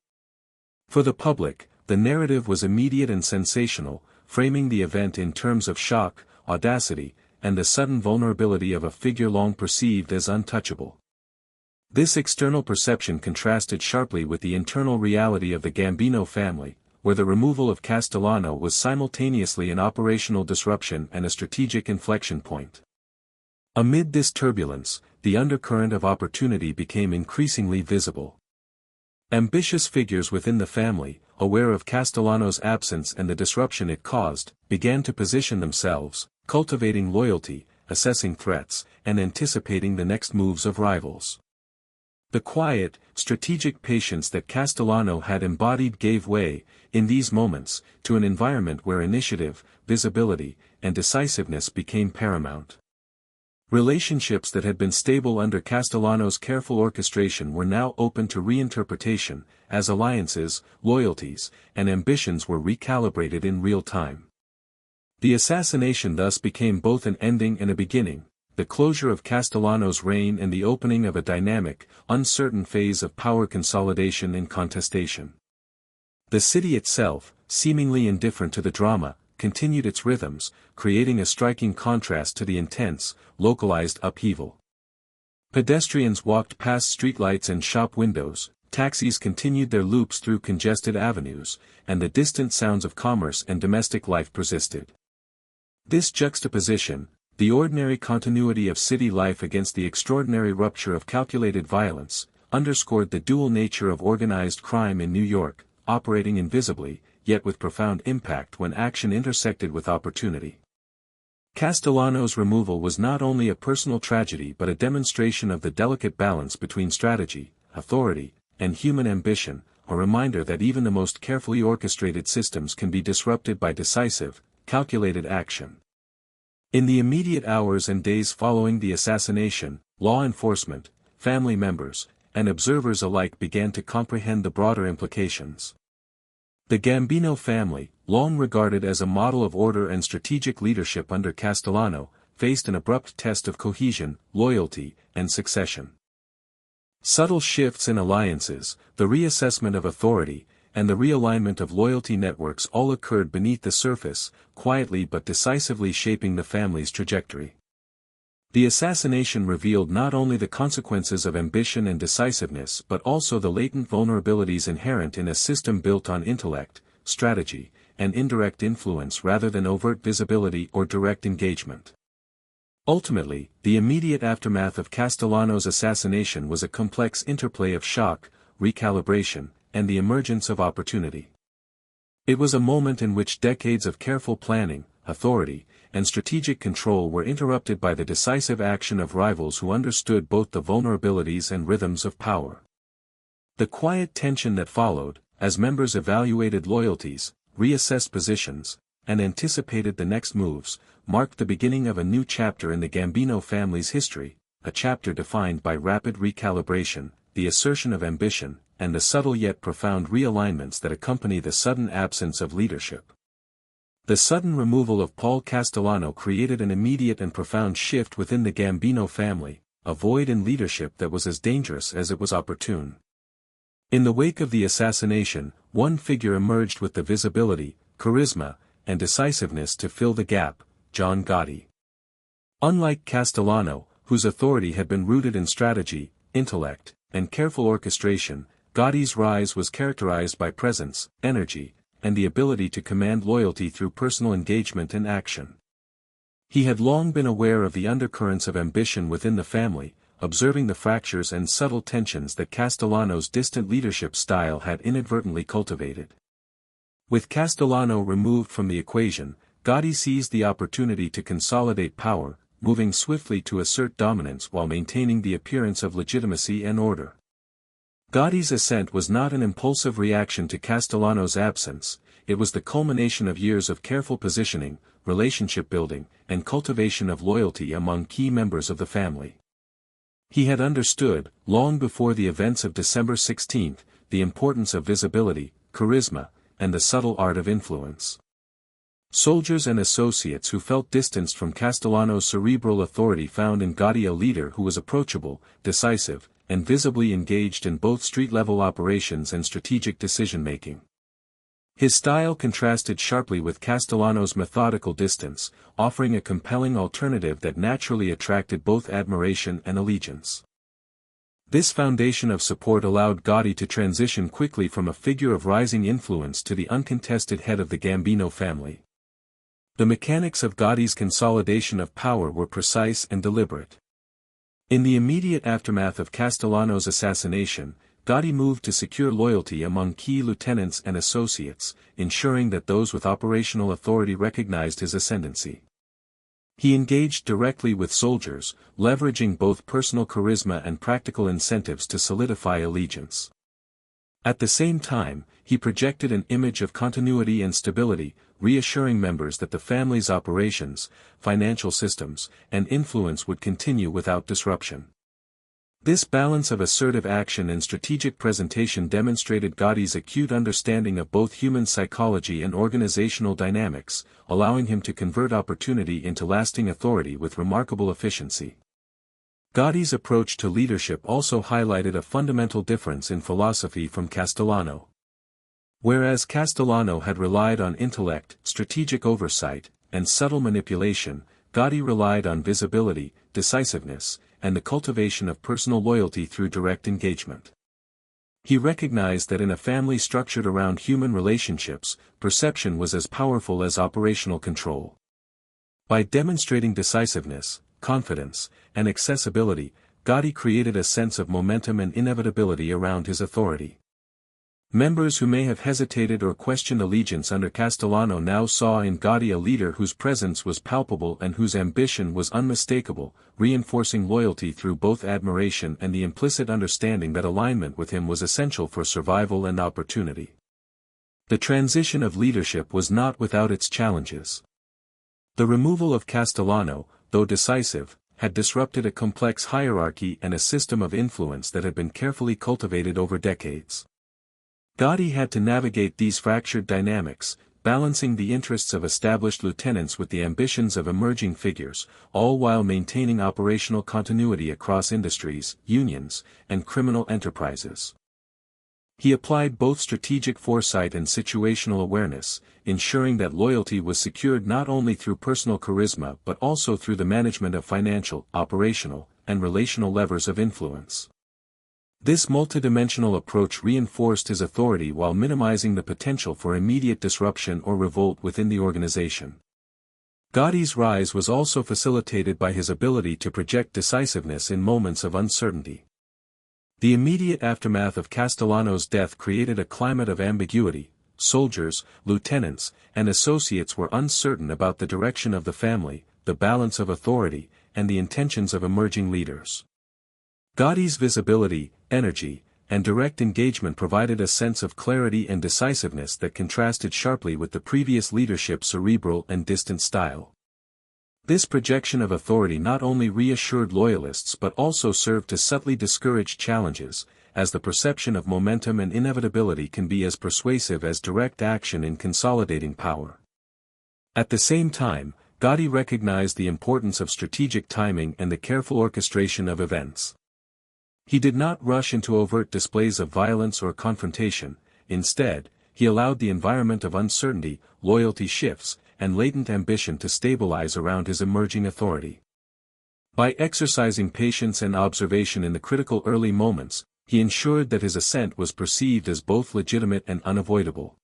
A: For the public, the narrative was immediate and sensational, framing the event in terms of shock, audacity, and the sudden vulnerability of a figure long perceived as untouchable. This external perception contrasted sharply with the internal reality of the Gambino family, where the removal of Castellano was simultaneously an operational disruption and a strategic inflection point. Amid this turbulence, the undercurrent of opportunity became increasingly visible. Ambitious figures within the family, aware of Castellano's absence and the disruption it caused, began to position themselves, cultivating loyalty, assessing threats, and anticipating the next moves of rivals. The quiet, strategic patience that Castellano had embodied gave way, in these moments, to an environment where initiative, visibility, and decisiveness became paramount. Relationships that had been stable under Castellano's careful orchestration were now open to reinterpretation, as alliances, loyalties, and ambitions were recalibrated in real time. The assassination thus became both an ending and a beginning, the closure of Castellano's reign and the opening of a dynamic, uncertain phase of power consolidation and contestation. The city itself, seemingly indifferent to the drama, continued its rhythms, creating a striking contrast to the intense, localized upheaval. Pedestrians walked past streetlights and shop windows, taxis continued their loops through congested avenues, and the distant sounds of commerce and domestic life persisted. This juxtaposition, the ordinary continuity of city life against the extraordinary rupture of calculated violence, underscored the dual nature of organized crime in New York, operating invisibly, yet with profound impact when action intersected with opportunity. Castellano's removal was not only a personal tragedy but a demonstration of the delicate balance between strategy, authority, and human ambition, a reminder that even the most carefully orchestrated systems can be disrupted by decisive, calculated action. In the immediate hours and days following the assassination, law enforcement, family members, and observers alike began to comprehend the broader implications. The Gambino family, long regarded as a model of order and strategic leadership under Castellano, faced an abrupt test of cohesion, loyalty, and succession. Subtle shifts in alliances, the reassessment of authority, and the realignment of loyalty networks all occurred beneath the surface, quietly but decisively shaping the family's trajectory. The assassination revealed not only the consequences of ambition and decisiveness but also the latent vulnerabilities inherent in a system built on intellect, strategy, and indirect influence rather than overt visibility or direct engagement. Ultimately, the immediate aftermath of Castellano's assassination was a complex interplay of shock, recalibration, and the emergence of opportunity. It was a moment in which decades of careful planning, authority, and strategic control were interrupted by the decisive action of rivals who understood both the vulnerabilities and rhythms of power. The quiet tension that followed, as members evaluated loyalties, reassessed positions, and anticipated the next moves, marked the beginning of a new chapter in the Gambino family's history, a chapter defined by rapid recalibration, the assertion of ambition, and the subtle yet profound realignments that accompany the sudden absence of leadership. The sudden removal of Paul Castellano created an immediate and profound shift within the Gambino family, a void in leadership that was as dangerous as it was opportune. In the wake of the assassination, one figure emerged with the visibility, charisma, and decisiveness to fill the gap: John Gotti. Unlike Castellano, whose authority had been rooted in strategy, intellect, and careful orchestration, Gotti's rise was characterized by presence, energy, and the ability to command loyalty through personal engagement and action. He had long been aware of the undercurrents of ambition within the family, observing the fractures and subtle tensions that Castellano's distant leadership style had inadvertently cultivated. With Castellano removed from the equation, Gotti seized the opportunity to consolidate power, moving swiftly to assert dominance while maintaining the appearance of legitimacy and order. Gotti's ascent was not an impulsive reaction to Castellano's absence, it was the culmination of years of careful positioning, relationship building, and cultivation of loyalty among key members of the family. He had understood, long before the events of December 16, the importance of visibility, charisma, and the subtle art of influence. Soldiers and associates who felt distanced from Castellano's cerebral authority found in Gotti a leader who was approachable, decisive, and visibly engaged in both street-level operations and strategic decision-making. His style contrasted sharply with Castellano's methodical distance, offering a compelling alternative that naturally attracted both admiration and allegiance. This foundation of support allowed Gotti to transition quickly from a figure of rising influence to the uncontested head of the Gambino family. The mechanics of Gotti's consolidation of power were precise and deliberate. In the immediate aftermath of Castellano's assassination, Gotti moved to secure loyalty among key lieutenants and associates, ensuring that those with operational authority recognized his ascendancy. He engaged directly with soldiers, leveraging both personal charisma and practical incentives to solidify allegiance. At the same time, he projected an image of continuity and stability, reassuring members that the family's operations, financial systems, and influence would continue without disruption. This balance of assertive action and strategic presentation demonstrated Gotti's acute understanding of both human psychology and organizational dynamics, allowing him to convert opportunity into lasting authority with remarkable efficiency. Gotti's approach to leadership also highlighted a fundamental difference in philosophy from Castellano. Whereas Castellano had relied on intellect, strategic oversight, and subtle manipulation, Gotti relied on visibility, decisiveness, and the cultivation of personal loyalty through direct engagement. He recognized that in a family structured around human relationships, perception was as powerful as operational control. By demonstrating decisiveness, confidence, and accessibility, Gotti created a sense of momentum and inevitability around his authority. Members who may have hesitated or questioned allegiance under Castellano now saw in Gotti a leader whose presence was palpable and whose ambition was unmistakable, reinforcing loyalty through both admiration and the implicit understanding that alignment with him was essential for survival and opportunity. The transition of leadership was not without its challenges. The removal of Castellano, though decisive, had disrupted a complex hierarchy and a system of influence that had been carefully cultivated over decades. Gotti had to navigate these fractured dynamics, balancing the interests of established lieutenants with the ambitions of emerging figures, all while maintaining operational continuity across industries, unions, and criminal enterprises. He applied both strategic foresight and situational awareness, ensuring that loyalty was secured not only through personal charisma but also through the management of financial, operational, and relational levers of influence. This multidimensional approach reinforced his authority while minimizing the potential for immediate disruption or revolt within the organization. Gotti's rise was also facilitated by his ability to project decisiveness in moments of uncertainty. The immediate aftermath of Castellano's death created a climate of ambiguity. Soldiers, lieutenants, and associates were uncertain about the direction of the family, the balance of authority, and the intentions of emerging leaders. Gotti's visibility, energy, and direct engagement provided a sense of clarity and decisiveness that contrasted sharply with the previous leadership's cerebral and distant style. This projection of authority not only reassured loyalists but also served to subtly discourage challenges, as the perception of momentum and inevitability can be as persuasive as direct action in consolidating power. At the same time, Gotti recognized the importance of strategic timing and the careful orchestration of events. He did not rush into overt displays of violence or confrontation. Instead, he allowed the environment of uncertainty, loyalty shifts, and latent ambition to stabilize around his emerging authority. By exercising patience and observation in the critical early moments, he ensured that his ascent was perceived as both legitimate and unavoidable.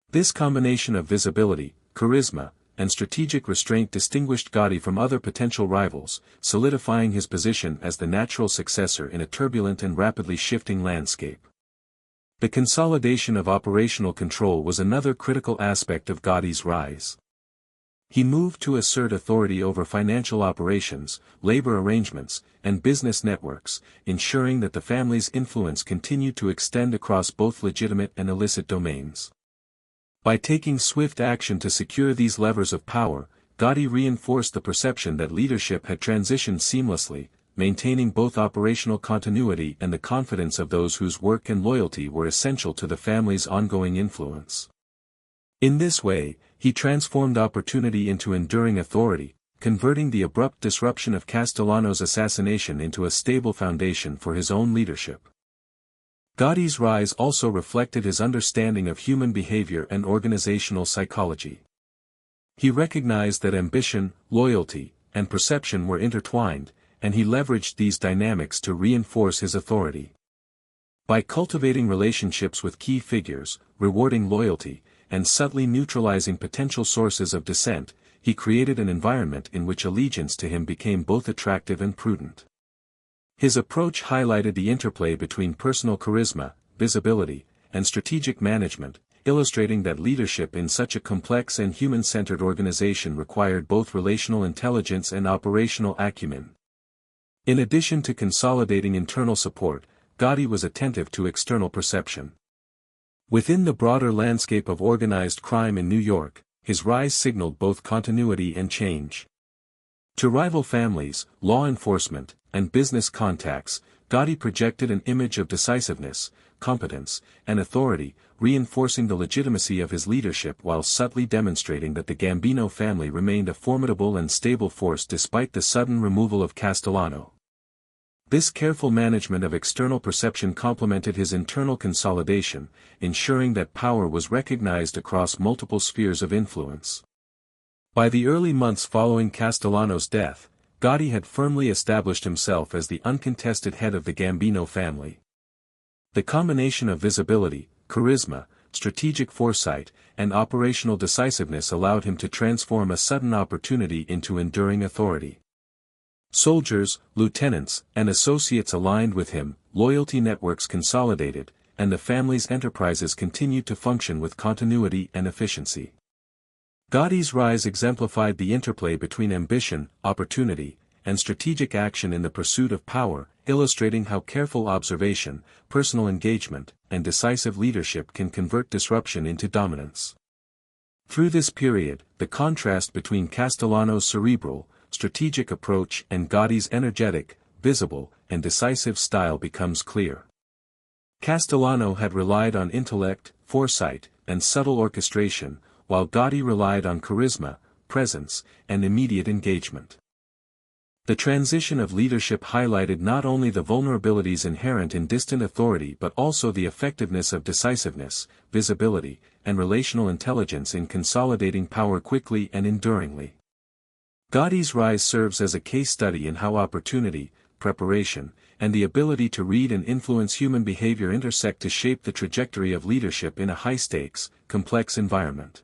A: This combination of visibility, charisma, and strategic restraint distinguished Gotti from other potential rivals, solidifying his position as the natural successor in a turbulent and rapidly shifting landscape. The consolidation of operational control was another critical aspect of Gotti's rise. He moved to assert authority over financial operations, labor arrangements, and business networks, ensuring that the family's influence continued to extend across both legitimate and illicit domains. By taking swift action to secure these levers of power, Gotti reinforced the perception that leadership had transitioned seamlessly, maintaining both operational continuity and the confidence of those whose work and loyalty were essential to the family's ongoing influence. In this way, he transformed opportunity into enduring authority, converting the abrupt disruption of Castellano's assassination into a stable foundation for his own leadership. Gotti's rise also reflected his understanding of human behavior and organizational psychology. He recognized that ambition, loyalty, and perception were intertwined, and he leveraged these dynamics to reinforce his authority. By cultivating relationships with key figures, rewarding loyalty, and subtly neutralizing potential sources of dissent, he created an environment in which allegiance to him became both attractive and prudent. His approach highlighted the interplay between personal charisma, visibility, and strategic management, illustrating that leadership in such a complex and human-centered organization required both relational intelligence and operational acumen. In addition to consolidating internal support, Gotti was attentive to external perception. Within the broader landscape of organized crime in New York, his rise signaled both continuity and change. To rival families, law enforcement, and business contacts, Gotti projected an image of decisiveness, competence, and authority, reinforcing the legitimacy of his leadership while subtly demonstrating that the Gambino family remained a formidable and stable force despite the sudden removal of Castellano. This careful management of external perception complemented his internal consolidation, ensuring that power was recognized across multiple spheres of influence. By the early months following Castellano's death, Gotti had firmly established himself as the uncontested head of the Gambino family. The combination of visibility, charisma, strategic foresight, and operational decisiveness allowed him to transform a sudden opportunity into enduring authority. Soldiers, lieutenants, and associates aligned with him, loyalty networks consolidated, and the family's enterprises continued to function with continuity and efficiency. Gotti's rise exemplified the interplay between ambition, opportunity, and strategic action in the pursuit of power, illustrating how careful observation, personal engagement, and decisive leadership can convert disruption into dominance. Through this period, the contrast between Castellano's cerebral, strategic approach and Gotti's energetic, visible, and decisive style becomes clear. Castellano had relied on intellect, foresight, and subtle orchestration, while Gotti relied on charisma, presence, and immediate engagement. The transition of leadership highlighted not only the vulnerabilities inherent in distant authority but also the effectiveness of decisiveness, visibility, and relational intelligence in consolidating power quickly and enduringly. Gotti's rise serves as a case study in how opportunity, preparation, and the ability to read and influence human behavior intersect to shape the trajectory of leadership in a high-stakes, complex environment.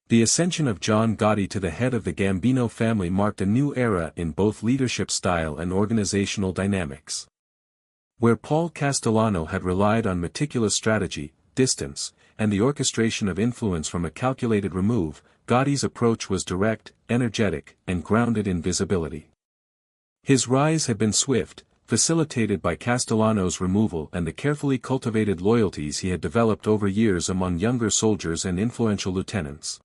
A: The ascension of John Gotti to the head of the Gambino family marked a new era in both leadership style and organizational dynamics. Where Paul Castellano had relied on meticulous strategy, distance, and the orchestration of influence from a calculated remove, Gotti's approach was direct, energetic, and grounded in visibility. His rise had been swift, facilitated by Castellano's removal and the carefully cultivated loyalties he had developed over years among younger soldiers and influential lieutenants.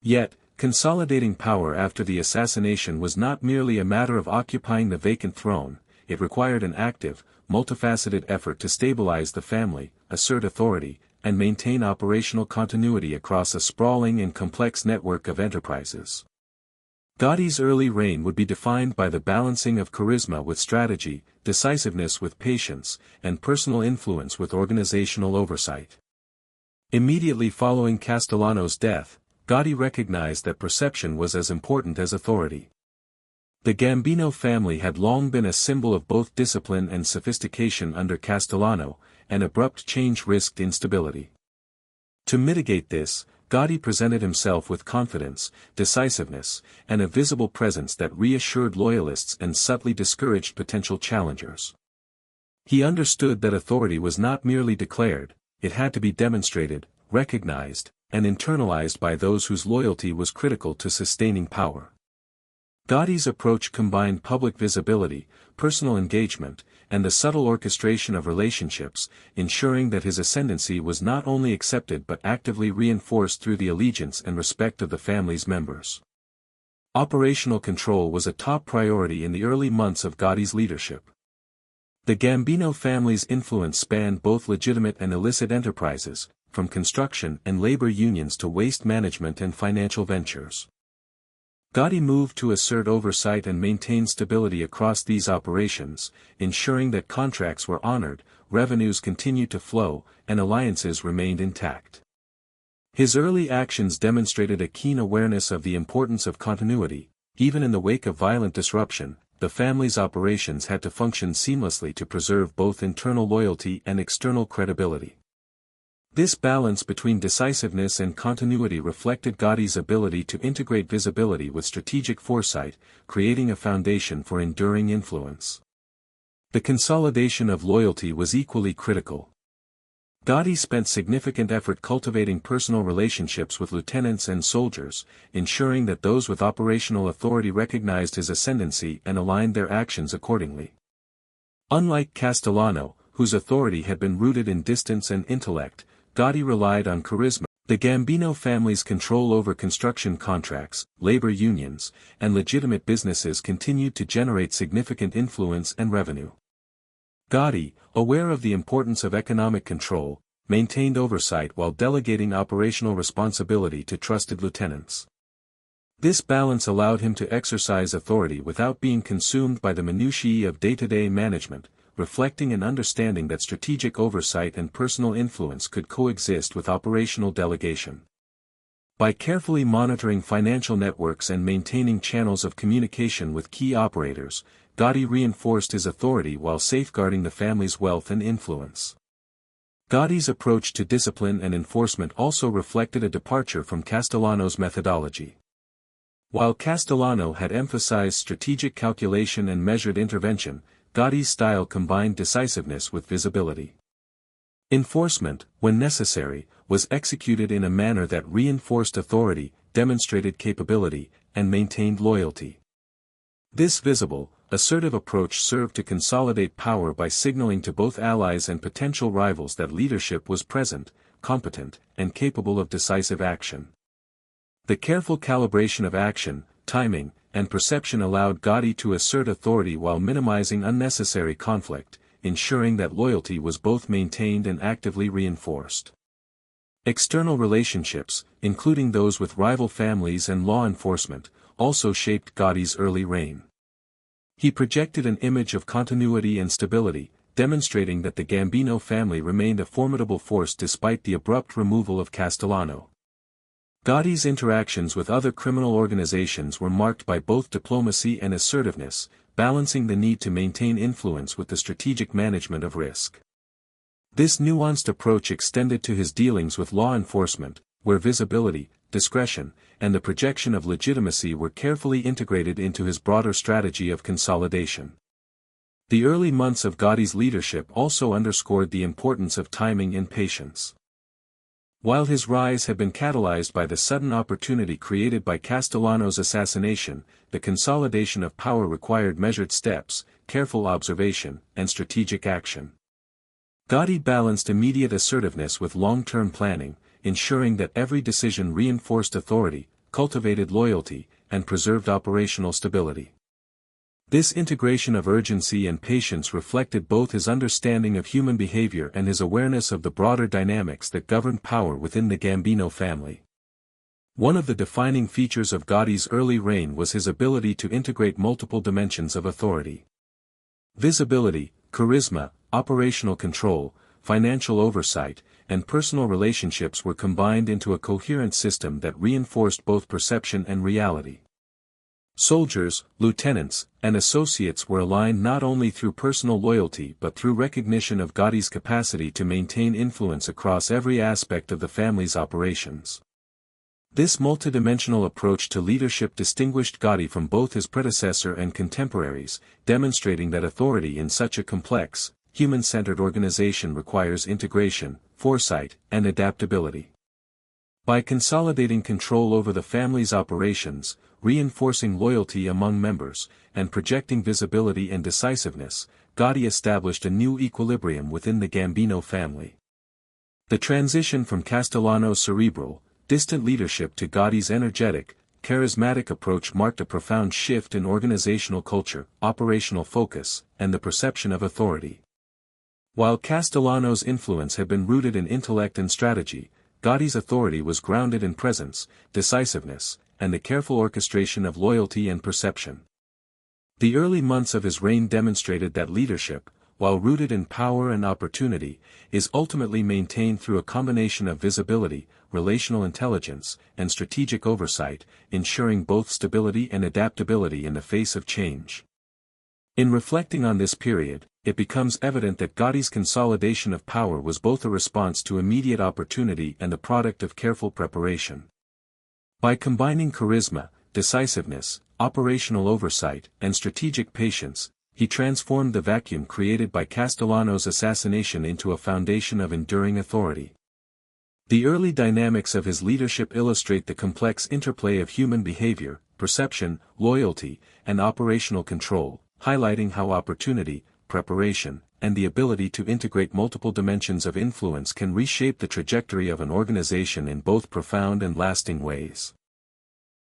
A: Yet, consolidating power after the assassination was not merely a matter of occupying the vacant throne, it required an active, multifaceted effort to stabilize the family, assert authority, and maintain operational continuity across a sprawling and complex network of enterprises. Gotti's early reign would be defined by the balancing of charisma with strategy, decisiveness with patience, and personal influence with organizational oversight. Immediately following Castellano's death, Gotti recognized that perception was as important as authority. The Gambino family had long been a symbol of both discipline and sophistication under Castellano, and abrupt change risked instability. To mitigate this, Gotti presented himself with confidence, decisiveness, and a visible presence that reassured loyalists and subtly discouraged potential challengers. He understood that authority was not merely declared, it had to be demonstrated, recognized, and internalized by those whose loyalty was critical to sustaining power. Gotti's approach combined public visibility, personal engagement, and the subtle orchestration of relationships, ensuring that his ascendancy was not only accepted but actively reinforced through the allegiance and respect of the family's members. Operational control was a top priority in the early months of Gotti's leadership. The Gambino family's influence spanned both legitimate and illicit enterprises, from construction and labor unions to waste management and financial ventures. Gotti moved to assert oversight and maintain stability across these operations, ensuring that contracts were honored, revenues continued to flow, and alliances remained intact. His early actions demonstrated a keen awareness of the importance of continuity. Even in the wake of violent disruption, the family's operations had to function seamlessly to preserve both internal loyalty and external credibility. This balance between decisiveness and continuity reflected Gotti's ability to integrate visibility with strategic foresight, creating a foundation for enduring influence. The consolidation of loyalty was equally critical. Gotti spent significant effort cultivating personal relationships with lieutenants and soldiers, ensuring that those with operational authority recognized his ascendancy and aligned their actions accordingly. Unlike Castellano, whose authority had been rooted in distance and intellect, Gotti relied on charisma. The Gambino family's control over construction contracts, labor unions, and legitimate businesses continued to generate significant influence and revenue. Gotti, aware of the importance of economic control, maintained oversight while delegating operational responsibility to trusted lieutenants. This balance allowed him to exercise authority without being consumed by the minutiae of day-to-day management, reflecting an understanding that strategic oversight and personal influence could coexist with operational delegation. By carefully monitoring financial networks and maintaining channels of communication with key operators, Gotti reinforced his authority while safeguarding the family's wealth and influence. Gotti's approach to discipline and enforcement also reflected a departure from Castellano's methodology. While Castellano had emphasized strategic calculation and measured intervention, Gotti's style combined decisiveness with visibility. Enforcement, when necessary, was executed in a manner that reinforced authority, demonstrated capability, and maintained loyalty. This visible, assertive approach served to consolidate power by signaling to both allies and potential rivals that leadership was present, competent, and capable of decisive action. The careful calibration of action, timing, and perception allowed Gotti to assert authority while minimizing unnecessary conflict, ensuring that loyalty was both maintained and actively reinforced. External relationships, including those with rival families and law enforcement, also shaped Gotti's early reign. He projected an image of continuity and stability, demonstrating that the Gambino family remained a formidable force despite the abrupt removal of Castellano. Gotti's interactions with other criminal organizations were marked by both diplomacy and assertiveness, balancing the need to maintain influence with the strategic management of risk. This nuanced approach extended to his dealings with law enforcement, where visibility, discretion, and the projection of legitimacy were carefully integrated into his broader strategy of consolidation. The early months of Gotti's leadership also underscored the importance of timing and patience. While his rise had been catalyzed by the sudden opportunity created by Castellano's assassination, the consolidation of power required measured steps, careful observation, and strategic action. Gotti balanced immediate assertiveness with long-term planning, ensuring that every decision reinforced authority, cultivated loyalty, and preserved operational stability. This integration of urgency and patience reflected both his understanding of human behavior and his awareness of the broader dynamics that governed power within the Gambino family. One of the defining features of Gotti's early reign was his ability to integrate multiple dimensions of authority. Visibility, charisma, operational control, financial oversight, and personal relationships were combined into a coherent system that reinforced both perception and reality. Soldiers, lieutenants, and associates were aligned not only through personal loyalty but through recognition of Gotti's capacity to maintain influence across every aspect of the family's operations. This multidimensional approach to leadership distinguished Gotti from both his predecessor and contemporaries, demonstrating that authority in such a complex, human-centered organization requires integration, foresight, and adaptability. By consolidating control over the family's operations, reinforcing loyalty among members, and projecting visibility and decisiveness, Gotti established a new equilibrium within the Gambino family. The transition from Castellano's cerebral, distant leadership to Gotti's energetic, charismatic approach marked a profound shift in organizational culture, operational focus, and the perception of authority. While Castellano's influence had been rooted in intellect and strategy, Gotti's authority was grounded in presence, decisiveness, and the careful orchestration of loyalty and perception. The early months of his reign demonstrated that leadership, while rooted in power and opportunity, is ultimately maintained through a combination of visibility, relational intelligence, and strategic oversight, ensuring both stability and adaptability in the face of change. In reflecting on this period, it becomes evident that Gotti's consolidation of power was both a response to immediate opportunity and the product of careful preparation. By combining charisma, decisiveness, operational oversight, and strategic patience, he transformed the vacuum created by Castellano's assassination into a foundation of enduring authority. The early dynamics of his leadership illustrate the complex interplay of human behavior, perception, loyalty, and operational control, highlighting how opportunity, preparation, and the ability to integrate multiple dimensions of influence can reshape the trajectory of an organization in both profound and lasting ways.